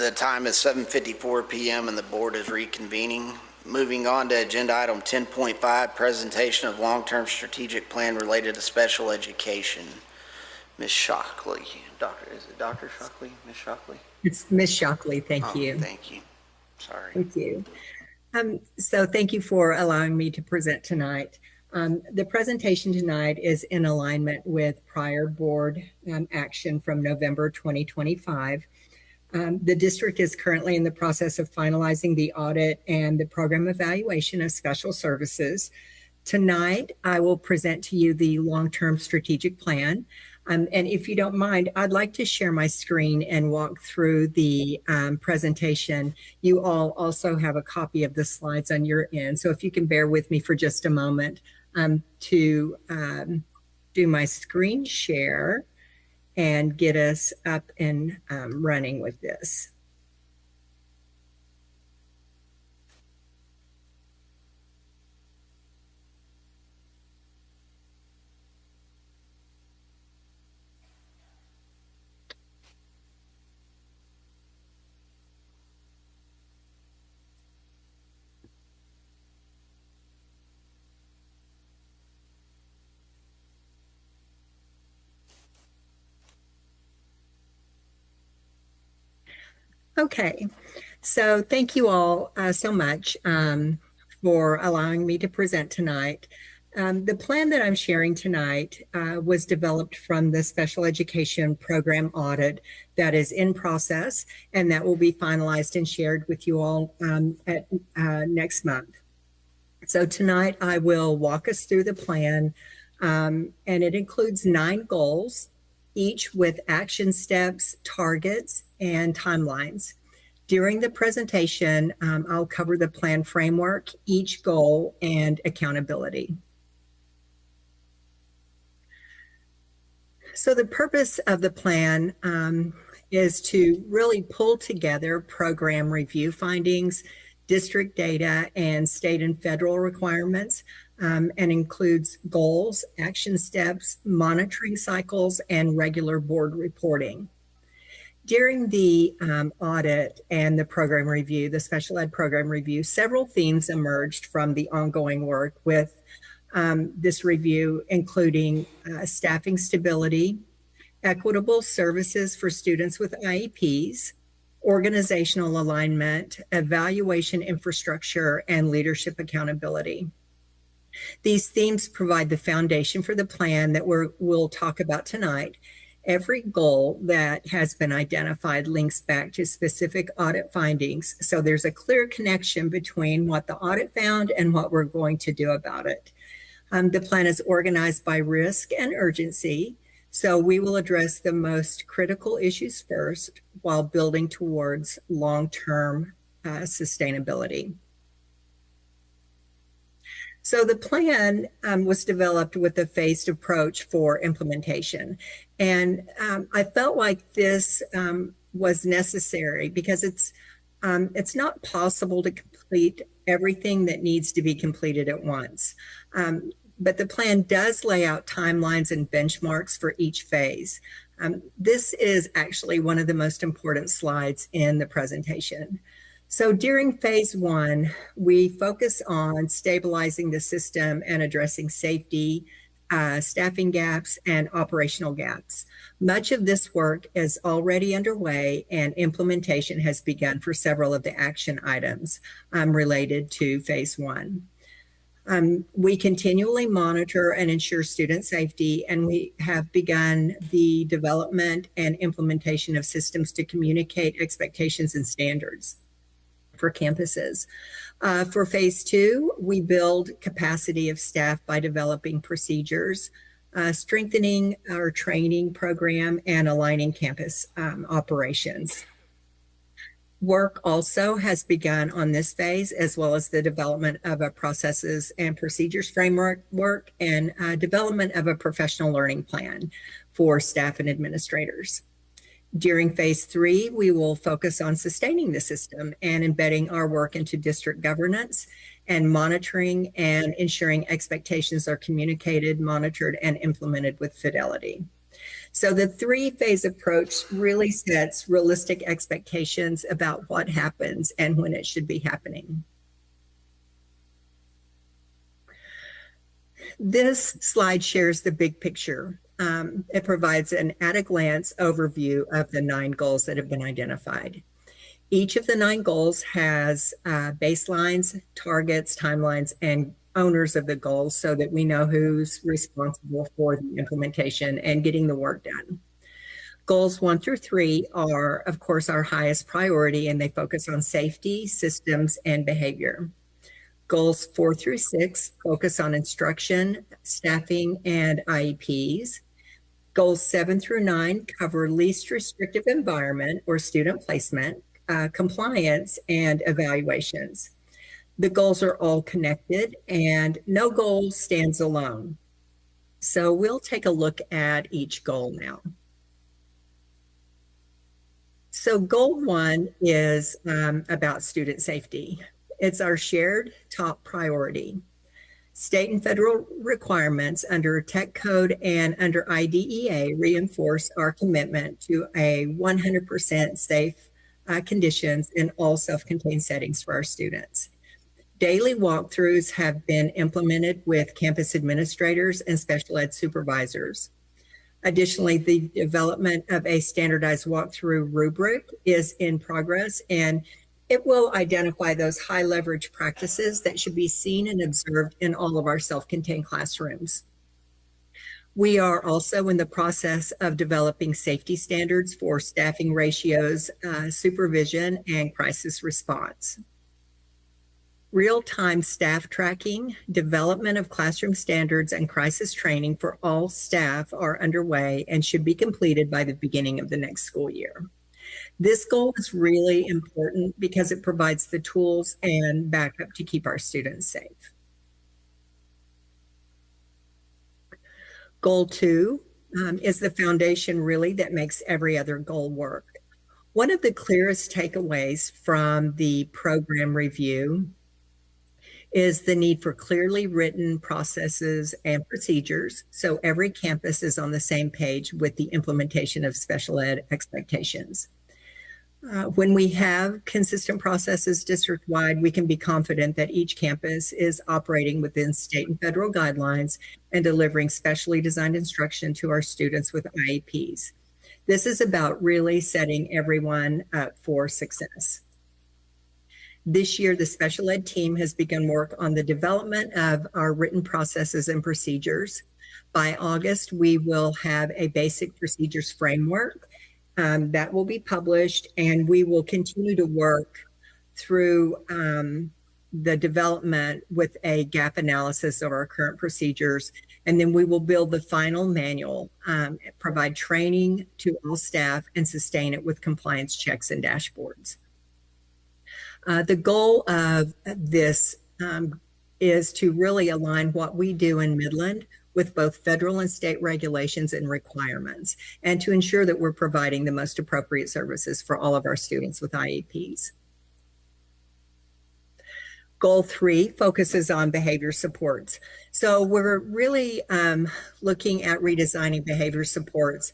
The time is 7:54 PM and the board is reconvening. Moving on to agenda item 10.5, presentation of long-term strategic plan related to special education. Ms. Shockley, is it Dr. Shockley? Ms. Shockley?
It's Ms. Shockley, thank you.
Thank you. Sorry.
Thank you. So thank you for allowing me to present tonight. The presentation tonight is in alignment with prior board action from November 2025. The district is currently in the process of finalizing the audit and the program evaluation of special services. Tonight, I will present to you the long-term strategic plan. And if you don't mind, I'd like to share my screen and walk through the presentation. You all also have a copy of the slides on your end. So if you can bear with me for just a moment to do my screen share and get us up and running with this. Okay, so thank you all so much for allowing me to present tonight. The plan that I'm sharing tonight was developed from the special education program audit that is in process and that will be finalized and shared with you all next month. So tonight I will walk us through the plan and it includes 9 goals, each with action steps, targets, and timelines. During the presentation, I'll cover the plan framework, each goal, and accountability. So the purpose of the plan is to really pull together program review findings, district data, and state and federal requirements, and includes goals, action steps, monitoring cycles, and regular board reporting. During the audit and the program review, the special ed program review, several themes emerged from the ongoing work with this review, including staffing stability, equitable services for students with IEPs, organizational alignment, evaluation infrastructure, and leadership accountability. These themes provide the foundation for the plan that we'll talk about tonight. Every goal that has been identified links back to specific audit findings, so there's a clear connection between what the audit found and what we're going to do about it. The plan is organized by risk and urgency, so we will address the most critical issues first while building towards long-term sustainability. So the plan was developed with a phased approach for implementation. And I felt like this was necessary because it's not possible to complete everything that needs to be completed at once. But the plan does lay out timelines and benchmarks for each phase. This is actually one of the most important slides in the presentation. So during phase 1, we focus on stabilizing the system and addressing safety, staffing gaps, and operational gaps. Much of this work is already underway and implementation has begun for several of the action items related to phase 1. We continually monitor and ensure student safety, and we have begun the development and implementation of systems to communicate expectations and standards for campuses. For phase 2, we build capacity of staff by developing procedures, strengthening our training program, and aligning campus operations. Work also has begun on this phase, as well as the development of a processes and procedures framework and development of a professional learning plan for staff and administrators. During phase 3, we will focus on sustaining the system and embedding our work into district governance and monitoring and ensuring expectations are communicated, monitored, and implemented with fidelity. So the three-phase approach really sets realistic expectations about what happens and when it should be happening. This slide shares the big picture. It provides an at-a-glance overview of the 9 goals that have been identified. Each of the 9 goals has baselines, targets, timelines, and owners of the goals so that we know who's responsible for the implementation and getting the work done. Goals 1 through 3 are, of course, our highest priority, and they focus on safety, systems, and behavior. Goals 4 through 6 focus on instruction, staffing, and IEPs. Goals 7 through 9 cover least restrictive environment or student placement, compliance, and evaluations. The goals are all connected and no goal stands alone. So we'll take a look at each goal now. So goal 1 is about student safety. It's our shared top priority. State and federal requirements under Tech Code and under IDEA reinforce our commitment to a 100% safe conditions in all self-contained settings for our students. Daily walkthroughs have been implemented with campus administrators and special ed supervisors. Additionally, the development of a standardized walkthrough rubric is in progress, and it will identify those high leverage practices that should be seen and observed in all of our self-contained classrooms. We are also in the process of developing safety standards for staffing ratios, supervision, and crisis response. Real-time staff tracking, development of classroom standards, and crisis training for all staff are underway and should be completed by the beginning of the next school year. This goal is really important because it provides the tools and backup to keep our students safe. Goal 2 is the foundation really that makes every other goal work. One of the clearest takeaways from the program review is the need for clearly written processes and procedures so every campus is on the same page with the implementation of special ed expectations. When we have consistent processes district-wide, we can be confident that each campus is operating within state and federal guidelines and delivering specially designed instruction to our students with IEPs. This is about really setting everyone up for success. This year, the special ed team has begun work on the development of our written processes and procedures. By August, we will have a basic procedures framework that will be published, and we will continue to work through the development with a gap analysis of our current procedures. And then we will build the final manual, provide training to all staff, and sustain it with compliance checks and dashboards. The goal of this is to really align what we do in Midland with both federal and state regulations and requirements, and to ensure that we're providing the most appropriate services for all of our students with IEPs. Goal 3 focuses on behavior supports. So we're really looking at redesigning behavior supports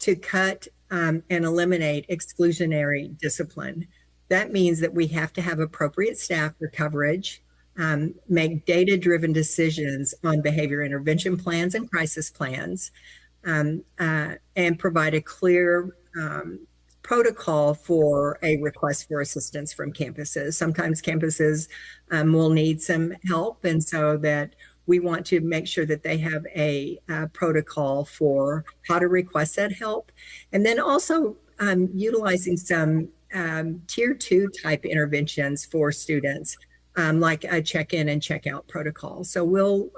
to cut and eliminate exclusionary discipline. That means that we have to have appropriate staff for coverage, make data-driven decisions on behavior intervention plans and crisis plans, and provide a clear protocol for a request for assistance from campuses. Sometimes campuses will need some help, and so that we want to make sure that they have a protocol for how to request that help. And then also utilizing some tier 2 type interventions for students, like a check-in and check-out protocol. So we'll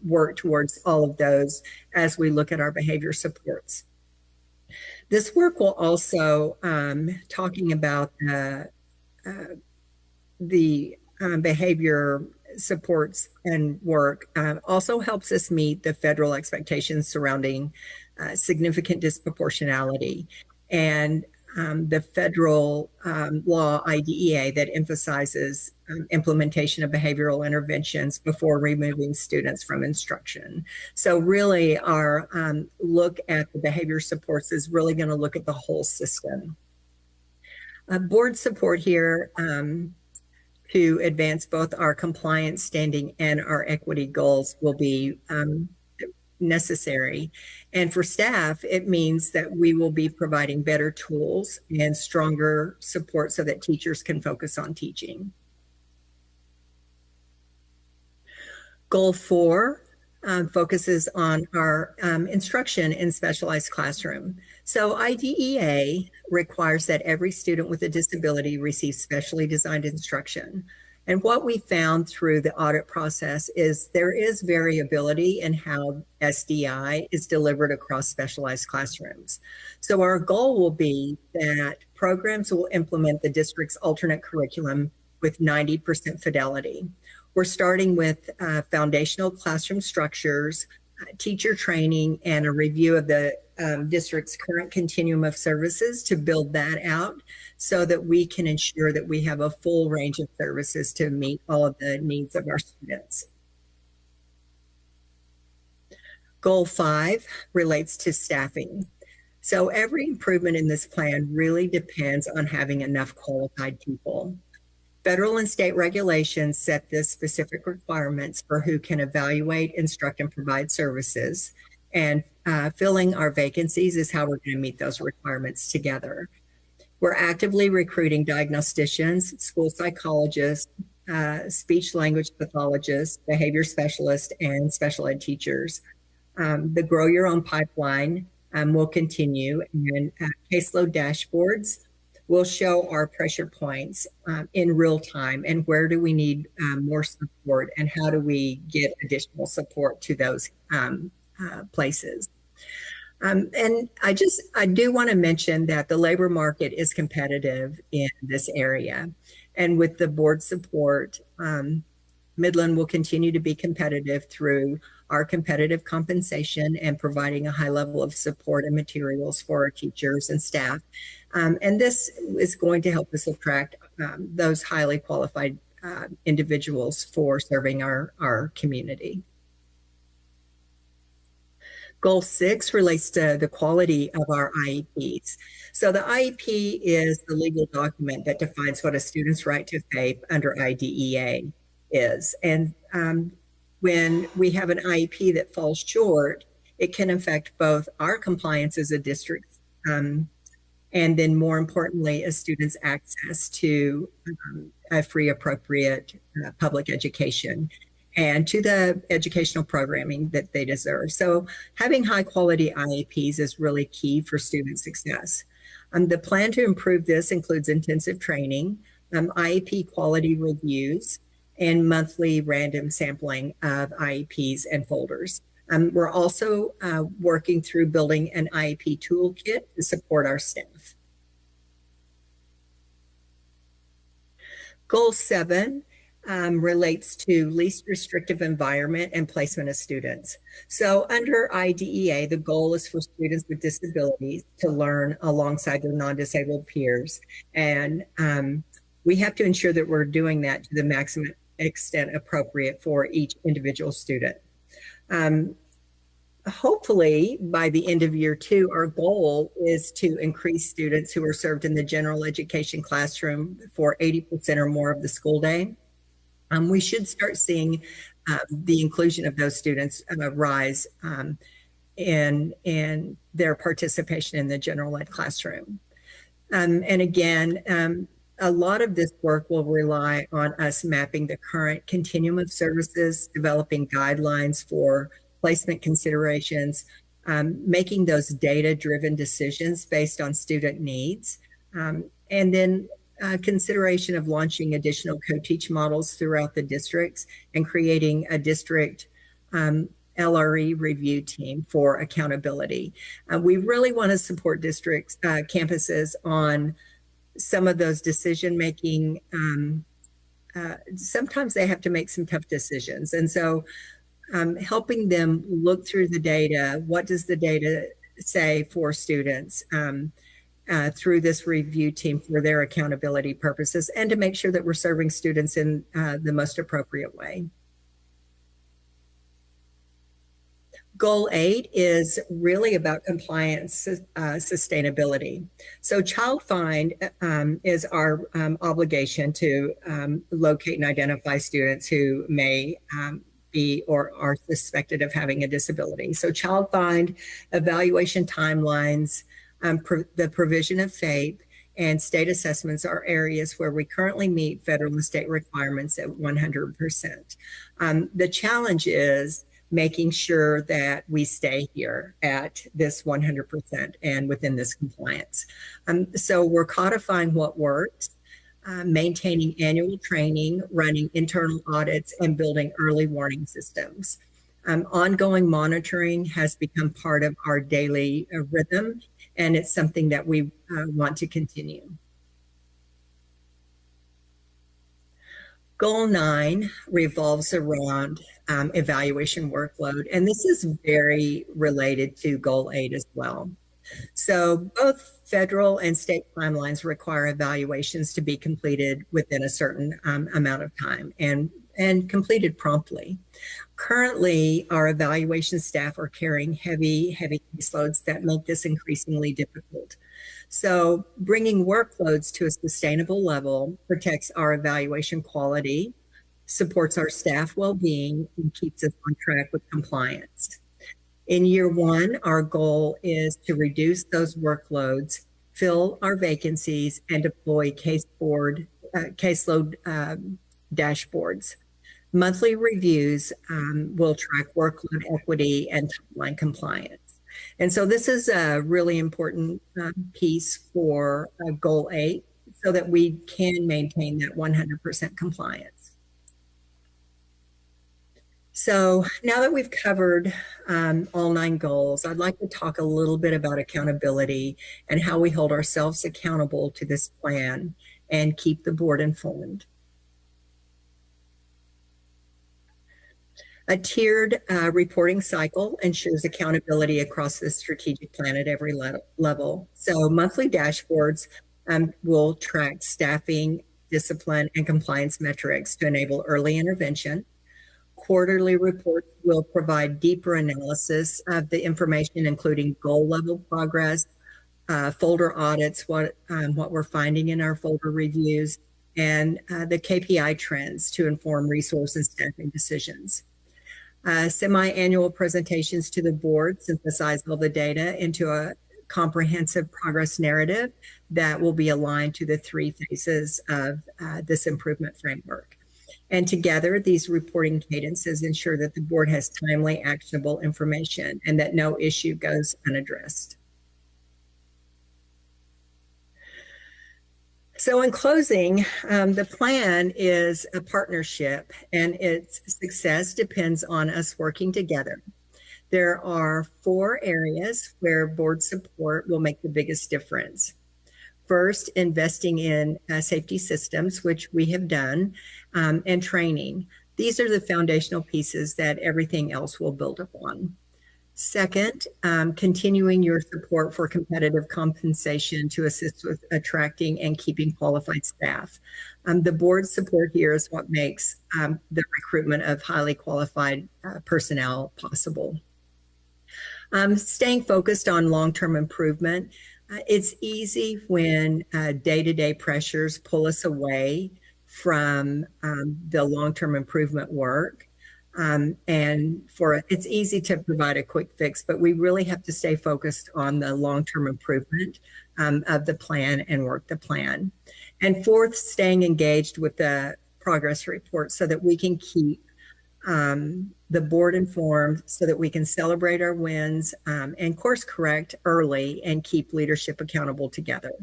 work towards all of those as we look at our behavior supports. This work will also, talking about the behavior supports and work, also helps us meet the federal expectations surrounding significant disproportionality. And the federal law IDEA that emphasizes implementation of behavioral interventions before removing students from instruction. So really our look at the behavior supports is really going to look at the whole system. Board support here to advance both our compliance standing and our equity goals will be necessary. And for staff, it means that we will be providing better tools and stronger support so that teachers can focus on teaching. Goal 4 focuses on our instruction in specialized classroom. So IDEA requires that every student with a disability receive specially designed instruction. And what we found through the audit process is there is variability in how SDI is delivered across specialized classrooms. So our goal will be that programs will implement the district's alternate curriculum with 90% fidelity. We're starting with foundational classroom structures, teacher training, and a review of the district's current continuum of services to build that out so that we can ensure that we have a full range of services to meet all of the needs of our students. Goal 5 relates to staffing. So every improvement in this plan really depends on having enough qualified people. Federal and state regulations set the specific requirements for who can evaluate, instruct, and provide services. And filling our vacancies is how we're going to meet those requirements together. We're actively recruiting diagnosticians, school psychologists, speech language pathologists, behavior specialists, and special ed teachers. The Grow Your Own pipeline will continue, and caseload dashboards will show our pressure points in real time and where do we need more support and how do we get additional support to those places. And I do want to mention that the labor market is competitive in this area. And with the board support, Midland will continue to be competitive through our competitive compensation and providing a high level of support and materials for our teachers and staff. And this is going to help us attract those highly qualified individuals for serving our community. Goal 6 relates to the quality of our IEPs. So the IEP is the legal document that defines what a student's right to FAPE under IDEA is. And when we have an IEP that falls short, it can affect both our compliance as a district and then more importantly, a student's access to a free, appropriate public education and to the educational programming that they deserve. So having high quality IEPs is really key for student success. The plan to improve this includes intensive training, IEP quality reviews, and monthly random sampling of IEPs and folders. We're also working through building an IEP toolkit to support our staff. Goal 7 relates to least restrictive environment and placement of students. So under IDEA, the goal is for students with disabilities to learn alongside their non-disabled peers. And we have to ensure that we're doing that to the maximum extent appropriate for each individual student. Hopefully, by the end of year 2, our goal is to increase students who are served in the general education classroom for 80% or more of the school day. We should start seeing the inclusion of those students rise in their participation in the general ed classroom. And again, a lot of this work will rely on us mapping the current continuum of services, developing guidelines for placement considerations, making those data-driven decisions based on student needs, and then consideration of launching additional co-teach models throughout the districts and creating a district LRE review team for accountability. We really want to support districts, campuses on some of those decision-making. Sometimes they have to make some tough decisions. And so helping them look through the data, what does the data say for students? through this review team for their accountability purposes and to make sure that we're serving students in the most appropriate way. Goal 8 is really about compliance sustainability. So Child Find is our obligation to locate and identify students who may be or are suspected of having a disability. So Child Find, evaluation timelines, the provision of FAPE, and state assessments are areas where we currently meet federal and state requirements at 100%. The challenge is making sure that we stay here at this 100% and within this compliance. So we're codifying what works, maintaining annual training, running internal audits, and building early warning systems. Ongoing monitoring has become part of our daily rhythm, and it's something that we want to continue. Goal 9 revolves around evaluation workload, and this is very related to Goal 8 as well. So both federal and state timelines require evaluations to be completed within a certain amount of time and completed promptly. Currently, our evaluation staff are carrying heavy caseloads that make this increasingly difficult. So bringing workloads to a sustainable level protects our evaluation quality, supports our staff well-being, and keeps us on track with compliance. In year 1, our goal is to reduce those workloads, fill our vacancies, and deploy caseload dashboards. Monthly reviews will track workload equity and timeline compliance. And so this is a really important piece for Goal 8 so that we can maintain that 100% compliance. So now that we've covered all 9 goals, I'd like to talk a little bit about accountability and how we hold ourselves accountable to this plan and keep the board informed. A tiered reporting cycle ensures accountability across the strategic plan at every level. So monthly dashboards will track staffing, discipline, and compliance metrics to enable early intervention. Quarterly reports will provide deeper analysis of the information, including goal level progress, folder audits, what we're finding in our folder reviews, and the KPI trends to inform resource and staffing decisions. Semi-annual presentations to the board synthesize all the data into a comprehensive progress narrative that will be aligned to the 3 phases of this improvement framework. And together, these reporting cadences ensure that the board has timely, actionable information and that no issue goes unaddressed. So in closing, the plan is a partnership and its success depends on us working together. There are 4 areas where board support will make the biggest difference. First, investing in safety systems, which we have done, and training. These are the foundational pieces that everything else will build upon. Second, continuing your support for competitive compensation to assist with attracting and keeping qualified staff. The board support here is what makes the recruitment of highly qualified personnel possible. Staying focused on long-term improvement. It's easy when day-to-day pressures pull us away from the long-term improvement work. It's easy to provide a quick fix, but we really have to stay focused on the long-term improvement of the plan and work the plan. And fourth, staying engaged with the progress report so that we can keep the board informed, so that we can celebrate our wins and course correct early and keep leadership accountable together.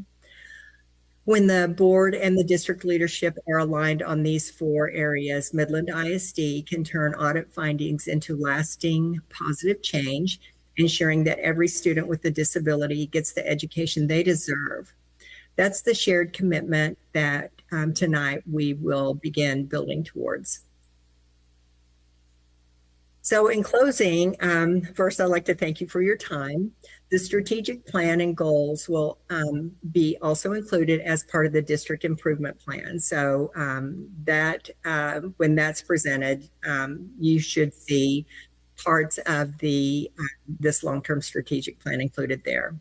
When the board and the district leadership are aligned on these 4 areas, Midland ISD can turn audit findings into lasting positive change, ensuring that every student with a disability gets the education they deserve. That's the shared commitment that tonight we will begin building towards. So in closing, first, I'd like to thank you for your time. The strategic plan and goals will be also included as part of the district improvement plan. So that when that's presented, you should see parts of the this long-term strategic plan included there.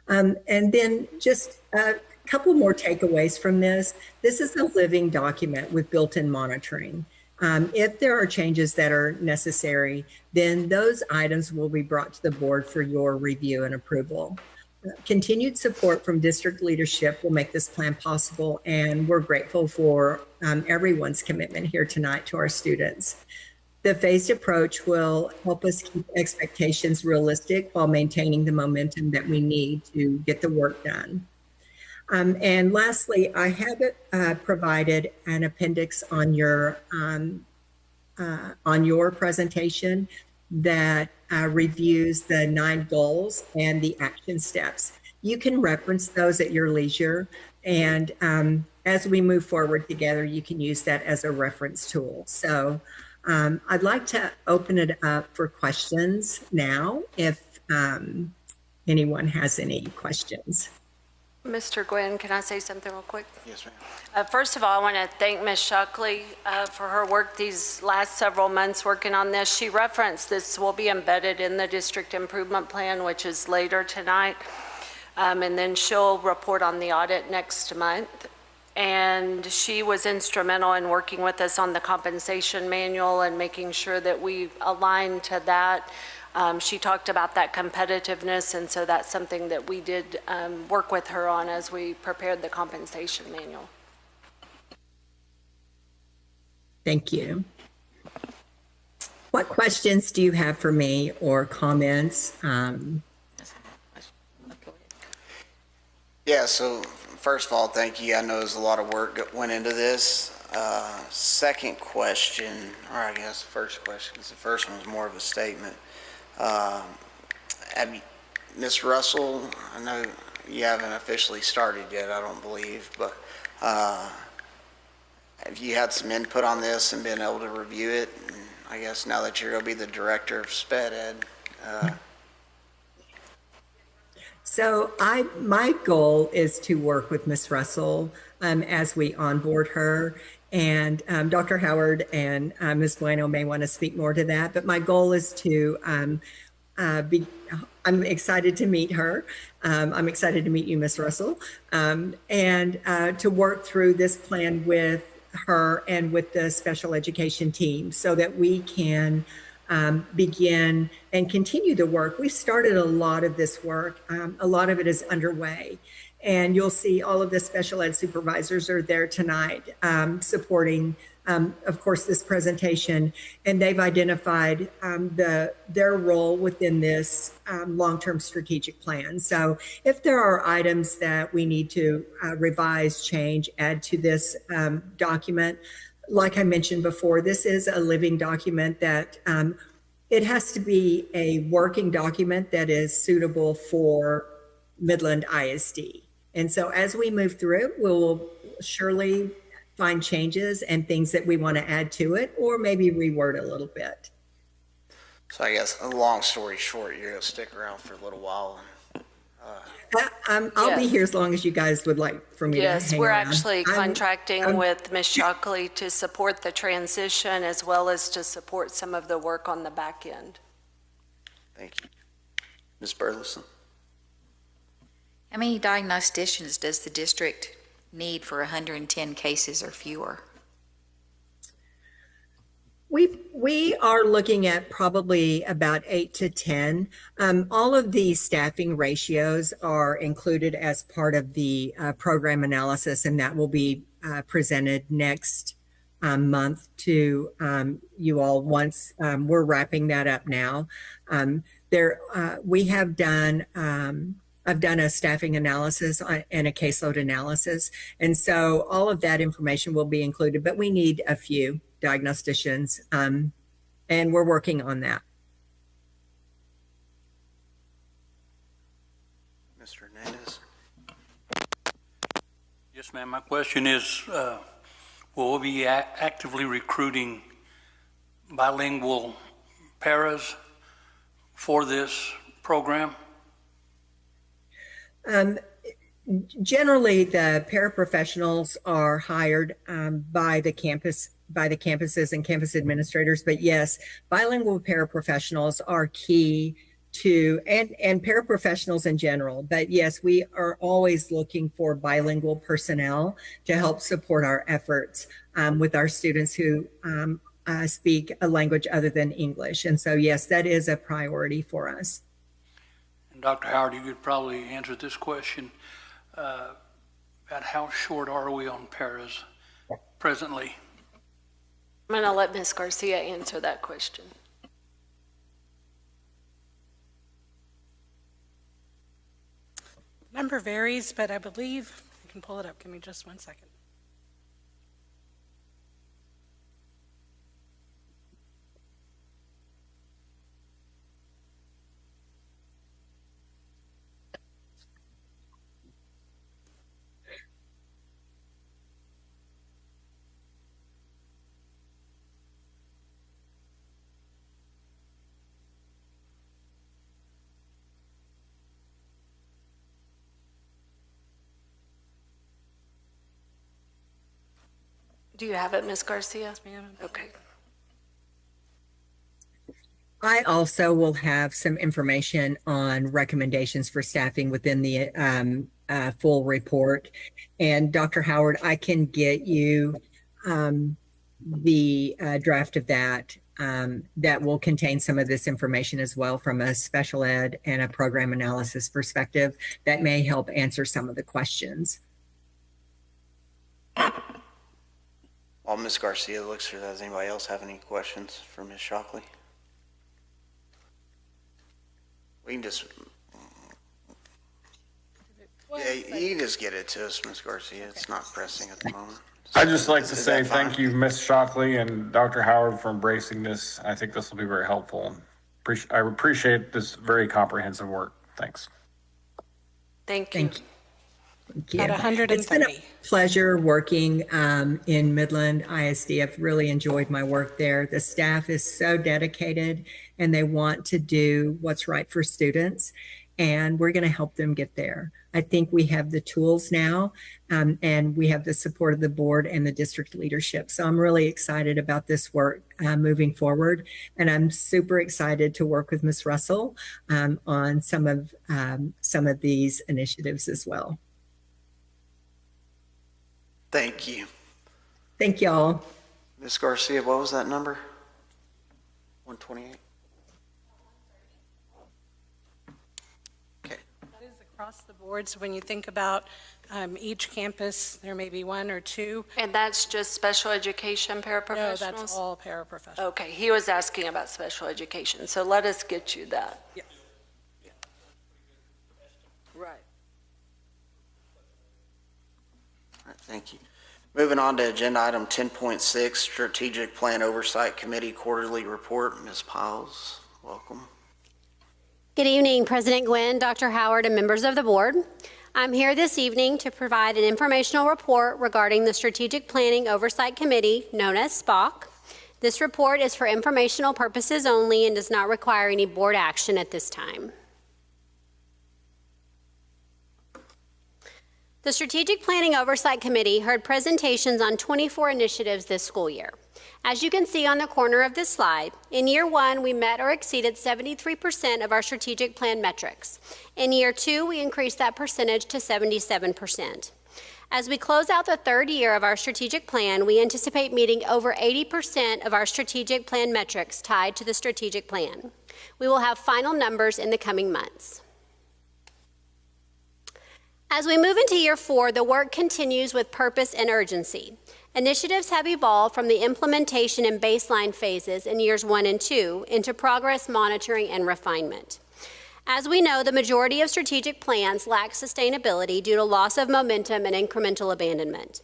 And then just a couple more takeaways from this. This is a living document with built-in monitoring. If there are changes that are necessary, then those items will be brought to the board for your review and approval. Continued support from district leadership will make this plan possible, and we're grateful for everyone's commitment here tonight to our students. The phased approach will help us keep expectations realistic while maintaining the momentum that we need to get the work done. And lastly, I have provided an appendix on your presentation that reviews the 9 goals and the action steps. You can reference those at your leisure, and as we move forward together, you can use that as a reference tool. So I'd like to open it up for questions now, if anyone has any questions.
Mr. Gwynn, can I say something real quick?
Yes, ma'am.
First of all, I want to thank Ms. Shockley for her work these last several months working on this. She referenced this will be embedded in the district improvement plan, which is later tonight. And then she'll report on the audit next month. And she was instrumental in working with us on the compensation manual and making sure that we align to that. She talked about that competitiveness, and so that's something that we did work with her on as we prepared the compensation manual.
Thank you. What questions do you have for me or comments?
Yeah, so first of all, thank you. I know there's a lot of work that went into this. Second question, or I guess first question, because the first one was more of a statement. Ms. Russell, I know you haven't officially started yet, I don't believe, but have you had some input on this and been able to review it? And I guess now that you're going to be the director of SPED Ed.
So my goal is to work with Ms. Russell as we onboard her. And Dr. Howard and Ms. Bueno may want to speak more to that, but my goal is to I'm excited to meet her. I'm excited to meet you, Ms. Russell, and to work through this plan with her and with the special education team so that we can begin and continue the work. We started a lot of this work. A lot of it is underway. And you'll see all of the special ed supervisors are there tonight supporting, of course, this presentation. And they've identified their role within this long-term strategic plan. So if there are items that we need to revise, change, add to this document, like I mentioned before, this is a living document that it has to be a working document that is suitable for Midland ISD. And so as we move through it, we'll surely find changes and things that we want to add to it, or maybe reword a little bit.
So I guess, a long story short, you're going to stick around for a little while.
I'll be here as long as you guys would like for me to hang around.
Yes, we're actually contracting with Ms. Shockley to support the transition as well as to support some of the work on the back end.
Thank you. Ms. Burleson?
How many diagnosticians does the district need for 110 cases or fewer?
We are looking at probably about 8 to 10. All of these staffing ratios are included as part of the program analysis, and that will be presented next month to you all once we're wrapping that up now. We have done I've done a staffing analysis and a caseload analysis. And so all of that information will be included, but we need a few diagnosticians, and we're working on that.
Mr. Hernandez?
Yes, ma'am. My question is, will we be actively recruiting bilingual paras for this program?
Generally, the paraprofessionals are hired by the campuses and campus administrators. But yes, bilingual paraprofessionals are key to, and paraprofessionals in general. But yes, we are always looking for bilingual personnel to help support our efforts with our students who speak a language other than English. And so, yes, that is a priority for us.
And Dr. Howard, you could probably answer this question. About how short are we on paras presently?
I'm going to let Ms. Garcia answer that question.
Number varies, but I believe I can pull it up. Give me just 1 second.
Do you have it, Ms. Garcia?
Yes, ma'am.
Okay.
I also will have some information on recommendations for staffing within the full report. And Dr. Howard, I can get you the draft of that that will contain some of this information as well from a special ed and a program analysis perspective that may help answer some of the questions.
While Ms. Garcia looks through that, does anybody else have any questions for Ms. Shockley? We can just, yeah, you can just get it to us, Ms. Garcia. It's not pressing at the moment.
I'd just like to
Is
say
that fine?
thank you, Ms. Shockley and Dr. Howard, for embracing this. I think this will be very helpful. I appreciate this very comprehensive work. Thanks.
Thank you.
Thank you. Thank you.
At 130.
It's been a pleasure working in Midland ISD. I've really enjoyed my work there. The staff is so dedicated and they want to do what's right for students, and we're going to help them get there. I think we have the tools now, and we have the support of the board and the district leadership. So I'm really excited about this work moving forward, and I'm super excited to work with Ms. Russell on some of these initiatives as well.
Thank you.
Thank y'all.
Ms. Garcia, what was that number? 128? Okay.
That is across the board. So when you think about each campus, there may be one or two.
And that's just special education paraprofessionals?
No, that's all paraprofessionals.
Okay, he was asking about special education, so let us get you that.
Yes.
Right.
All right, thank you. Moving on to agenda item 10.6, Strategic Plan Oversight Committee Quarterly Report. Ms. Piles, welcome.
Good evening, President Gwynn, Dr. Howard, and members of the board. I'm here this evening to provide an informational report regarding the Strategic Planning Oversight Committee, known as SPOC. This report is for informational purposes only and does not require any board action at this time. The Strategic Planning Oversight Committee heard presentations on 24 initiatives this school year. As you can see on the corner of this slide, in year one, we met or exceeded 73% of our strategic plan metrics. In year two, we increased that percentage to 77%. As we close out the third year of our strategic plan, we anticipate meeting over 80% of our strategic plan metrics tied to the strategic plan. We will have final numbers in the coming months. As we move into year four, the work continues with purpose and urgency. Initiatives have evolved from the implementation and baseline phases in years 1 and 2 into progress monitoring and refinement. As we know, the majority of strategic plans lack sustainability due to loss of momentum and incremental abandonment.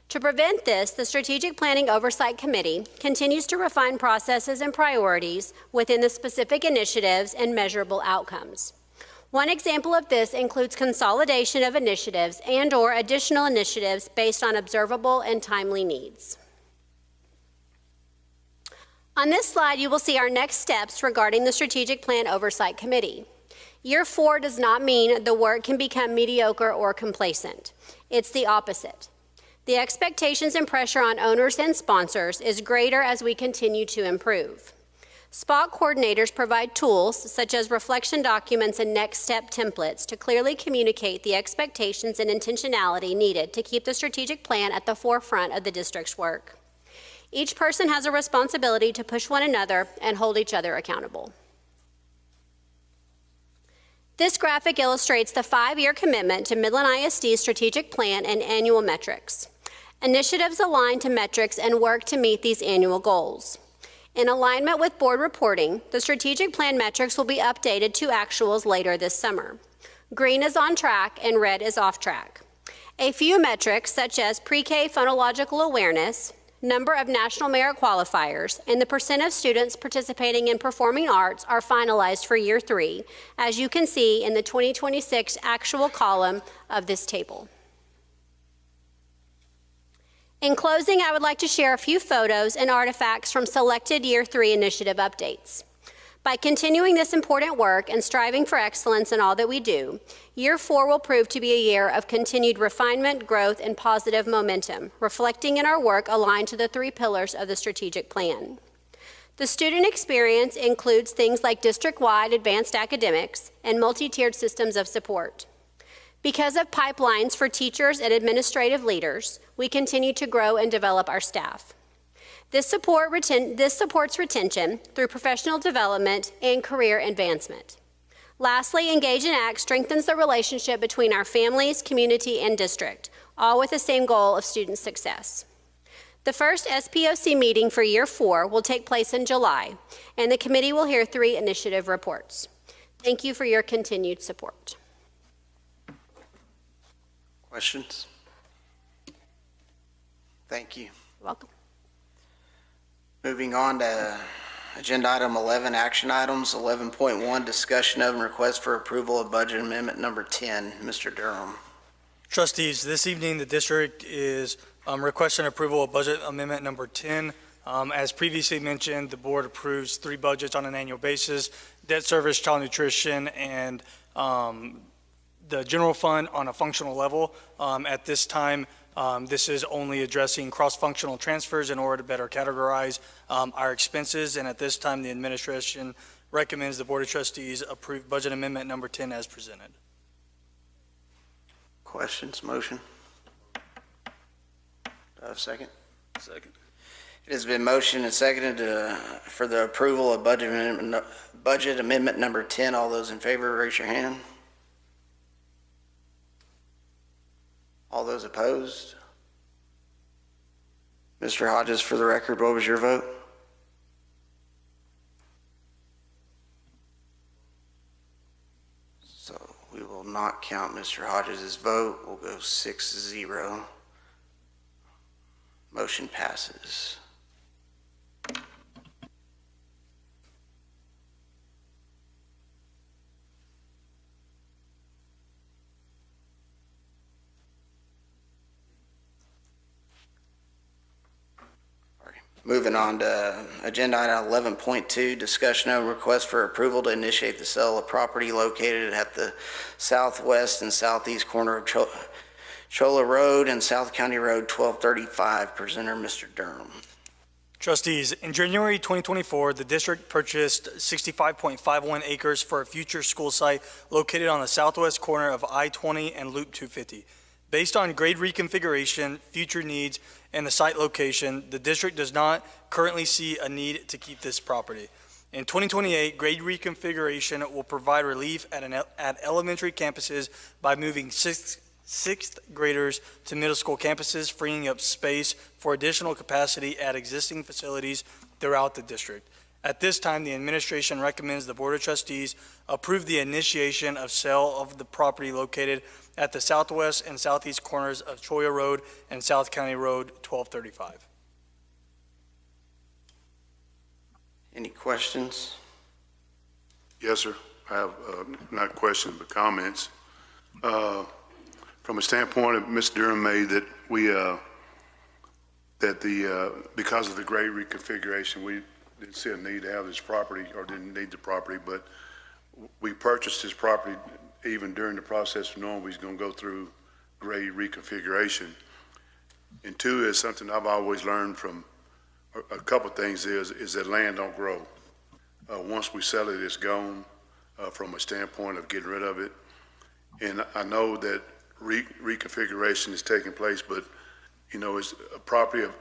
To prevent this, the Strategic Planning Oversight Committee continues to refine processes and priorities within the specific initiatives and measurable outcomes. One example of this includes consolidation of initiatives and/or additional initiatives based on observable and timely needs. On this slide, you will see our next steps regarding the Strategic Plan Oversight Committee. Year 4 does not mean the work can become mediocre or complacent. It's the opposite. The expectations and pressure on owners and sponsors is greater as we continue to improve. SPOT coordinators provide tools such as reflection documents and next step templates to clearly communicate the expectations and intentionality needed to keep the strategic plan at the forefront of the district's work. Each person has a responsibility to push one another and hold each other accountable. This graphic illustrates the 5-year commitment to Midland ISD's strategic plan and annual metrics. Initiatives align to metrics and work to meet these annual goals. In alignment with board reporting, the strategic plan metrics will be updated to actuals later this summer. Green is on track and red is off track. A few metrics such as pre-K phonological awareness, number of national merit qualifiers, and the percent of students participating in performing arts are finalized for year 3, as you can see in the 2026 actual column of this table. In closing, I would like to share a few photos and artifacts from selected Year 3 initiative updates. By continuing this important work and striving for excellence in all that we do, Year 4 will prove to be a year of continued refinement, growth, and positive momentum, reflecting in our work aligned to the 3 pillars of the strategic plan. The student experience includes things like district-wide advanced academics and multi-tiered systems of support. Because of pipelines for teachers and administrative leaders, we continue to grow and develop our staff. This supports retention through professional development and career advancement. Lastly, Engage and Act strengthens the relationship between our families, community, and district, all with the same goal of student success. The first SPOC meeting for Year 4 will take place in July, and the committee will hear 3 initiative reports. Thank you for your continued support.
Questions? Thank you.
You're welcome.
Moving on to agenda item 11, action items. 11.1, discussion of and request for approval of budget amendment number 10. Mr. Durham.
Trustees, this evening the district is requesting approval of budget amendment number 10. As previously mentioned, the board approves 3 budgets on an annual basis: debt service, child nutrition, and the general fund on a functional level. At this time, this is only addressing cross-functional transfers in order to better categorize our expenses. And at this time, the administration recommends the Board of Trustees approve budget amendment number 10 as presented.
Questions, motion? Do I have a second?
Second.
It has been motioned and seconded for the approval of budget amendment number 10. All those in favor, raise your hand. All those opposed? Mr. Hodges, for the record, what was your vote? So we will not count Mr. Hodges' vote. We'll go 6-0. Motion passes. Moving on to agenda item 11.2, discussion of request for approval to initiate the sale of property located at the southwest and southeast corner of Cholla Road and South County Road 1235. Presenter, Mr. Durham.
Trustees, in January 2024, the district purchased 65.51 acres for a future school site located on the southwest corner of I-20 and Loop 250. Based on grade reconfiguration, future needs, and the site location, the district does not currently see a need to keep this property. In 2028, grade reconfiguration will provide relief at elementary campuses by moving sixth graders to middle school campuses, freeing up space for additional capacity at existing facilities throughout the district. At this time, the administration recommends the Board of Trustees approve the initiation of sale of the property located at the southwest and southeast corners of Cholla Road and South County Road 1235.
Any questions?
Yes, sir. I have not questions, but comments. From a standpoint of Ms. Durham made that we, because of the grade reconfiguration, didn't see a need to have this property or didn't need the property, but we purchased this property even during the process of knowing we was going to go through grade reconfiguration. And two is something I've always learned from a couple of things is that land don't grow. Once we sell it, it's gone from a standpoint of getting rid of it. And I know that reconfiguration is taking place, but, you know, it's a property of,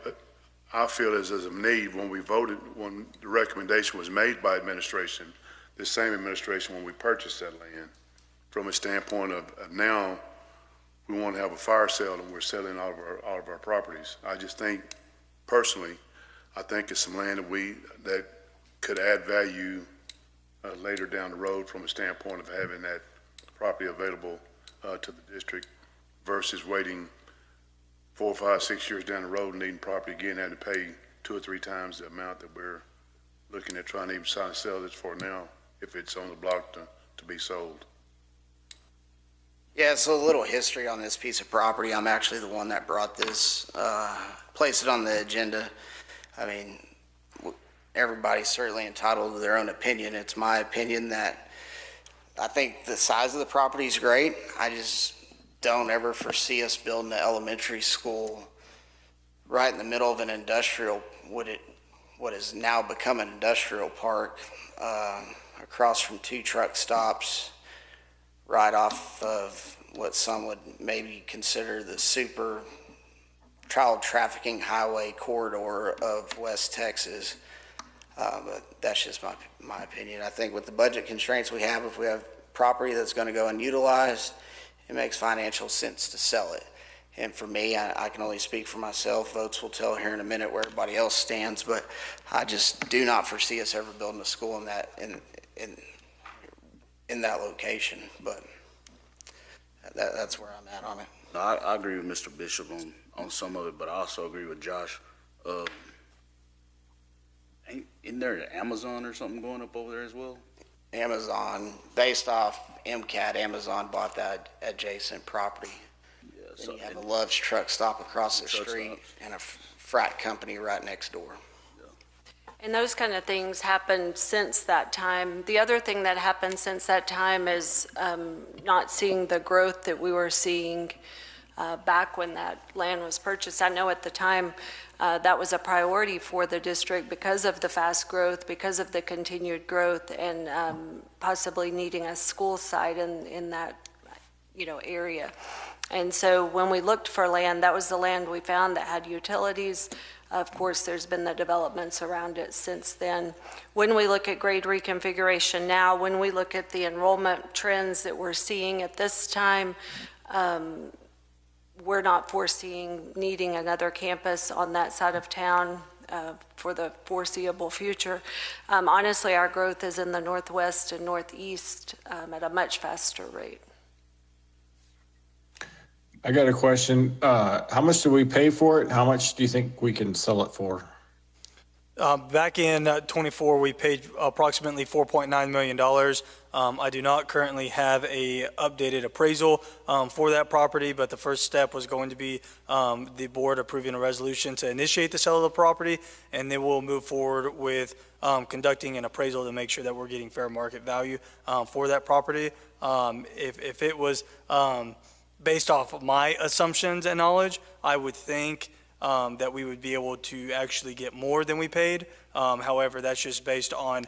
I feel is a need when we voted, when the recommendation was made by administration, the same administration when we purchased that land, from a standpoint of now we want to have a fire sale and we're selling all of our properties. I just think, personally, I think it's some land that could add value later down the road from a standpoint of having that property available to the district versus waiting 4, 5, 6 years down the road and needing property again, having to pay 2 or 3 times the amount that we're looking at trying to even try to sell this for now, if it's on the block to be sold.
Yeah, so a little history on this piece of property. I'm actually the one that brought this, placed it on the agenda. I mean, everybody's certainly entitled to their own opinion. It's my opinion that I think the size of the property is great. I just don't ever foresee us building an elementary school right in the middle of an industrial, what has now become an industrial park, across from 2 truck stops, right off of what some would maybe consider the super child trafficking highway corridor of West Texas. But that's just my opinion. I think with the budget constraints we have, if we have property that's going to go unutilized, it makes financial sense to sell it. And for me, I can only speak for myself. Votes will tell here in a minute where everybody else stands, but I just do not foresee us ever building a school in that location. But that's where I'm at on it.
No, I agree with Mr. Bishop on some of it, but I also agree with Josh. Isn't there Amazon or something going up over there as well?
Amazon, based off MCAT, Amazon bought that adjacent property.
Yeah,
Then you have a Love's truck stop across the street and a frat company right next door.
And those kind of things happened since that time. The other thing that happened since that time is not seeing the growth that we were seeing back when that land was purchased. I know at the time that was a priority for the district because of the fast growth, because of the continued growth, and possibly needing a school site in that, area. And so when we looked for land, that was the land we found that had utilities. Of course, there's been the developments around it since then. When we look at grade reconfiguration now, when we look at the enrollment trends that we're seeing at this time, we're not foreseeing needing another campus on that side of town for the foreseeable future. Honestly, our growth is in the northwest and northeast at a much faster rate.
I got a question. How much do we pay for it? How much do you think we can sell it for?
Back in '24, we paid approximately $4.9 million. I do not currently have a updated appraisal for that property, but the first step was going to be the board approving a resolution to initiate the sale of the property, and then we'll move forward with conducting an appraisal to make sure that we're getting fair market value for that property. If it was based off of my assumptions and knowledge, I would think that we would be able to actually get more than we paid. However, that's just based on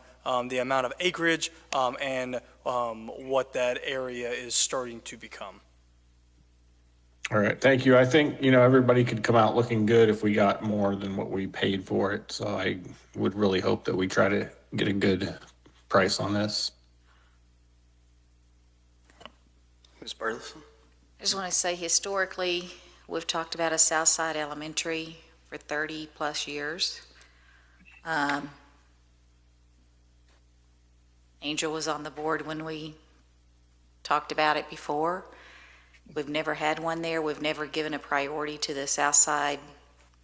the amount of acreage and what that area is starting to become.
All right, thank you. I think, everybody could come out looking good if we got more than what we paid for it. So I would really hope that we try to get a good price on this.
Ms. Burleson?
I just want to say historically, we've talked about a Southside Elementary for 30 plus years. Angel was on the board when we talked about it before. We've never had one there. We've never given a priority to the Southside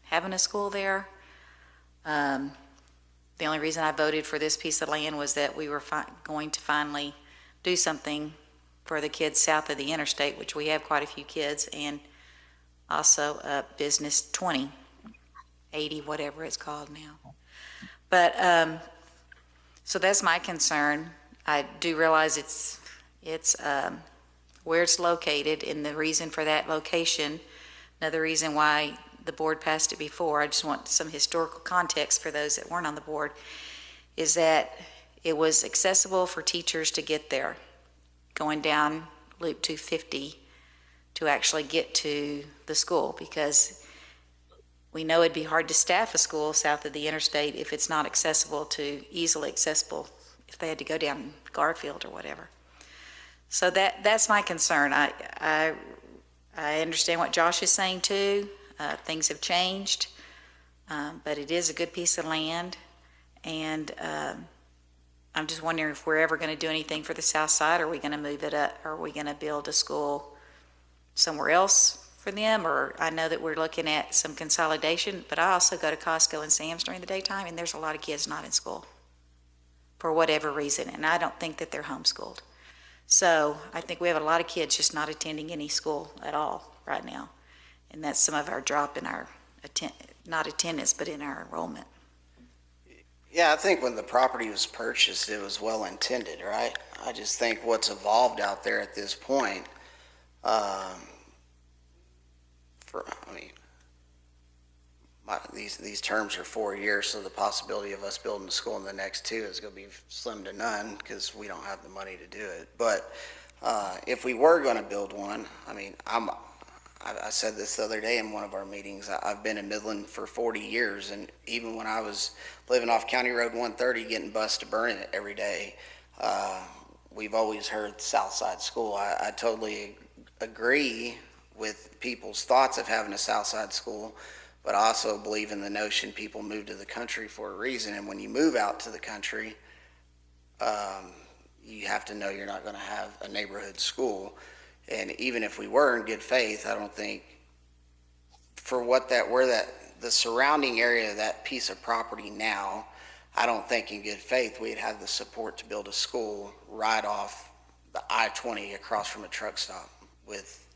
having a school there. The only reason I voted for this piece of land was that we were going to finally do something for the kids south of the interstate, which we have quite a few kids, and also Business 20, 80, whatever it's called now. But, so that's my concern. I do realize it's where it's located and the reason for that location. Another reason why the board passed it before, I just want some historical context for those that weren't on the board, is that it was accessible for teachers to get there, going down Loop 250 to actually get to the school, because we know it'd be hard to staff a school south of the interstate if it's not easily accessible, if they had to go down Garfield or whatever. So that's my concern. I understand what Josh is saying too. Things have changed, but it is a good piece of land, and I'm just wondering if we're ever going to do anything for the south side. Are we going to move it up? Are we going to build a school somewhere else for them? Or I know that we're looking at some consolidation, but I also go to Costco and Sam's during the daytime, and there's a lot of kids not in school for whatever reason, and I don't think that they're homeschooled. So I think we have a lot of kids just not attending any school at all right now. And that's some of our drop in our, not attendance, but in our enrollment.
Yeah, I think when the property was purchased, it was well intended, right? I just think what's evolved out there at this point, these terms are 4 years, so the possibility of us building a school in the next 2 is going to be slim to none because we don't have the money to do it. But if we were going to build one, I mean, I said this the other day in one of our meetings. I've been in Midland for 40 years, and even when I was living off County Road 130, getting bused to burn it every day, we've always heard Southside School. I totally agree with people's thoughts of having a Southside School, but I also believe in the notion people move to the country for a reason, and when you move out to the country, you have to know you're not going to have a neighborhood school. And even if we were in good faith, I don't think for the surrounding area of that piece of property now, I don't think in good faith we'd have the support to build a school right off the I-20 across from a truck stop with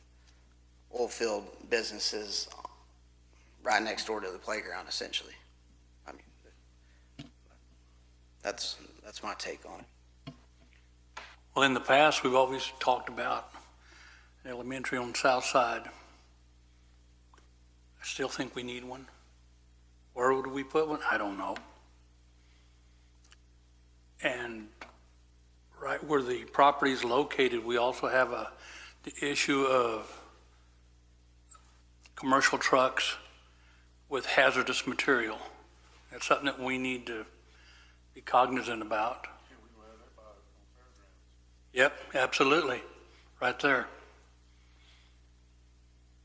oil field businesses right next door to the playground, essentially. I mean, that's my take on it.
Well, in the past, we've always talked about elementary on the south side. I still think we need one. Where would we put one? I don't know. And right where the property is located, we also have the issue of commercial trucks with hazardous material. That's something that we need to be cognizant about. Yep, absolutely, right there.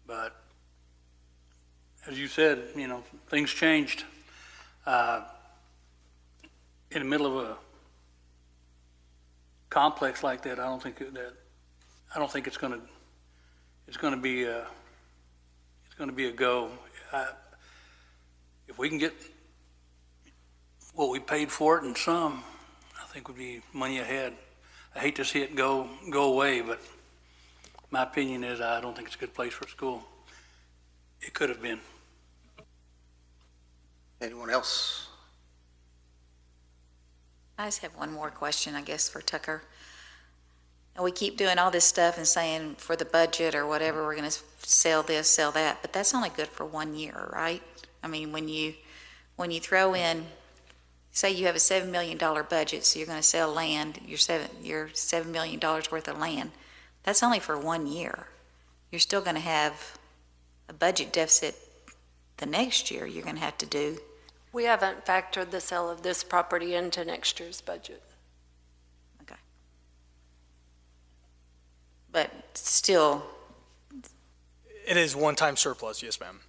But as you said, things changed. In the middle of a complex like that, I don't think it's going to be a go. If we can get what we paid for it and some, I think would be money ahead. I hate to see it go away, but my opinion is I don't think it's a good place for a school. It could have been.
Anyone else?
I just have one more question, I guess, for Tucker. And we keep doing all this stuff and saying for the budget or whatever, we're going to sell this, sell that, but that's only good for 1 year, right? I mean, when you throw in, say you have a $7 million budget, so you're going to sell land, your $7 million worth of land, that's only for 1 year. You're still going to have a budget deficit the next year you're going to have to do.
We haven't factored the sale of this property into next year's budget.
Okay. But still.
It is one-time surplus, yes, ma'am.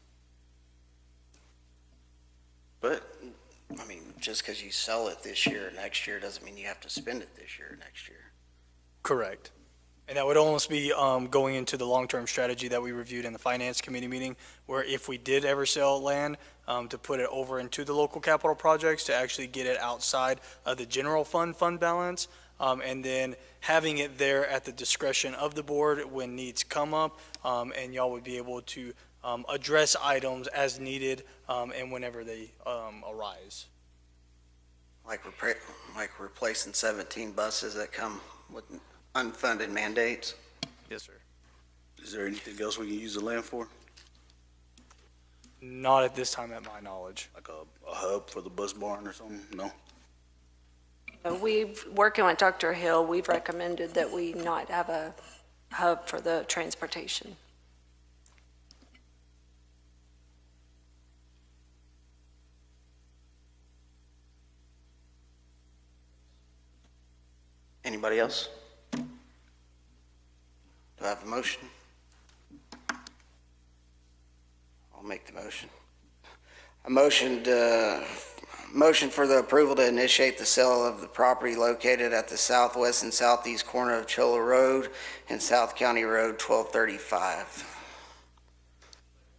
But, I mean, just because you sell it this year or next year doesn't mean you have to spend it this year or next year.
Correct. And that would almost be going into the long-term strategy that we reviewed in the Finance Committee meeting, where if we did ever sell land, to put it over into the local capital projects to actually get it outside of the general fund balance, and then having it there at the discretion of the board when needs come up, and y'all would be able to address items as needed and whenever they arise.
like replacing 17 buses that come with unfunded mandates.
Yes, sir.
Is there anything else we can use the land for?
Not at this time, at my knowledge.
Like a hub for the bus barn or something? No?
We've, working with Dr. Hill, we've recommended that we not have a hub for the transportation.
Anybody else? Do I have a motion? I'll make the motion. A motion for the approval to initiate the sale of the property located at the southwest and southeast corner of Cholla Road and South County Road 1235.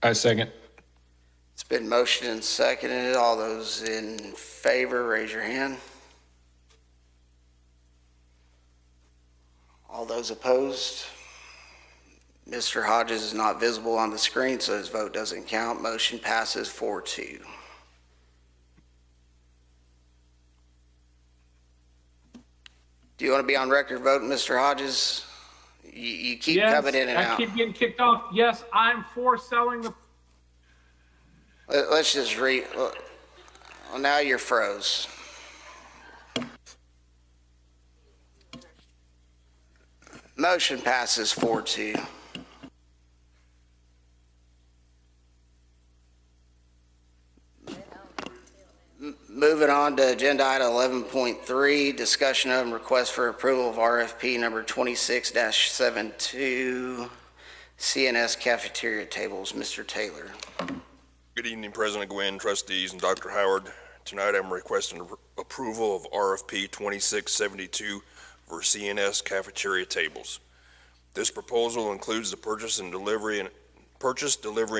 I second.
It's been motioned and seconded. All those in favor, raise your hand. All those opposed? Mr. Hodges is not visible on the screen, so his vote doesn't count. Motion passes 4-2. Do you want to be on record voting, Mr. Hodges? You keep coming in and
I
out.
keep getting kicked off. Yes, I'm for selling the.
Let's just well, now you're froze. Motion passes 4-2. Moving on to agenda item 11.3, discussion of and request for approval of RFP number 26-72, CNS cafeteria tables. Mr. Taylor.
Good evening, President Gwynn, trustees, and Dr. Howard. Tonight I'm requesting approval of RFP 2672 for CNS cafeteria tables. This proposal includes the purchase, delivery,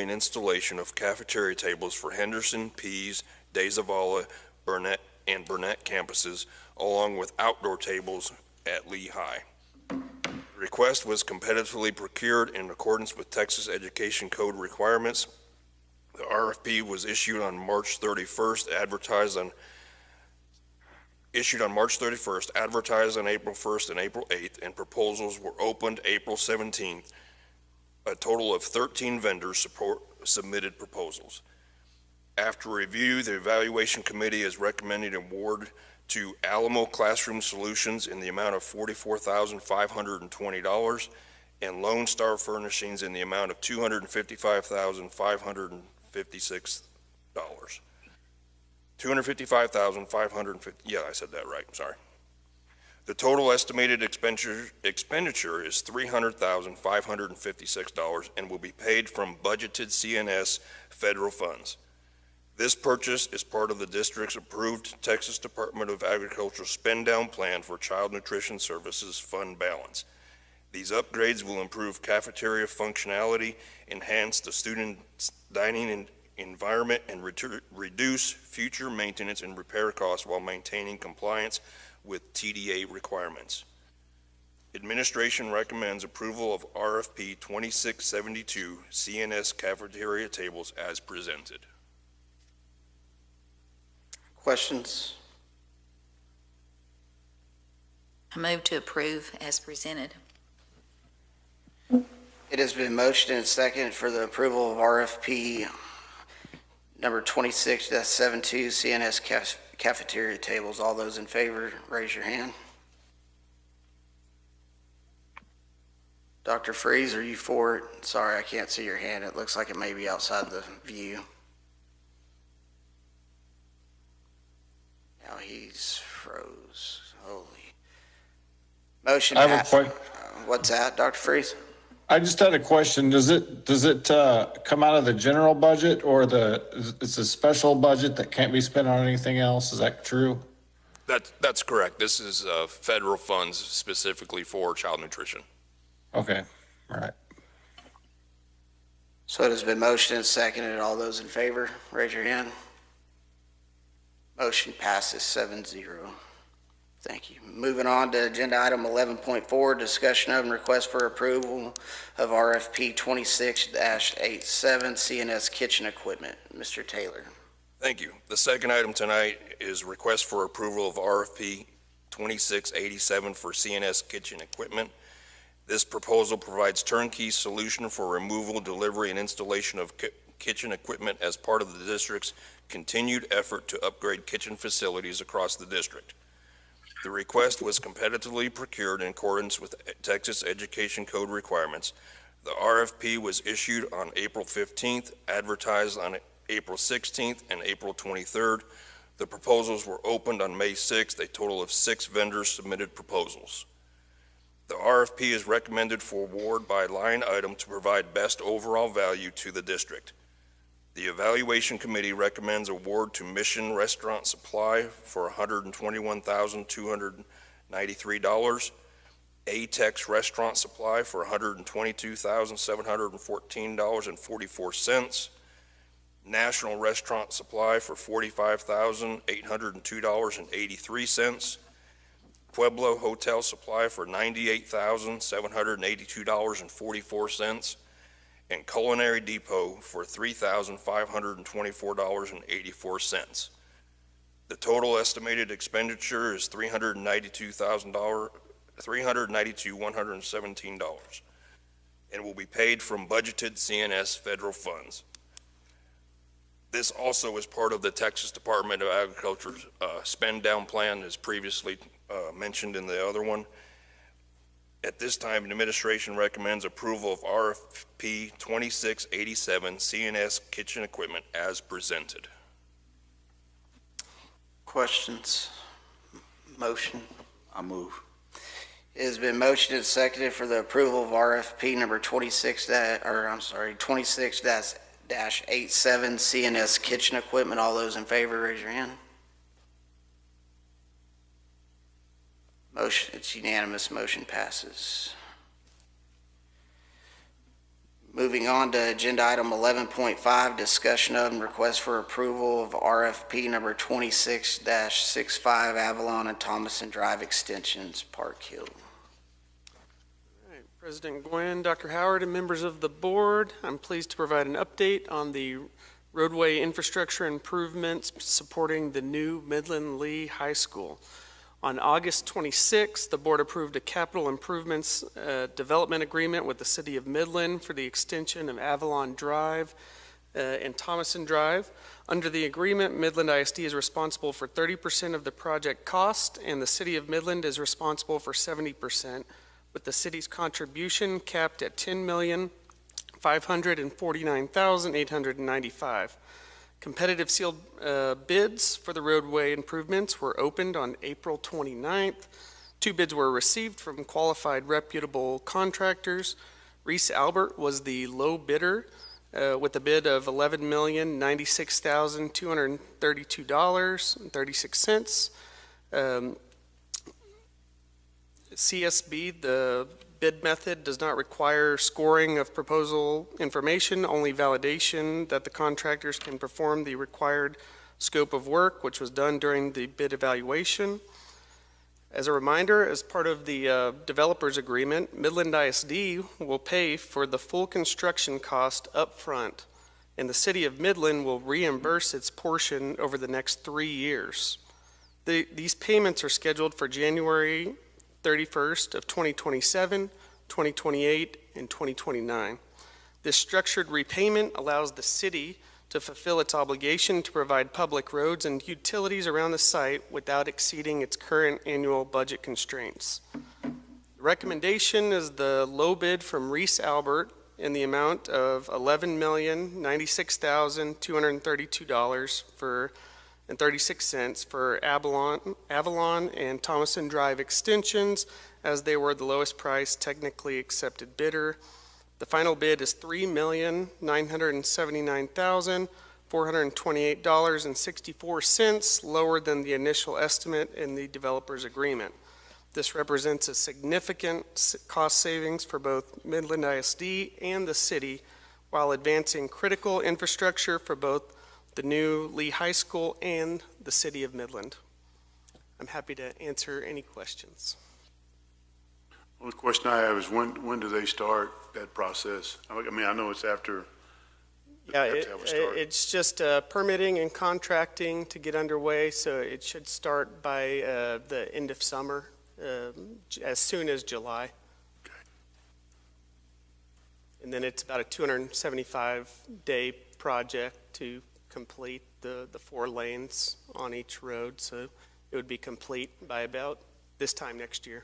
and installation of cafeteria tables for Henderson, Pease, De Zavala, Burnett campuses, along with outdoor tables at Lee High. The request was competitively procured in accordance with Texas Education Code requirements. The RFP was issued on March 31st, advertised on April 1st and April 8th, and proposals were opened April 17th. A total of 13 vendors submitted proposals. After review, the evaluation committee is recommending award to Alamo Classroom Solutions in the amount of $44,520 and Lone Star Furnishings in the amount of $255,556. $255,550, yeah, I said that right, sorry. The total estimated expenditure is $300,556 and will be paid from budgeted CNS federal funds. This purchase is part of the district's approved Texas Department of Agriculture spend down plan for child nutrition services fund balance. These upgrades will improve cafeteria functionality, enhance the student dining environment, and reduce future maintenance and repair costs while maintaining compliance with TDA requirements. Administration recommends approval of RFP 2672 CNS cafeteria tables as presented.
Questions?
I move to approve as presented.
It has been motioned and seconded for the approval of RFP number 26-72 CNS cafeteria tables. All those in favor, raise your hand. Dr. Freeze, are you for it? Sorry, I can't see your hand. It looks like it may be outside the view. Now he's froze. Holy. Motion
I have a
passed.
question.
What's that, Dr. Freeze?
I just had a question. Does it come out of the general budget, or it's a special budget that can't be spent on anything else? Is that true?
That's correct. This is federal funds specifically for child nutrition.
Okay, all right.
So it has been motioned and seconded. All those in favor, raise your hand. Motion passes 7-0. Thank you. Moving on to agenda item 11.4, discussion of and request for approval of RFP 26-87 CNS kitchen equipment. Mr. Taylor.
Thank you. The second item tonight is request for approval of RFP 2687 for CNS kitchen equipment. This proposal provides turnkey solution for removal, delivery, and installation of kitchen equipment as part of the district's continued effort to upgrade kitchen facilities across the district. The request was competitively procured in accordance with Texas Education Code requirements. The RFP was issued on April 15th, advertised on April 16th and April 23rd. The proposals were opened on May 6th. A total of 6 vendors submitted proposals. The RFP is recommended for award by line item to provide best overall value to the district. The evaluation committee recommends award to Mission Restaurant Supply for $121,293, Atex Restaurant Supply for $122,714.44, National Restaurant Supply for $45,802.83, Pueblo Hotel Supply for $98,782.44, and Culinary Depot for $3,524.84. The total estimated expenditure is $392,117, and will be paid from budgeted CNS federal funds. This also is part of the Texas Department of Agriculture's spend down plan, as previously mentioned in the other one. At this time, the administration recommends approval of RFP 2687 CNS kitchen equipment as presented.
Questions? Motion?
I move.
It has been motioned and seconded for the approval of RFP number 26-87 CNS kitchen equipment. All those in favor, raise your hand. Motion, it's unanimous, motion passes. Moving on to agenda item 11.5, discussion of and request for approval of RFP number 26-65 Avalon and Thomason Drive extensions, Park Hill.
All right, President Gwynn, Dr. Howard, and members of the board, I'm pleased to provide an update on the roadway infrastructure improvements supporting the new Midland Lee High School. On August 26th, the board approved a capital improvements development agreement with the City of Midland for the extension of Avalon Drive and Thomason Drive. Under the agreement, Midland ISD is responsible for 30% of the project cost, and the City of Midland is responsible for 70%, with the city's contribution capped at $10,549,895. Competitive sealed bids for the roadway improvements were opened on April 29th. 2 bids were received from qualified reputable contractors. Reese Albert was the low bidder with a bid of $11,096,232.36. CSB, the bid method, does not require scoring of proposal information, only validation that the contractors can perform the required scope of work, which was done during the bid evaluation. As a reminder, as part of the developers agreement, Midland ISD will pay for the full construction cost up front, and the City of Midland will reimburse its portion over the next 3 years. These payments are scheduled for January 31st of 2027, 2028, and 2029. This structured repayment allows the city to fulfill its obligation to provide public roads and utilities around the site without exceeding its current annual budget constraints. The recommendation is the low bid from Reese Albert in the amount of $11,096,232.36 for Avalon and Thomason Drive extensions, as they were the lowest price technically accepted bidder. The final bid is $3,979,428.64, lower than the initial estimate in the developer's agreement. This represents a significant cost savings for both Midland ISD and the city, while advancing critical infrastructure for both the new Lee High School and the City of Midland. I'm happy to answer any questions.
Only question I have is when do they start that process? I mean, I know it's after
Yeah,
have to have a start?
it's just permitting and contracting to get underway, so it should start by the end of summer, as soon as July. And then it's about a 275-day project to complete the 4 lanes on each road, so it would be complete by about this time next year.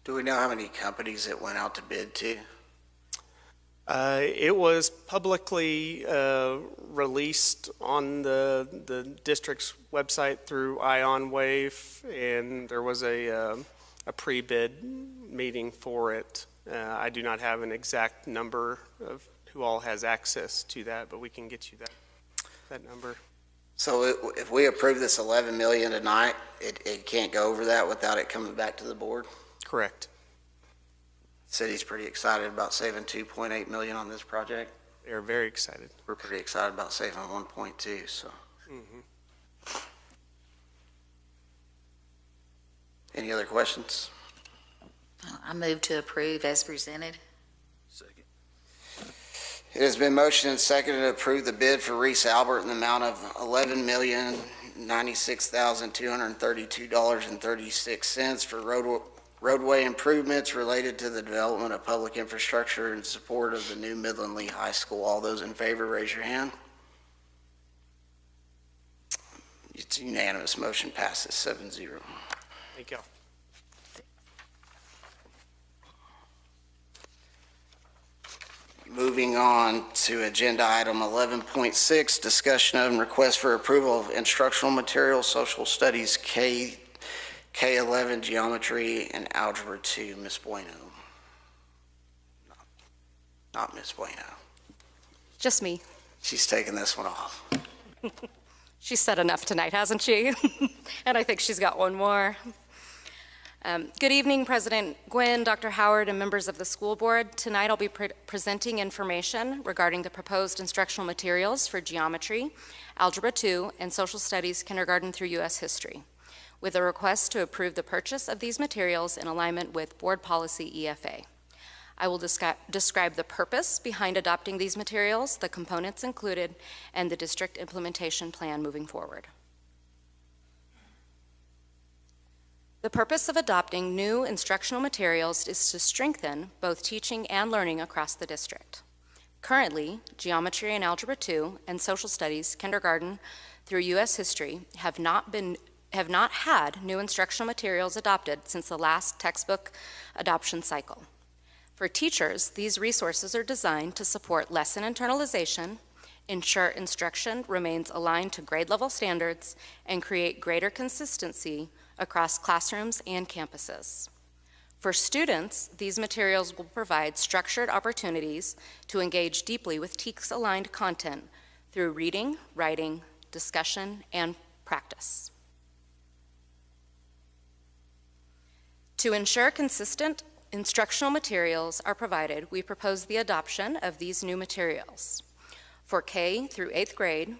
Do we know how many companies it went out to bid to?
It was publicly released on the district's website through Ion Wave, and there was a pre-bid meeting for it. I do not have an exact number of who all has access to that, but we can get you that number.
So if we approve this 11 million tonight, it can't go over that without it coming back to the board?
Correct.
City's pretty excited about saving 2.8 million on this project.
They're very excited.
We're pretty excited about saving 1.2, so. Any other questions?
I move to approve as presented.
Second.
It has been motioned and seconded to approve the bid for Reese Albert in the amount of $11,096,232.36 for roadway improvements related to the development of public infrastructure in support of the new Midland Lee High School. All those in favor, raise your hand. It's unanimous. Motion passes 7-0.
Thank you.
Moving on to agenda item 11.6, discussion of and request for approval of instructional materials, social studies K11, geometry, and algebra 2. Ms. Bueno. Not Ms. Bueno.
Just me.
She's taking this one off.
She's said enough tonight, hasn't she? And I think she's got one more. Good evening, President Gwynn, Dr. Howard, and members of the school board. Tonight I'll be presenting information regarding the proposed instructional materials for geometry, algebra 2, and social studies kindergarten through U.S. history, with a request to approve the purchase of these materials in alignment with board policy EFA. I will describe the purpose behind adopting these materials, the components included, and the district implementation plan moving forward. The purpose of adopting new instructional materials is to strengthen both teaching and learning across the district. Currently, geometry and algebra 2 and social studies kindergarten through U.S. history have not had new instructional materials adopted since the last textbook adoption cycle. For teachers, these resources are designed to support lesson internalization, ensure instruction remains aligned to grade level standards, and create greater consistency across classrooms and campuses. For students, these materials will provide structured opportunities to engage deeply with TEKS-aligned content through reading, writing, discussion, and practice. To ensure consistent instructional materials are provided, we propose the adoption of these new materials. For K through 8th grade,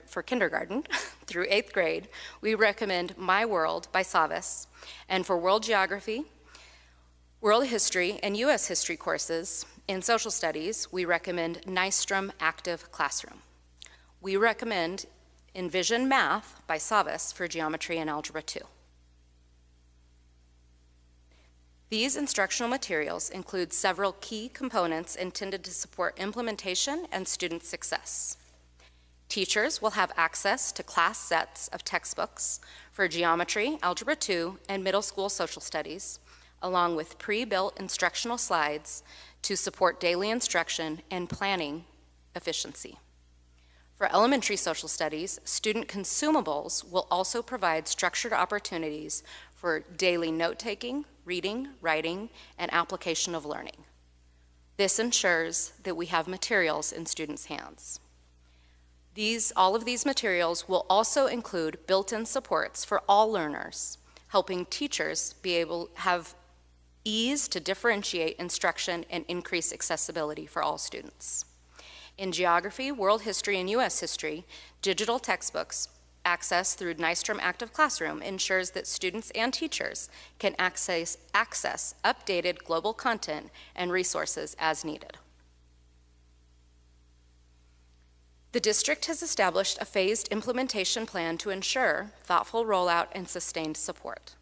for kindergarten through 8th grade, we recommend My World by Savas. And for world geography, world history, and U.S. history courses in social studies, we recommend Nystrom Active Classroom. We recommend Envision Math by Savas for geometry and algebra 2. These instructional materials include several key components intended to support implementation and student success. Teachers will have access to class sets of textbooks for geometry, algebra 2, and middle school social studies, along with pre-built instructional slides to support daily instruction and planning efficiency. For elementary social studies, student consumables will also provide structured opportunities for daily note-taking, reading, writing, and application of learning. This ensures that we have materials in students' hands. All of these materials will also include built-in supports for all learners, helping teachers have ease to differentiate instruction and increase accessibility for all students. In geography, world history, and U.S. history, digital textbooks access through Nystrom Active Classroom ensures that students and teachers can access updated global content and resources as needed. The district has established a phased implementation plan to ensure thoughtful rollout and sustained support.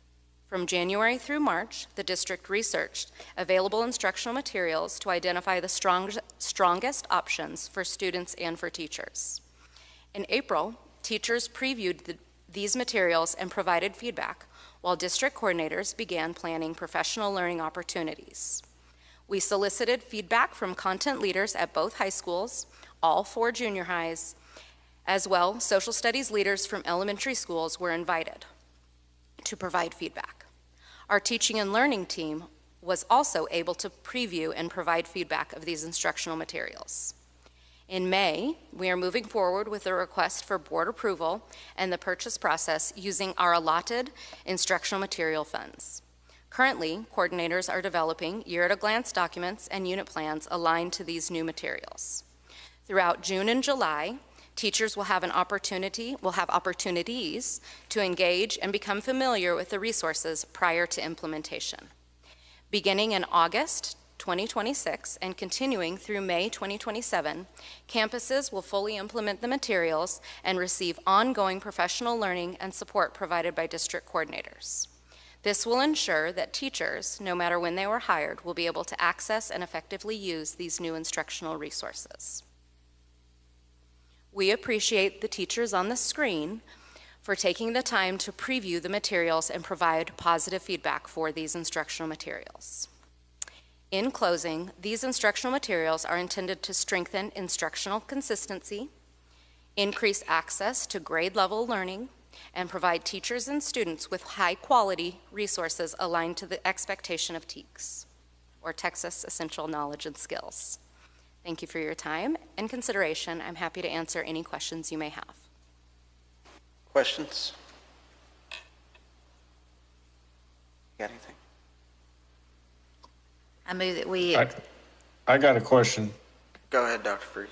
From January through March, the district researched available instructional materials to identify the strongest options for students and for teachers. In April, teachers previewed these materials and provided feedback, while district coordinators began planning professional learning opportunities. We solicited feedback from content leaders at both high schools, all 4 junior highs, as well social studies leaders from elementary schools were invited to provide feedback. Our teaching and learning team was also able to preview and provide feedback of these instructional materials. In May, we are moving forward with a request for board approval and the purchase process using our allotted instructional material funds. Currently, coordinators are developing year-at-a-glance documents and unit plans aligned to these new materials. Throughout June and July, teachers will have opportunities to engage and become familiar with the resources prior to implementation. Beginning in August 2026 and continuing through May 2027, campuses will fully implement the materials and receive ongoing professional learning and support provided by district coordinators. This will ensure that teachers, no matter when they were hired, will be able to access and effectively use these new instructional resources. We appreciate the teachers on the screen for taking the time to preview the materials and provide positive feedback for these instructional materials. In closing, these instructional materials are intended to strengthen instructional consistency, increase access to grade-level learning, and provide teachers and students with high-quality resources aligned to the expectation of TEKS, or Texas Essential Knowledge and Skills. Thank you for your time and consideration. I'm happy to answer any questions you may have.
Questions? Got anything?
I move that we,
I got a question.
Go ahead, Dr. Freed.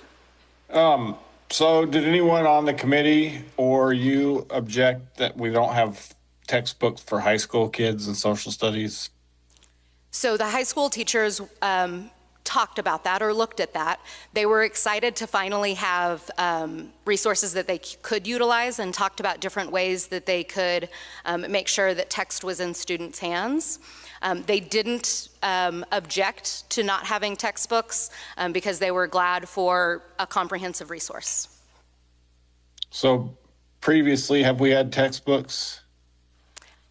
So did anyone on the committee or you object that we don't have textbooks for high school kids in social studies?
So the high school teachers talked about that or looked at that. They were excited to finally have resources that they could utilize and talked about different ways that they could make sure that text was in students' hands. They didn't object to not having textbooks because they were glad for a comprehensive resource.
So previously, have we had textbooks?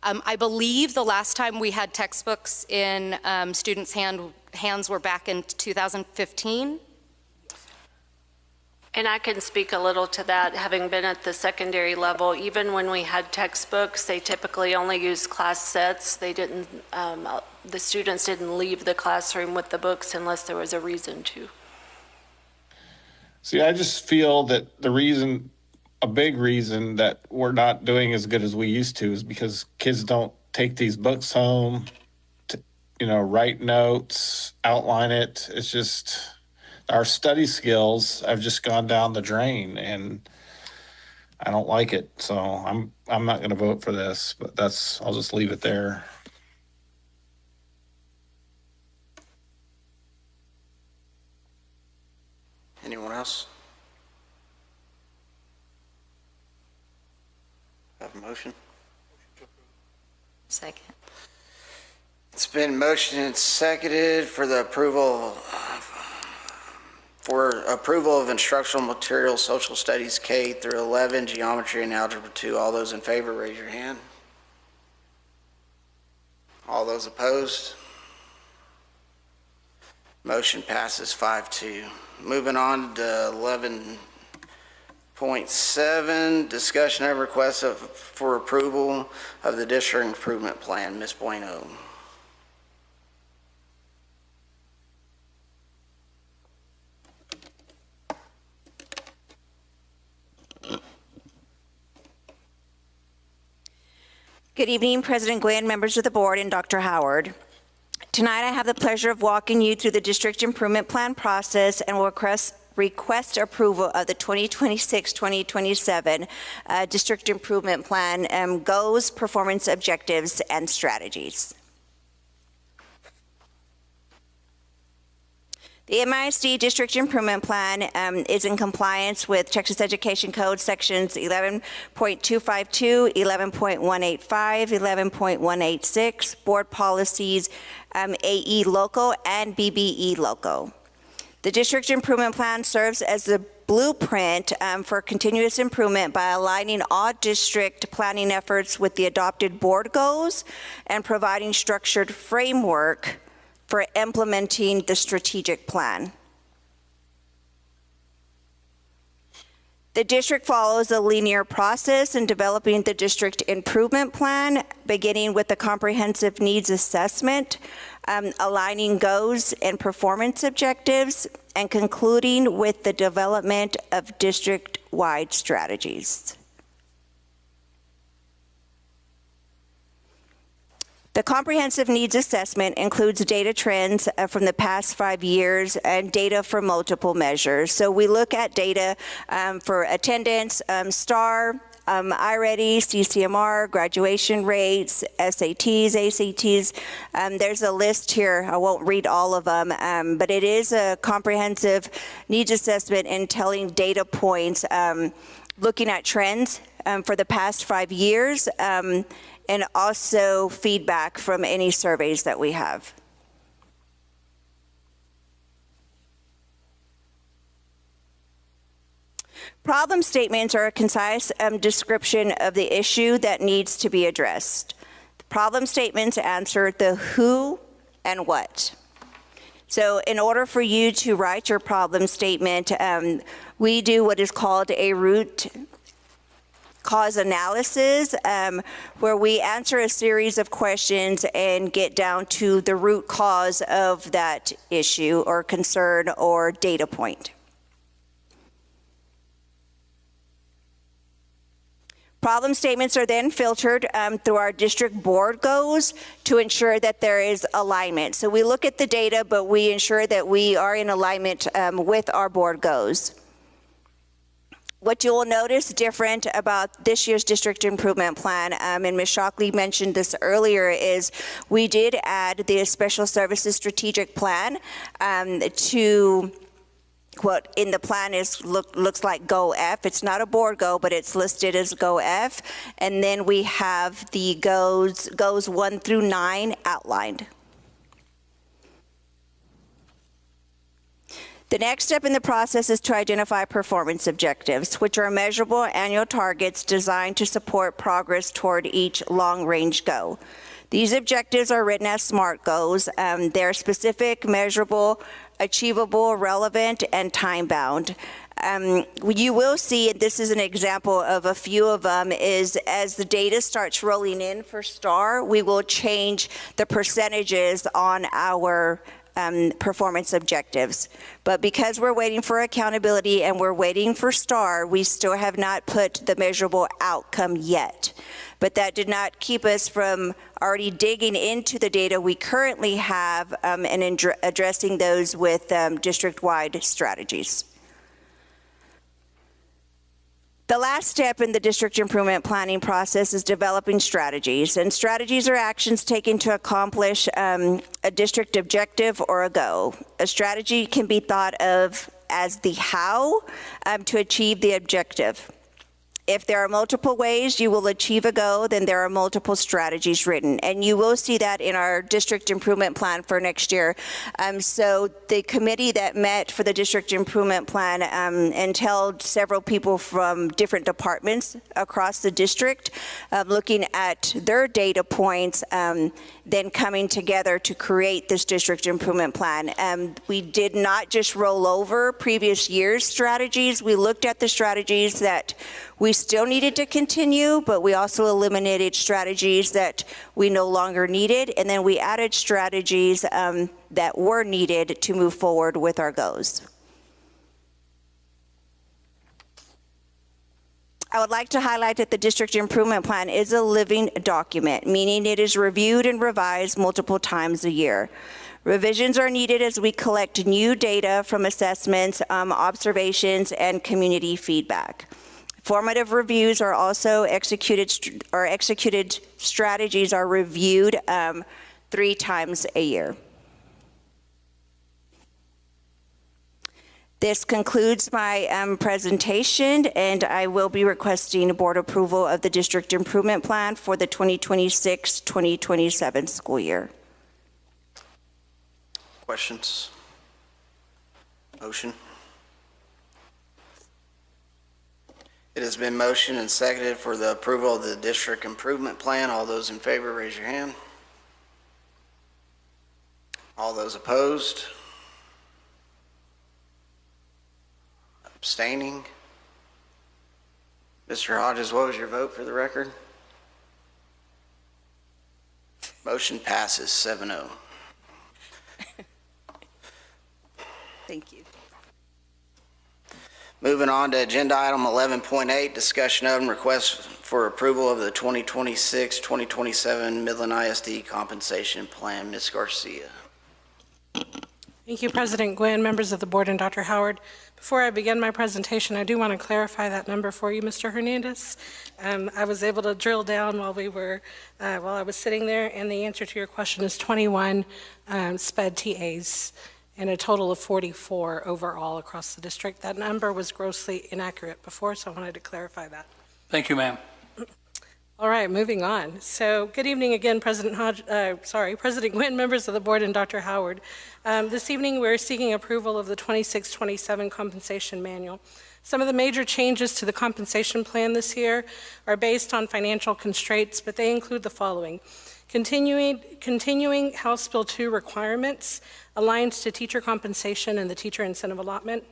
I believe the last time we had textbooks in students' hands were back in 2015.
And I can speak a little to that, having been at the secondary level. Even when we had textbooks, they typically only used class sets. They didn't, the students didn't leave the classroom with the books unless there was a reason to.
See, I just feel that a big reason that we're not doing as good as we used to is because kids don't take these books home to, write notes, outline it. It's just, our study skills have just gone down the drain, and I don't like it. So I'm not going to vote for this, but I'll just leave it there.
Anyone else? Have a motion?
second.
It's been motioned and seconded for the approval of instructional materials, social studies K through 11, geometry and algebra 2. All those in favor, raise your hand. All those opposed? Motion passes 5-2. Moving on to 11.7, discussion of requests for approval of the district improvement plan. Ms. Bueno.
Good evening, President Gwynn, members of the board, and Dr. Howard. Tonight, I have the pleasure of walking you through the district improvement plan process and will request approval of the 2026-2027 district improvement plan goals, performance objectives, and strategies. The MISD District Improvement Plan is in compliance with Texas Education Code Sections 11.252, 11.185, 11.186, Board Policies AE Local and BBE Local. The District Improvement Plan serves as the blueprint for continuous improvement by aligning all district planning efforts with the adopted board goals and providing structured framework for implementing the strategic plan. The district follows a linear process in developing the district improvement plan, beginning with the comprehensive needs assessment, aligning goals and performance objectives, and concluding with the development of district-wide strategies. The comprehensive needs assessment includes data trends from the past 5 years and data for multiple measures. So we look at data for attendance, STAR, iReady, CCMR, graduation rates, SATs, ACTs. There's a list here. I won't read all of them, but it is a comprehensive needs assessment and telling data points, looking at trends for the past 5 years, and also feedback from any surveys that we have. Problem statements are a concise description of the issue that needs to be addressed. The problem statements answer the who and what. So in order for you to write your problem statement, we do what is called a root cause analysis, where we answer a series of questions and get down to the root cause of that issue or concern or data point. Problem statements are then filtered through our district board goals to ensure that there is alignment. So we look at the data, but we ensure that we are in alignment with our board goals. What you will notice different about this year's district improvement plan, and Ms. Shockley mentioned this earlier, is we did add the special services strategic plan to what in the plan is looks like Go F. It's not a board goal, but it's listed as Go F. And then we have the goals 1 through 9 outlined. The next step in the process is to identify performance objectives, which are measurable annual targets designed to support progress toward each long-range goal. These objectives are written as SMART goals. They're specific, measurable, achievable, relevant, and time-bound. You will see, and this is an example of a few of them, is as the data starts rolling in for STAR, we will change the percentages on our performance objectives. But because we're waiting for accountability and we're waiting for STAR, we still have not put the measurable outcome yet. But that did not keep us from already digging into the data we currently have and addressing those with district-wide strategies. The last step in the district improvement planning process is developing strategies. And strategies are actions taken to accomplish a district objective or a goal. A strategy can be thought of as the how to achieve the objective. If there are multiple ways you will achieve a goal, then there are multiple strategies written. And you will see that in our district improvement plan for next year. So the committee that met for the district improvement plan entailed several people from different departments across the district, looking at their data points, then coming together to create this district improvement plan. We did not just roll over previous year's strategies. We looked at the strategies that we still needed to continue, but we also eliminated strategies that we no longer needed, and then we added strategies that were needed to move forward with our goals. I would like to highlight that the district improvement plan is a living document, meaning it is reviewed and revised multiple times a year. Revisions are needed as we collect new data from assessments, observations, and community feedback. Formative reviews are also executed strategies are reviewed 3 times a year. This concludes my presentation, and I will be requesting board approval of the district improvement plan for the 2026-2027 school year.
Questions? Motion? It has been motioned and seconded for the approval of the district improvement plan. All those in favor, raise your hand. All those opposed? Abstaining? Mr. Hodges, what was your vote for the record? Motion passes 7-0.
Thank you.
Moving on to agenda item 11.8, discussion of and request for approval of the 2026-2027 Midland ISD compensation plan. Ms. Garcia.
Thank you, President Gwynn, members of the board, and Dr. Howard. Before I begin my presentation, I do want to clarify that number for you, Mr. Hernandez. I was able to drill down while I was sitting there, and the answer to your question is 21 SPED TAs and a total of 44 overall across the district. That number was grossly inaccurate before, so I wanted to clarify that.
Thank you, ma'am.
All right, moving on. So good evening again, President Gwynn, members of the board, and Dr. Howard. This evening, we're seeking approval of the 26-27 compensation manual. Some of the major changes to the compensation plan this year are based on financial constraints, but they include the following. Continuing House Bill 2 requirements aligned to teacher compensation and the teacher incentive allotment.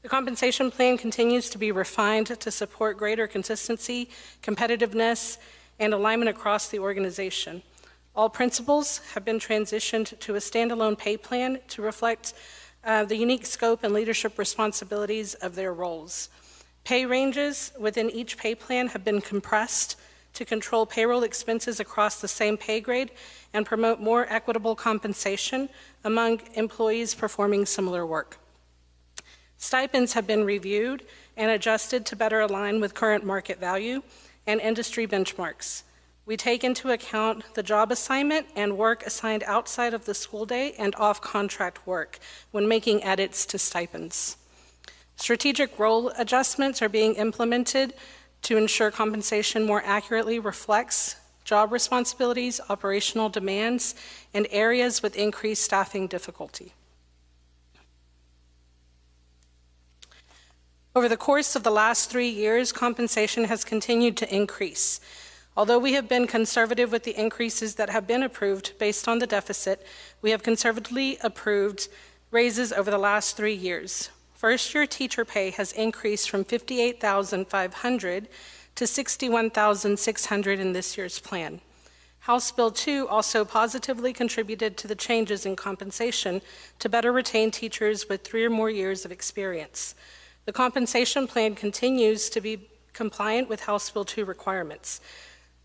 The compensation plan continues to be refined to support greater consistency, competitiveness, and alignment across the organization. All principals have been transitioned to a standalone pay plan to reflect the unique scope and leadership responsibilities of their roles. Pay ranges within each pay plan have been compressed to control payroll expenses across the same pay grade and promote more equitable compensation among employees performing similar work. Stipends have been reviewed and adjusted to better align with current market value and industry benchmarks. We take into account the job assignment and work assigned outside of the school day and off-contract work when making edits to stipends. Strategic role adjustments are being implemented to ensure compensation more accurately reflects job responsibilities, operational demands, and areas with increased staffing difficulty. Over the course of the last 3 years, compensation has continued to increase. Although we have been conservative with the increases that have been approved based on the deficit, we have conservatively approved raises over the last 3 years. First-year teacher pay has increased from $58,500 to $61,600 in this year's plan. House Bill 2 also positively contributed to the changes in compensation to better retain teachers with 3 or more years of experience. The compensation plan continues to be compliant with House Bill 2 requirements.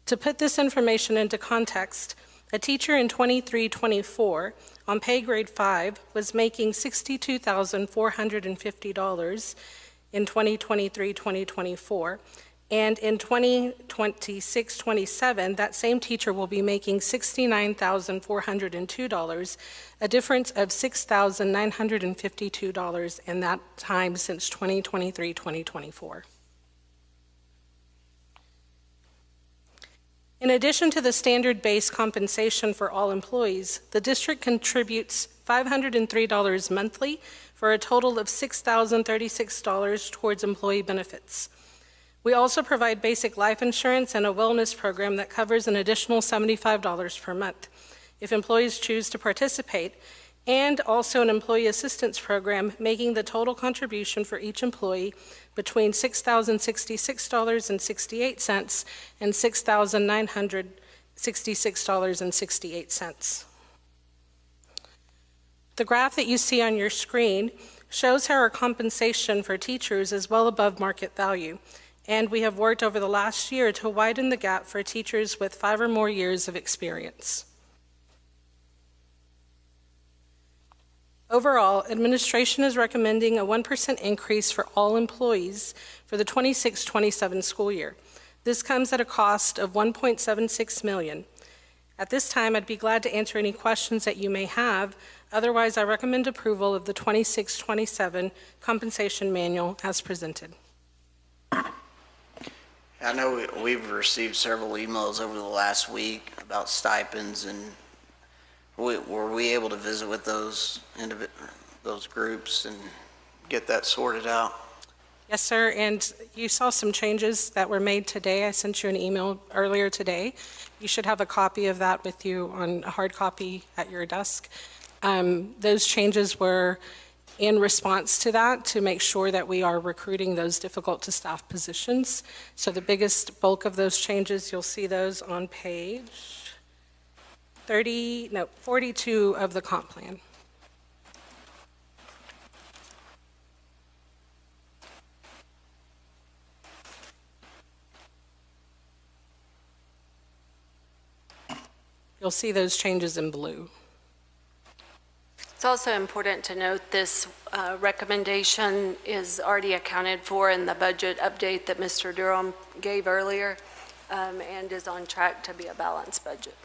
To put this information into context, a teacher in 23-24 on pay grade 5 was making $62,450 in 2023-2024, and in 2026-27, that same teacher will be making $69,402, a difference of $6,952 in that time since 2023-2024. In addition to the standard base compensation for all employees, the district contributes $503 monthly for a total of $6,036 towards employee benefits. We also provide basic life insurance and a wellness program that covers an additional $75 per month if employees choose to participate, and also an employee assistance program, making the total contribution for each employee between $6,066.68 and $6,966.68. The graph that you see on your screen shows how our compensation for teachers is well above market value, and we have worked over the last year to widen the gap for teachers with 5 or more years of experience. Overall, administration is recommending a 1% increase for all employees for the 26-27 school year. This comes at a cost of $1.76 million. At this time, I'd be glad to answer any questions that you may have. Otherwise, I recommend approval of the 26-27 compensation manual as presented.
I know we've received several emails over the last week about stipends, and were we able to visit with those groups and get that sorted out?
Yes, sir, and you saw some changes that were made today. I sent you an email earlier today. You should have a copy of that with you on a hard copy at your desk. Those changes were in response to that, to make sure that we are recruiting those difficult to staff positions. So the biggest bulk of those changes, you'll see those on page 42 of the comp plan. You'll see those changes in blue.
It's also important to note this recommendation is already accounted for in the budget update that Mr. Durham gave earlier, and is on track to be a balanced budget.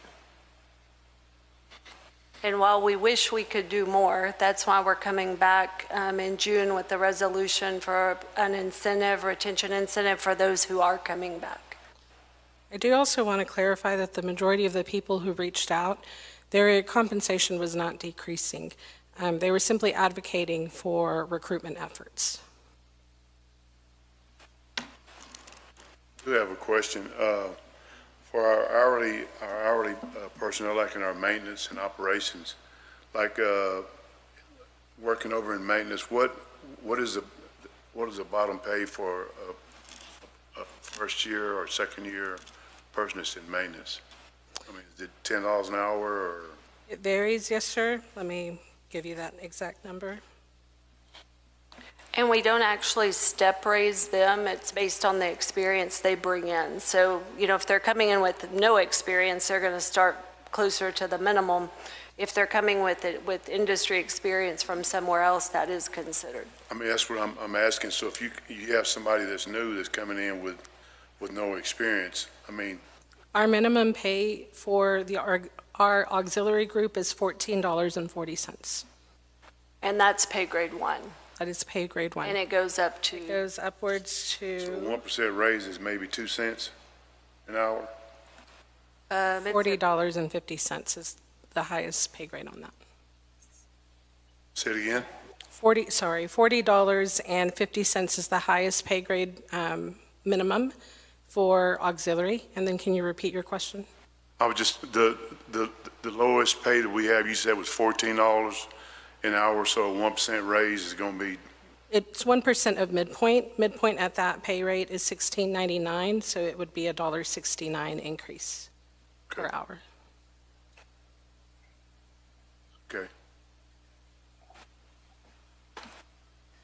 And while we wish we could do more, that's why we're coming back in June with the resolution for an incentive, retention incentive for those who are coming back.
I do also want to clarify that the majority of the people who reached out, their compensation was not decreasing. They were simply advocating for recruitment efforts.
I do have a question. For our hourly personnel, like in our maintenance and operations, like working over in maintenance, what is the bottom pay for a first year or second year person that's in maintenance? I mean, is it $10 an hour or?
It varies, yes, sir. Let me give you that exact number.
And we don't actually step raise them. It's based on the experience they bring in. So, you know, if they're coming in with no experience, they're going to start closer to the minimum. If they're coming with industry experience from somewhere else, that is considered.
I mean, that's what I'm asking. So if you have somebody that's new that's coming in with no experience, I mean.
Our minimum pay for our auxiliary group is $14.40.
And that's pay grade 1.
That is pay grade 1.
And it goes up to?
It goes upwards to.
So 1% raise is maybe 2 cents an hour?
$40.50 is the highest pay grade on that.
Say it again?
$40.50 is the highest pay grade minimum for auxiliary. And then can you repeat your question?
I was just, the lowest pay that we have, you said was $14 an hour, so a 1% raise is going to be?
It's 1% of midpoint. Midpoint at that pay rate is $16.99, so it would be a $1.69 increase per hour.
Okay.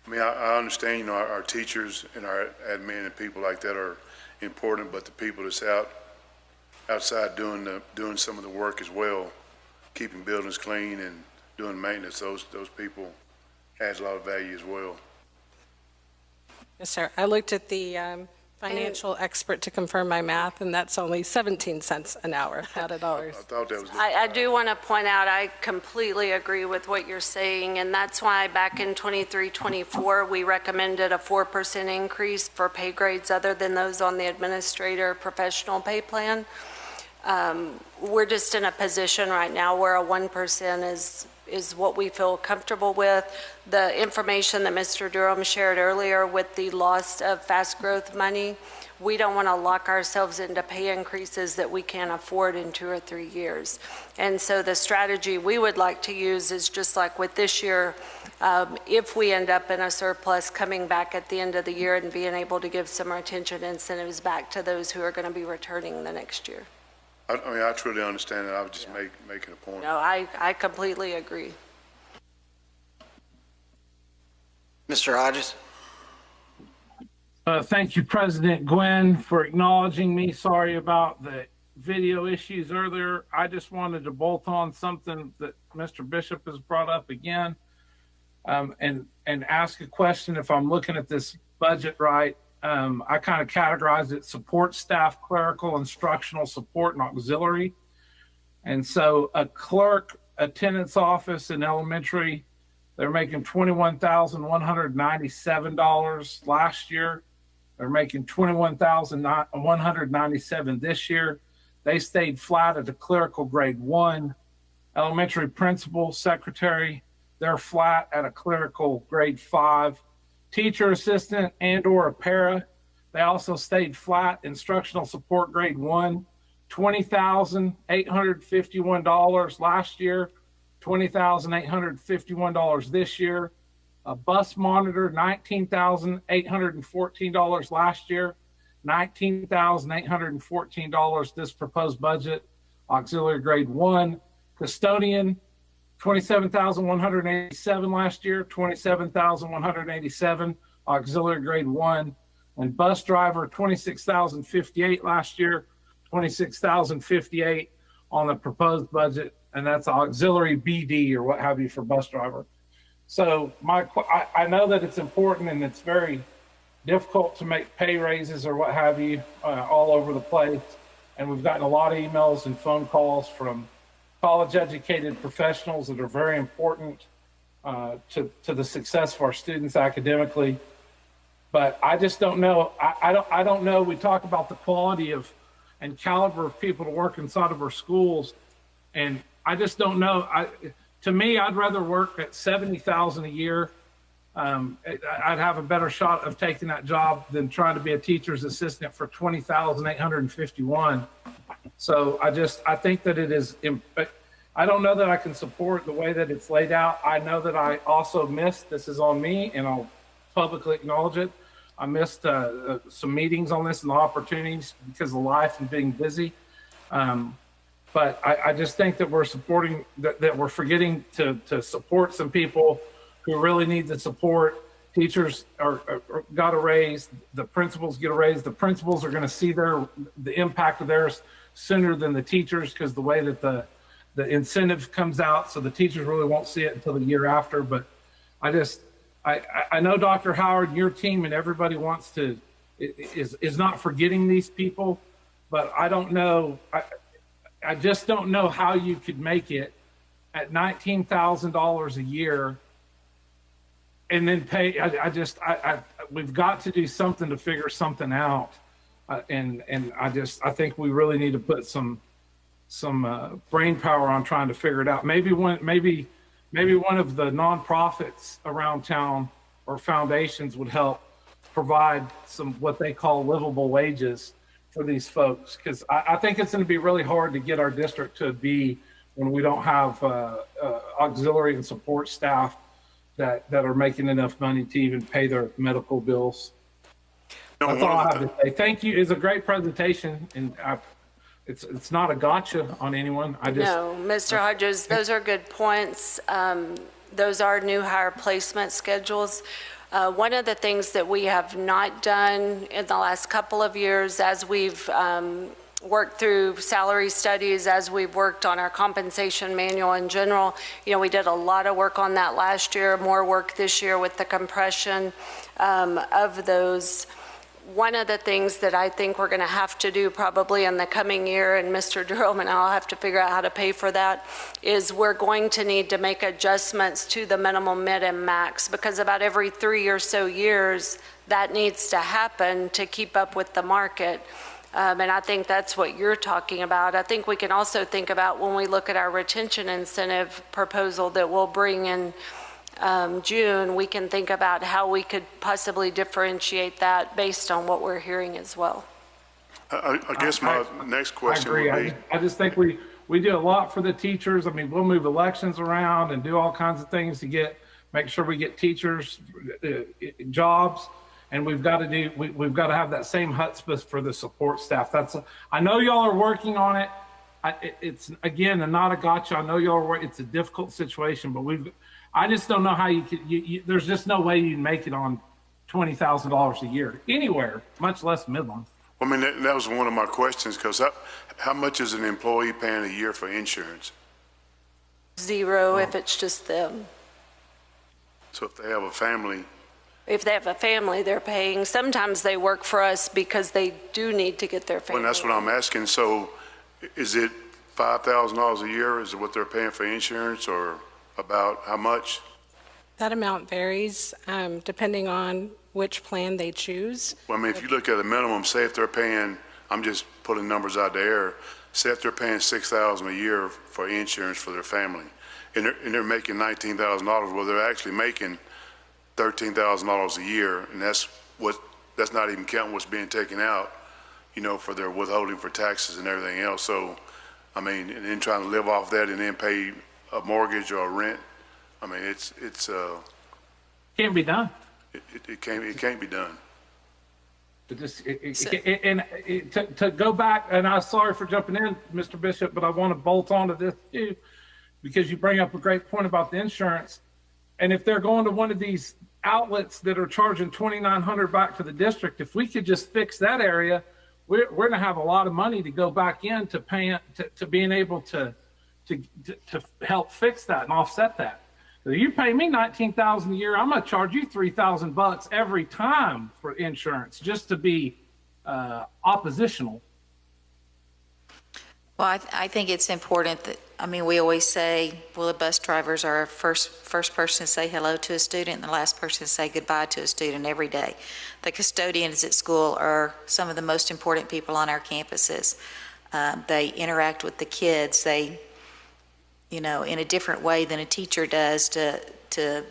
I mean, I understand, you know, our teachers and our admin and people like that are important, but the people that's outside doing some of the work as well, keeping buildings clean and doing maintenance, those people adds a lot of value as well.
Yes, sir. I looked at the financial expert to confirm my math, and that's only 17 cents an hour, not $1.
I thought that was.
I do want to point out, I completely agree with what you're saying, and that's why back in 23-24, we recommended a 4% increase for pay grades other than those on the administrator professional pay plan. We're just in a position right now where a 1% is what we feel comfortable with. The information that Mr. Durham shared earlier with the loss of fast growth money, we don't want to lock ourselves into pay increases that we can't afford in 2 or 3 years. And so the strategy we would like to use is just like with this year, if we end up in a surplus, coming back at the end of the year and being able to give some retention incentives back to those who are going to be returning the next year.
I mean, I truly understand that. I was just making a point.
No, I completely agree.
Mr. Hodges?
Thank you, President Gwen, for acknowledging me. Sorry about the video issues earlier. I just wanted to bolt on something that Mr. Bishop has brought up again, and ask a question. If I'm looking at this budget right, I kind of categorize it support staff, clerical, instructional support, and auxiliary. And so a clerk attendance office in elementary, they're making $21,197 last year. They're making $21,197 this year. They stayed flat at the clerical grade 1. Elementary principal, secretary, they're flat at a clerical grade 5. Teacher assistant and or a para, they also stayed flat. Instructional support grade 1, $20,851 last year, $20,851 this year. A bus monitor, $19,814 last year, $19,814 this proposed budget, auxiliary grade 1. Custodian, $27,187 last year, $27,187 auxiliary grade 1. And bus driver, $26,058 last year, $26,058 on the proposed budget, and that's auxiliary BD or what have you for bus driver. So I know that it's important and it's very difficult to make pay raises or what have you all over the place. And we've gotten a lot of emails and phone calls from college educated professionals that are very important to the success of our students academically. But I just don't know. I don't know. We talk about the quality of and caliber of people to work inside of our schools, and I just don't know. To me, I'd rather work at $70,000 a year. I'd have a better shot of taking that job than trying to be a teacher's assistant for $20,851. So I think that it is. I don't know that I can support the way that it's laid out. I know that I also missed. This is on me, and I'll publicly acknowledge it. I missed some meetings on this and the opportunities because of life and being busy. But I just think that we're supporting, that we're forgetting to support some people who really need the support. Teachers got a raise, the principals get a raise. The principals are going to see the impact of theirs sooner than the teachers because the way that the incentive comes out, so the teachers really won't see it until the year after. But I know Dr. Howard and your team and everybody is not forgetting these people, but I don't know. I just don't know how you could make it at $19,000 a year and then pay. We've got to do something to figure something out. And I think we really need to put some brain power on trying to figure it out. Maybe one of the nonprofits around town or foundations would help provide some what they call livable wages for these folks, because I think it's going to be really hard to get our district to be when we don't have auxiliary and support staff that are making enough money to even pay their medical bills. That's all I have to say. Thank you. It's a great presentation, and it's not a gotcha on anyone.
No, Mr. Hodges, those are good points. Those are new hire placement schedules. One of the things that we have not done in the last couple of years, as we've worked through salary studies, as we've worked on our compensation manual in general, we did a lot of work on that last year, more work this year with the compression of those. One of the things that I think we're going to have to do probably in the coming year, and Mr. Durham and I'll have to figure out how to pay for that, is we're going to need to make adjustments to the minimum, mid, and max, because about every 3 or so years that needs to happen to keep up with the market. And I think that's what you're talking about. I think we can also think about when we look at our retention incentive proposal that we'll bring in June, we can think about how we could possibly differentiate that based on what we're hearing as well.
I guess my next question would be.
I just think we do a lot for the teachers. I mean, we'll move elections around and do all kinds of things to make sure we get teachers jobs. And we've got to have that same chutzpah for the support staff. I know y'all are working on it. It's again, not a gotcha. I know y'all are working. It's a difficult situation, but I just don't know how you could. There's just no way you can make it on $20,000 a year anywhere, much less Midland.
I mean, that was one of my questions, because how much is an employee paying a year for insurance?
Zero if it's just them.
So if they have a family.
If they have a family, they're paying. Sometimes they work for us because they do need to get their family.
Well, that's what I'm asking. So is it $5,000 a year is what they're paying for insurance, or about how much?
That amount varies depending on which plan they choose.
Well, I mean, if you look at the minimum, say if they're paying, I'm just putting numbers out there, say if they're paying $6,000 a year for insurance for their family, and they're making $19,000, well, they're actually making $13,000 a year, and that's not even counting what's being taken out, for their withholding for taxes and everything else. So, I mean, and then trying to live off that and then pay a mortgage or a rent, I mean, it's
Can't be done.
it can't be done.
To go back, and I'm sorry for jumping in, Mr. Bishop, but I want to bolt onto this too, because you bring up a great point about the insurance. And if they're going to one of these outlets that are charging $2,900 back to the district, if we could just fix that area, we're going to have a lot of money to go back into paying to being able to help fix that and offset that. If you pay me $19,000 a year, I'm going to charge you $3,000 every time for insurance just to be oppositional.
Well, I think it's important that, we always say, well, the bus drivers are first person to say hello to a student and the last person to say goodbye to a student every day. The custodians at school are some of the most important people on our campuses. They interact with the kids. They, in a different way than a teacher does to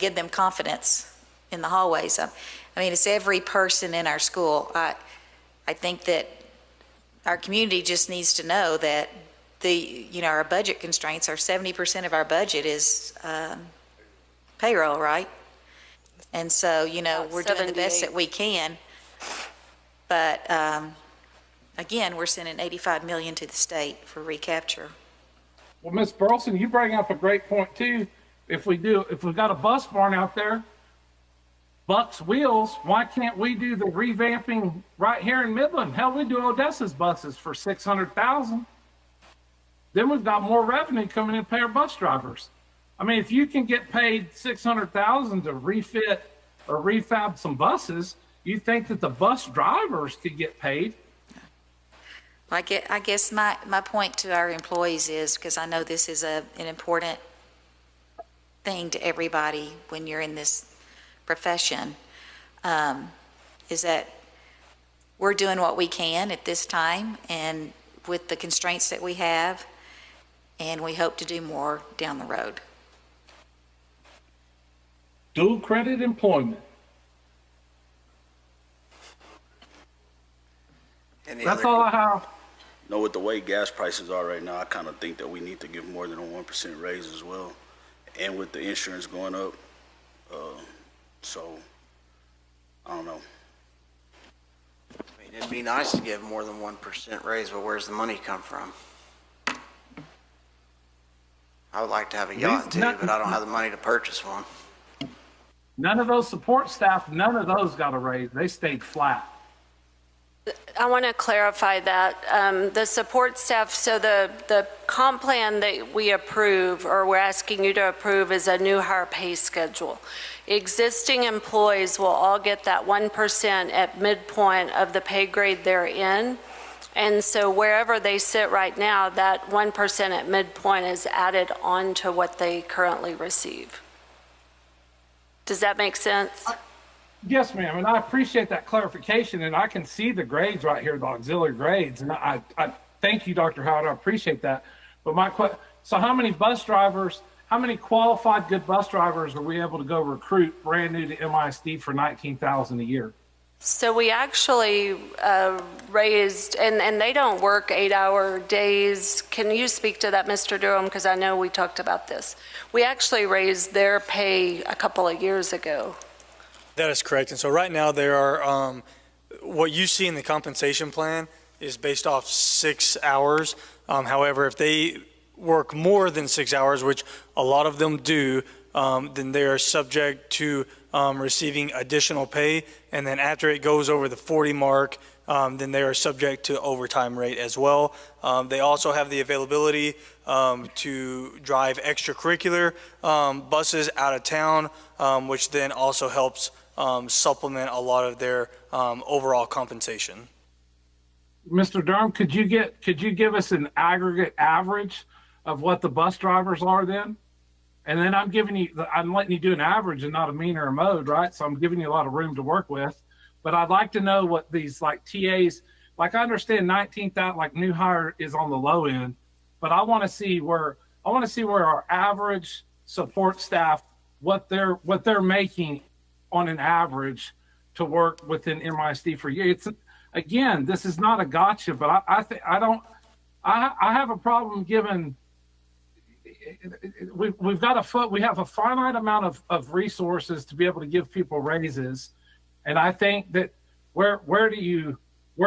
give them confidence in the hallways. It's every person in our school. I think that our community just needs to know that our budget constraints are 70% of our budget is payroll, right? And so, we're doing the best that we can. But again, we're sending $85 million to the state for recapture.
Well, Ms. Burleson, you bring up a great point too. If we've got a bus barn out there, Buck's Wheels, why can't we do the revamping right here in Midland? Hell, we do Odessa's buses for $600,000. Then we've got more revenue coming in to pay our bus drivers. If you can get paid $600,000 to refit or refab some buses, you think that the bus drivers could get paid?
I guess my point to our employees is, because I know this is an important thing to everybody when you're in this profession, is that we're doing what we can at this time and with the constraints that we have, and we hope to do more down the road.
Dual credit employment. That's all I have.
With the way gas prices are right now, I kind of think that we need to give more than a 1% raise as well. And with the insurance going up, so I don't know.
It'd be nice to give more than 1% raise, but where's the money come from? I would like to have a yacht too, but I don't have the money to purchase one.
None of those support staff, none of those got a raise. They stayed flat.
I want to clarify that. The support staff, so the comp plan that we approve, or we're asking you to approve, is a new hire pay schedule. Existing employees will all get that 1% at midpoint of the pay grade they're in. And so wherever they sit right now, that 1% at midpoint is added on to what they currently receive. Does that make sense?
Yes, ma'am, and I appreciate that clarification, and I can see the grades right here, the auxiliary grades, and I thank you, Dr. Howard, I appreciate that. But so how many qualified good bus drivers are we able to go recruit brand new to MISD for $19,000 a year?
So we actually raised, and they don't work 8-hour days. Can you speak to that, Mr. Durham? Because I know we talked about this. We actually raised their pay a couple of years ago.
That is correct. And so right now there are, what you see in the compensation plan is based off 6 hours. However, if they work more than 6 hours, which a lot of them do, then they are subject to receiving additional pay. And then after it goes over the 40 mark, then they are subject to overtime rate as well. They also have the availability to drive extracurricular buses out of town, which then also helps supplement a lot of their overall compensation.
Mr. Durham, could you give us an aggregate average of what the bus drivers are then? And then I'm letting you do an average and not a mean or a mode, right? So I'm giving you a lot of room to work with. But I'd like to know what these like TAs, like I understand 19,000, like new hire is on the low end, but I want to see where our average support staff, what they're making on an average to work within MISD for you. It's, again, this is not a gotcha, but I have a problem given we have a finite amount of resources to be able to give people raises. And I think that where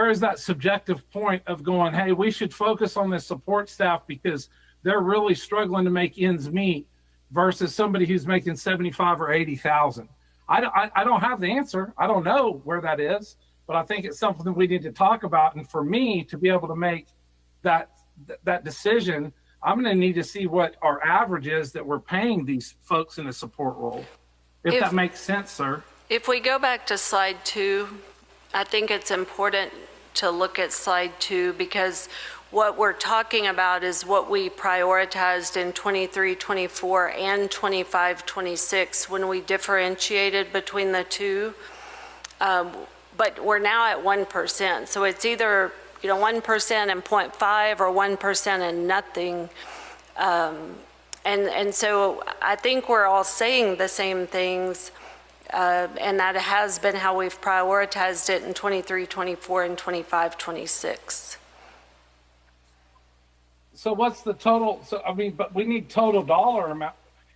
is that subjective point of going, hey, we should focus on this support staff because they're really struggling to make ends meet versus somebody who's making 75 or 80,000. I don't have the answer. I don't know where that is, but I think it's something that we need to talk about. And for me to be able to make that decision, I'm going to need to see what our average is that we're paying these folks in a support role. If that makes sense, sir.
If we go back to slide 2, I think it's important to look at slide 2 because what we're talking about is what we prioritized in 23, 24, and 25, 26 when we differentiated between the two. But we're now at 1%. So it's either 1% and 0.5 or 1% and nothing. And so I think we're all saying the same things. And that has been how we've prioritized it in 23, 24, and 25, 26.
So what's the total? So, I mean, but we need total dollar amount.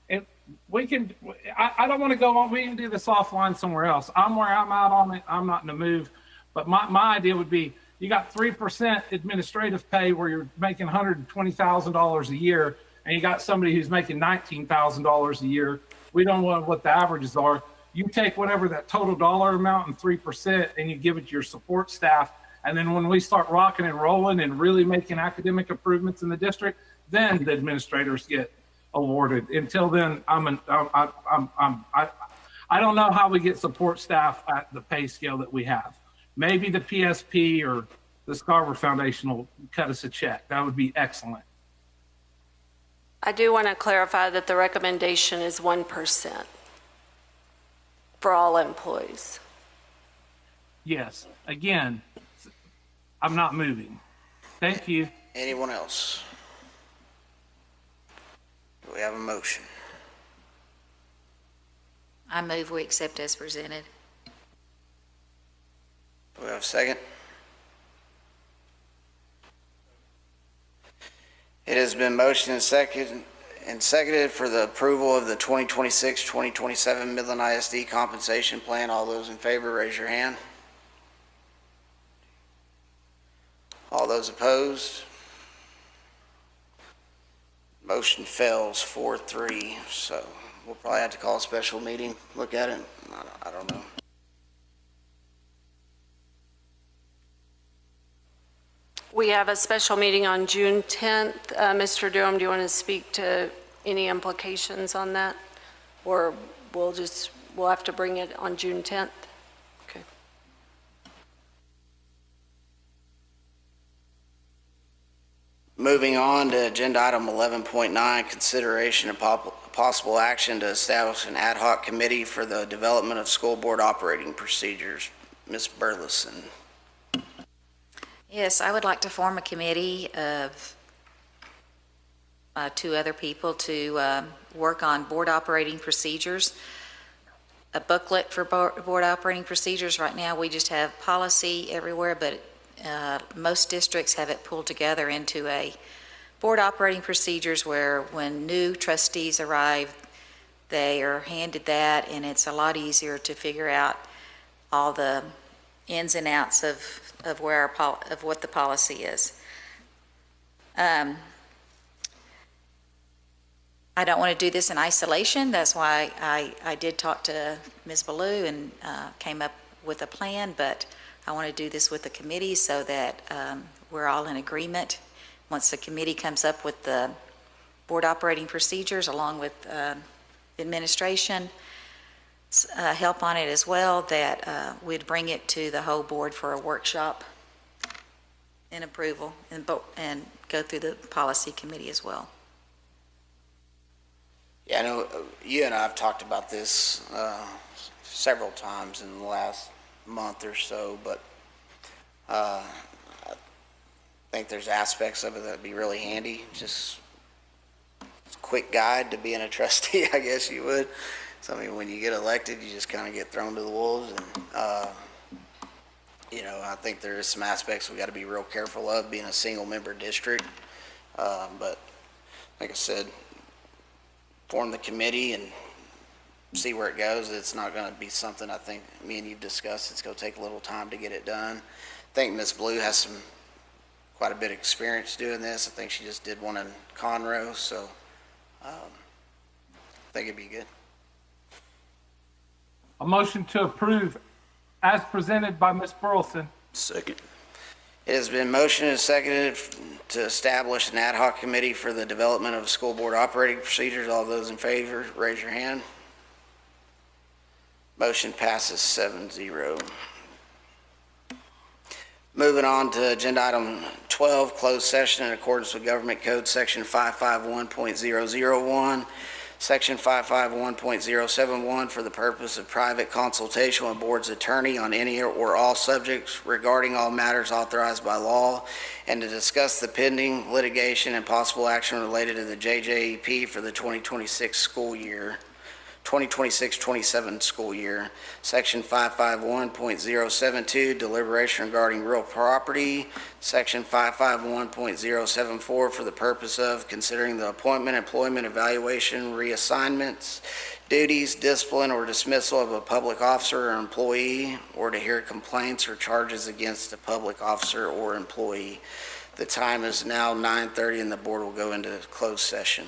And we can, I don't want to go on. We can do this offline somewhere else. I'm where I'm out on it. I'm not in the move. But my idea would be you got 3% administrative pay where you're making $120,000 a year, and you got somebody who's making $19,000 a year. We don't know what the averages are. You take whatever that total dollar amount and 3%, and you give it to your support staff. And then when we start rocking and rolling and really making academic improvements in the district, then the administrators get awarded. Until then, I don't know how we get support staff at the pay scale that we have. Maybe the PSP or the Scarver Foundation will cut us a check. That would be excellent.
I do want to clarify that the recommendation is 1% for all employees.
Yes. Again, I'm not moving. Thank you.
Anyone else? Do we have a motion?
I move we accept as presented.
Do we have a second? It has been motioned and seconded for the approval of the 2026-2027 Midland ISD compensation plan. All those in favor, raise your hand. All those opposed? Motion fails 4-3. So we'll probably have to call a special meeting, look at it. I don't know.
We have a special meeting on June 10th. Mr. Durham, do you want to speak to any implications on that? Or we'll have to bring it on June 10th? Okay.
Moving on to agenda item 11.9, consideration of possible action to establish an ad hoc committee for the development of school board operating procedures. Ms. Burleson.
Yes, I would like to form a committee of 2 other people to work on board operating procedures. A booklet for board operating procedures. Right now, we just have policy everywhere, but most districts have it pulled together into a board operating procedures where when new trustees arrive, they are handed that, and it's a lot easier to figure out all the ins and outs of where of what the policy is. I don't want to do this in isolation. That's why I did talk to Ms. Ballou and came up with a plan, but I want to do this with the committee so that we're all in agreement. Once the committee comes up with the board operating procedures along with administration, help on it as well, that we'd bring it to the whole board for a workshop in approval and go through the policy committee as well.
Yeah, I know you and I have talked about this several times in the last month or so, but I think there's aspects of it that'd be really handy. Just a quick guide to being a trustee, I guess you would. So, I mean, when you get elected, you just kind of get thrown to the wolves. And, you know, I think there is some aspects we got to be real careful of being a single member district. But like I said, form the committee and see where it goes. It's not going to be something I think me and you've discussed. It's going to take a little time to get it done. I think Ms. Blue has quite a bit of experience doing this. I think she just did one in Conroe, so I think it'd be good.
A motion to approve as presented by Ms. Burleson.
Second.
It has been motioned and seconded to establish an ad hoc committee for the development of school board operating procedures. All those in favor, raise your hand. Motion passes 7-0. Moving on to agenda item 12, closed session in accordance with Government Code Section 551.001, Section 551.071 for the purpose of private consultation with board's attorney on any or all subjects regarding all matters authorized by law, and to discuss the pending litigation and possible action related to the JJEP for the 2026 school year. 2026-27 school year. Section 551.072, deliberation regarding real property. Section 551.074 for the purpose of considering the appointment, employment, evaluation, reassignments, duties, discipline, or dismissal of a public officer or employee, or to hear complaints or charges against a public officer or employee. The time is now 9:30 and the board will go into closed session.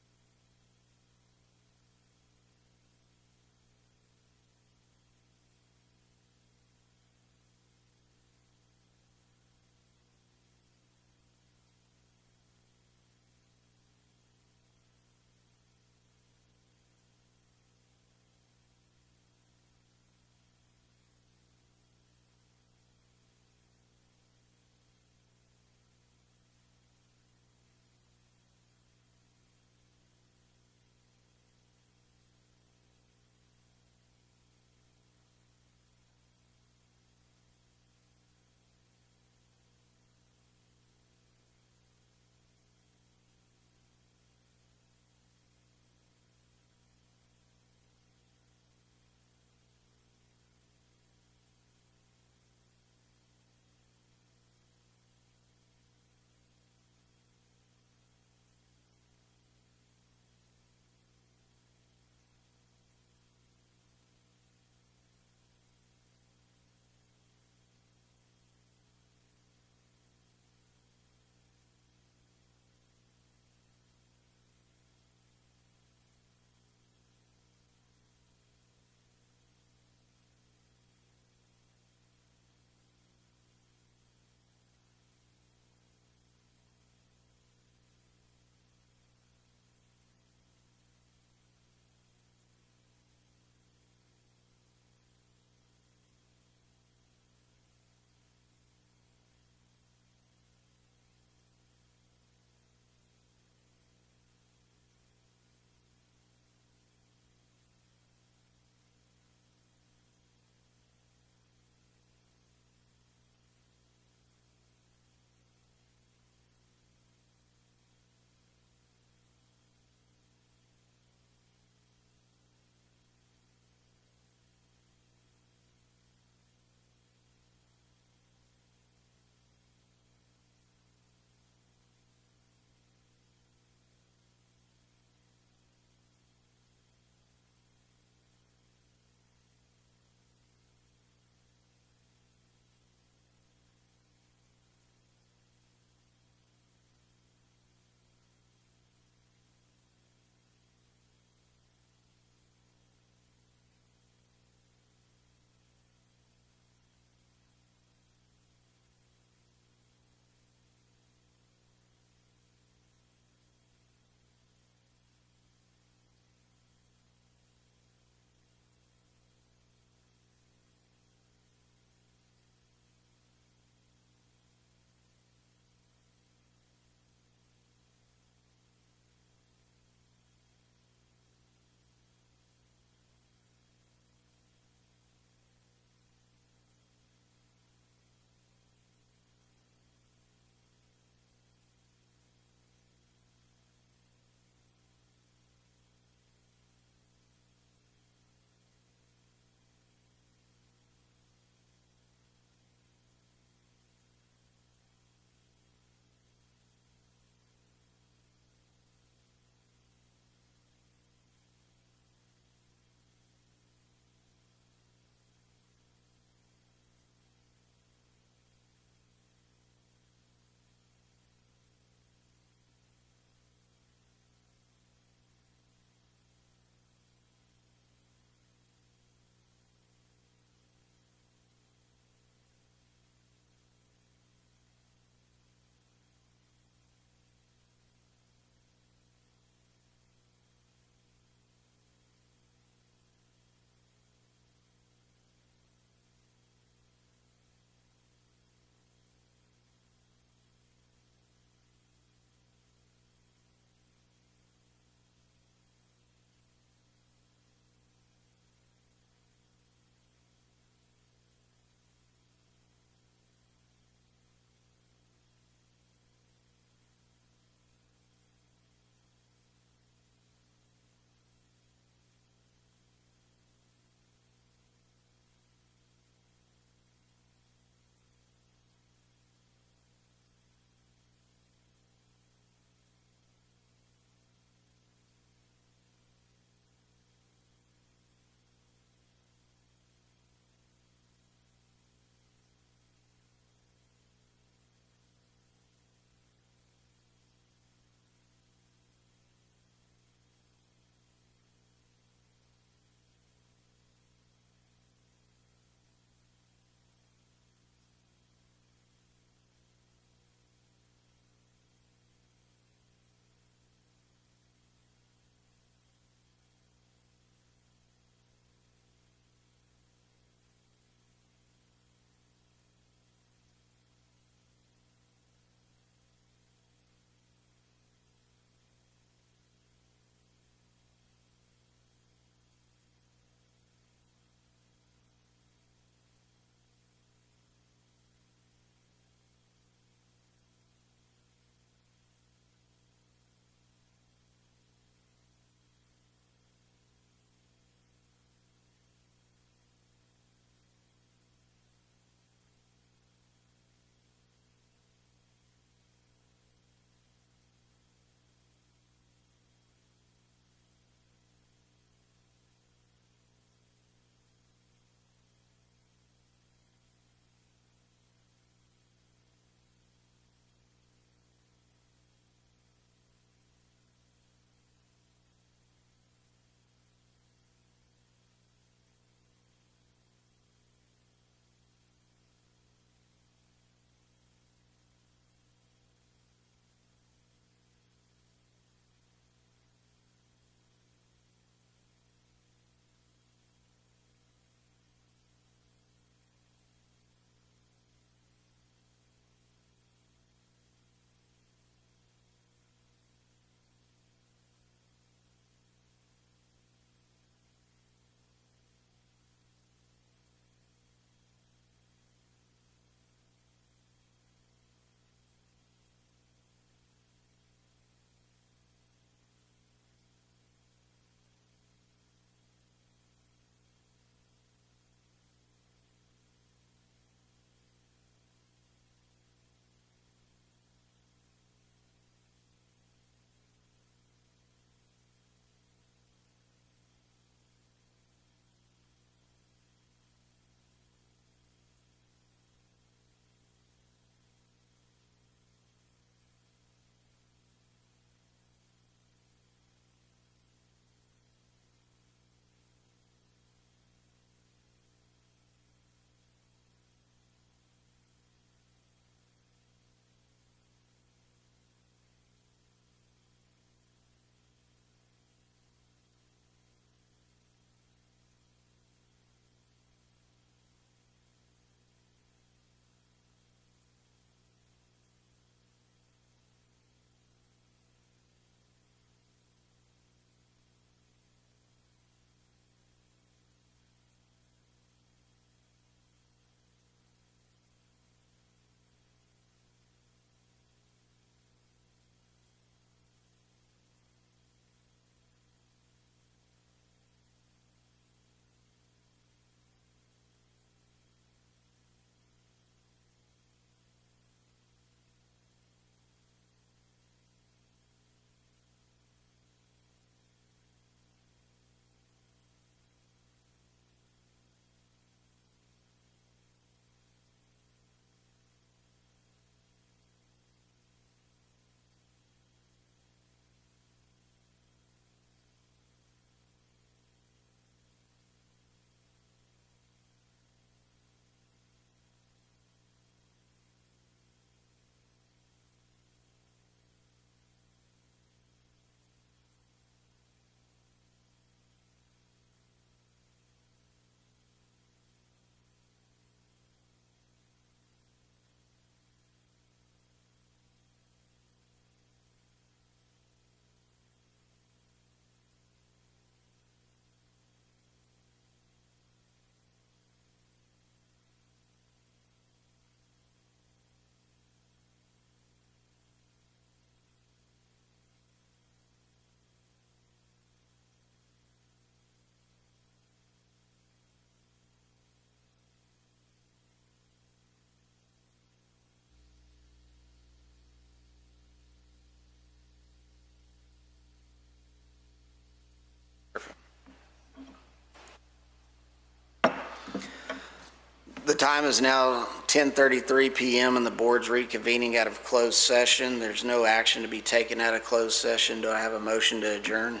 The time is now 10:33 PM and the board's reconvening out of closed session. There's no action to be taken out of closed session. Do I have a motion to adjourn?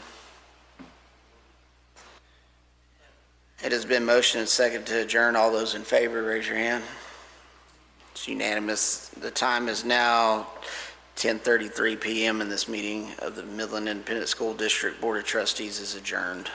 It has been motioned and seconded to adjourn. All those in favor, raise your hand. It's unanimous. The time is now 10:33 PM and this meeting of the Midland Independent School District Board of Trustees is adjourned.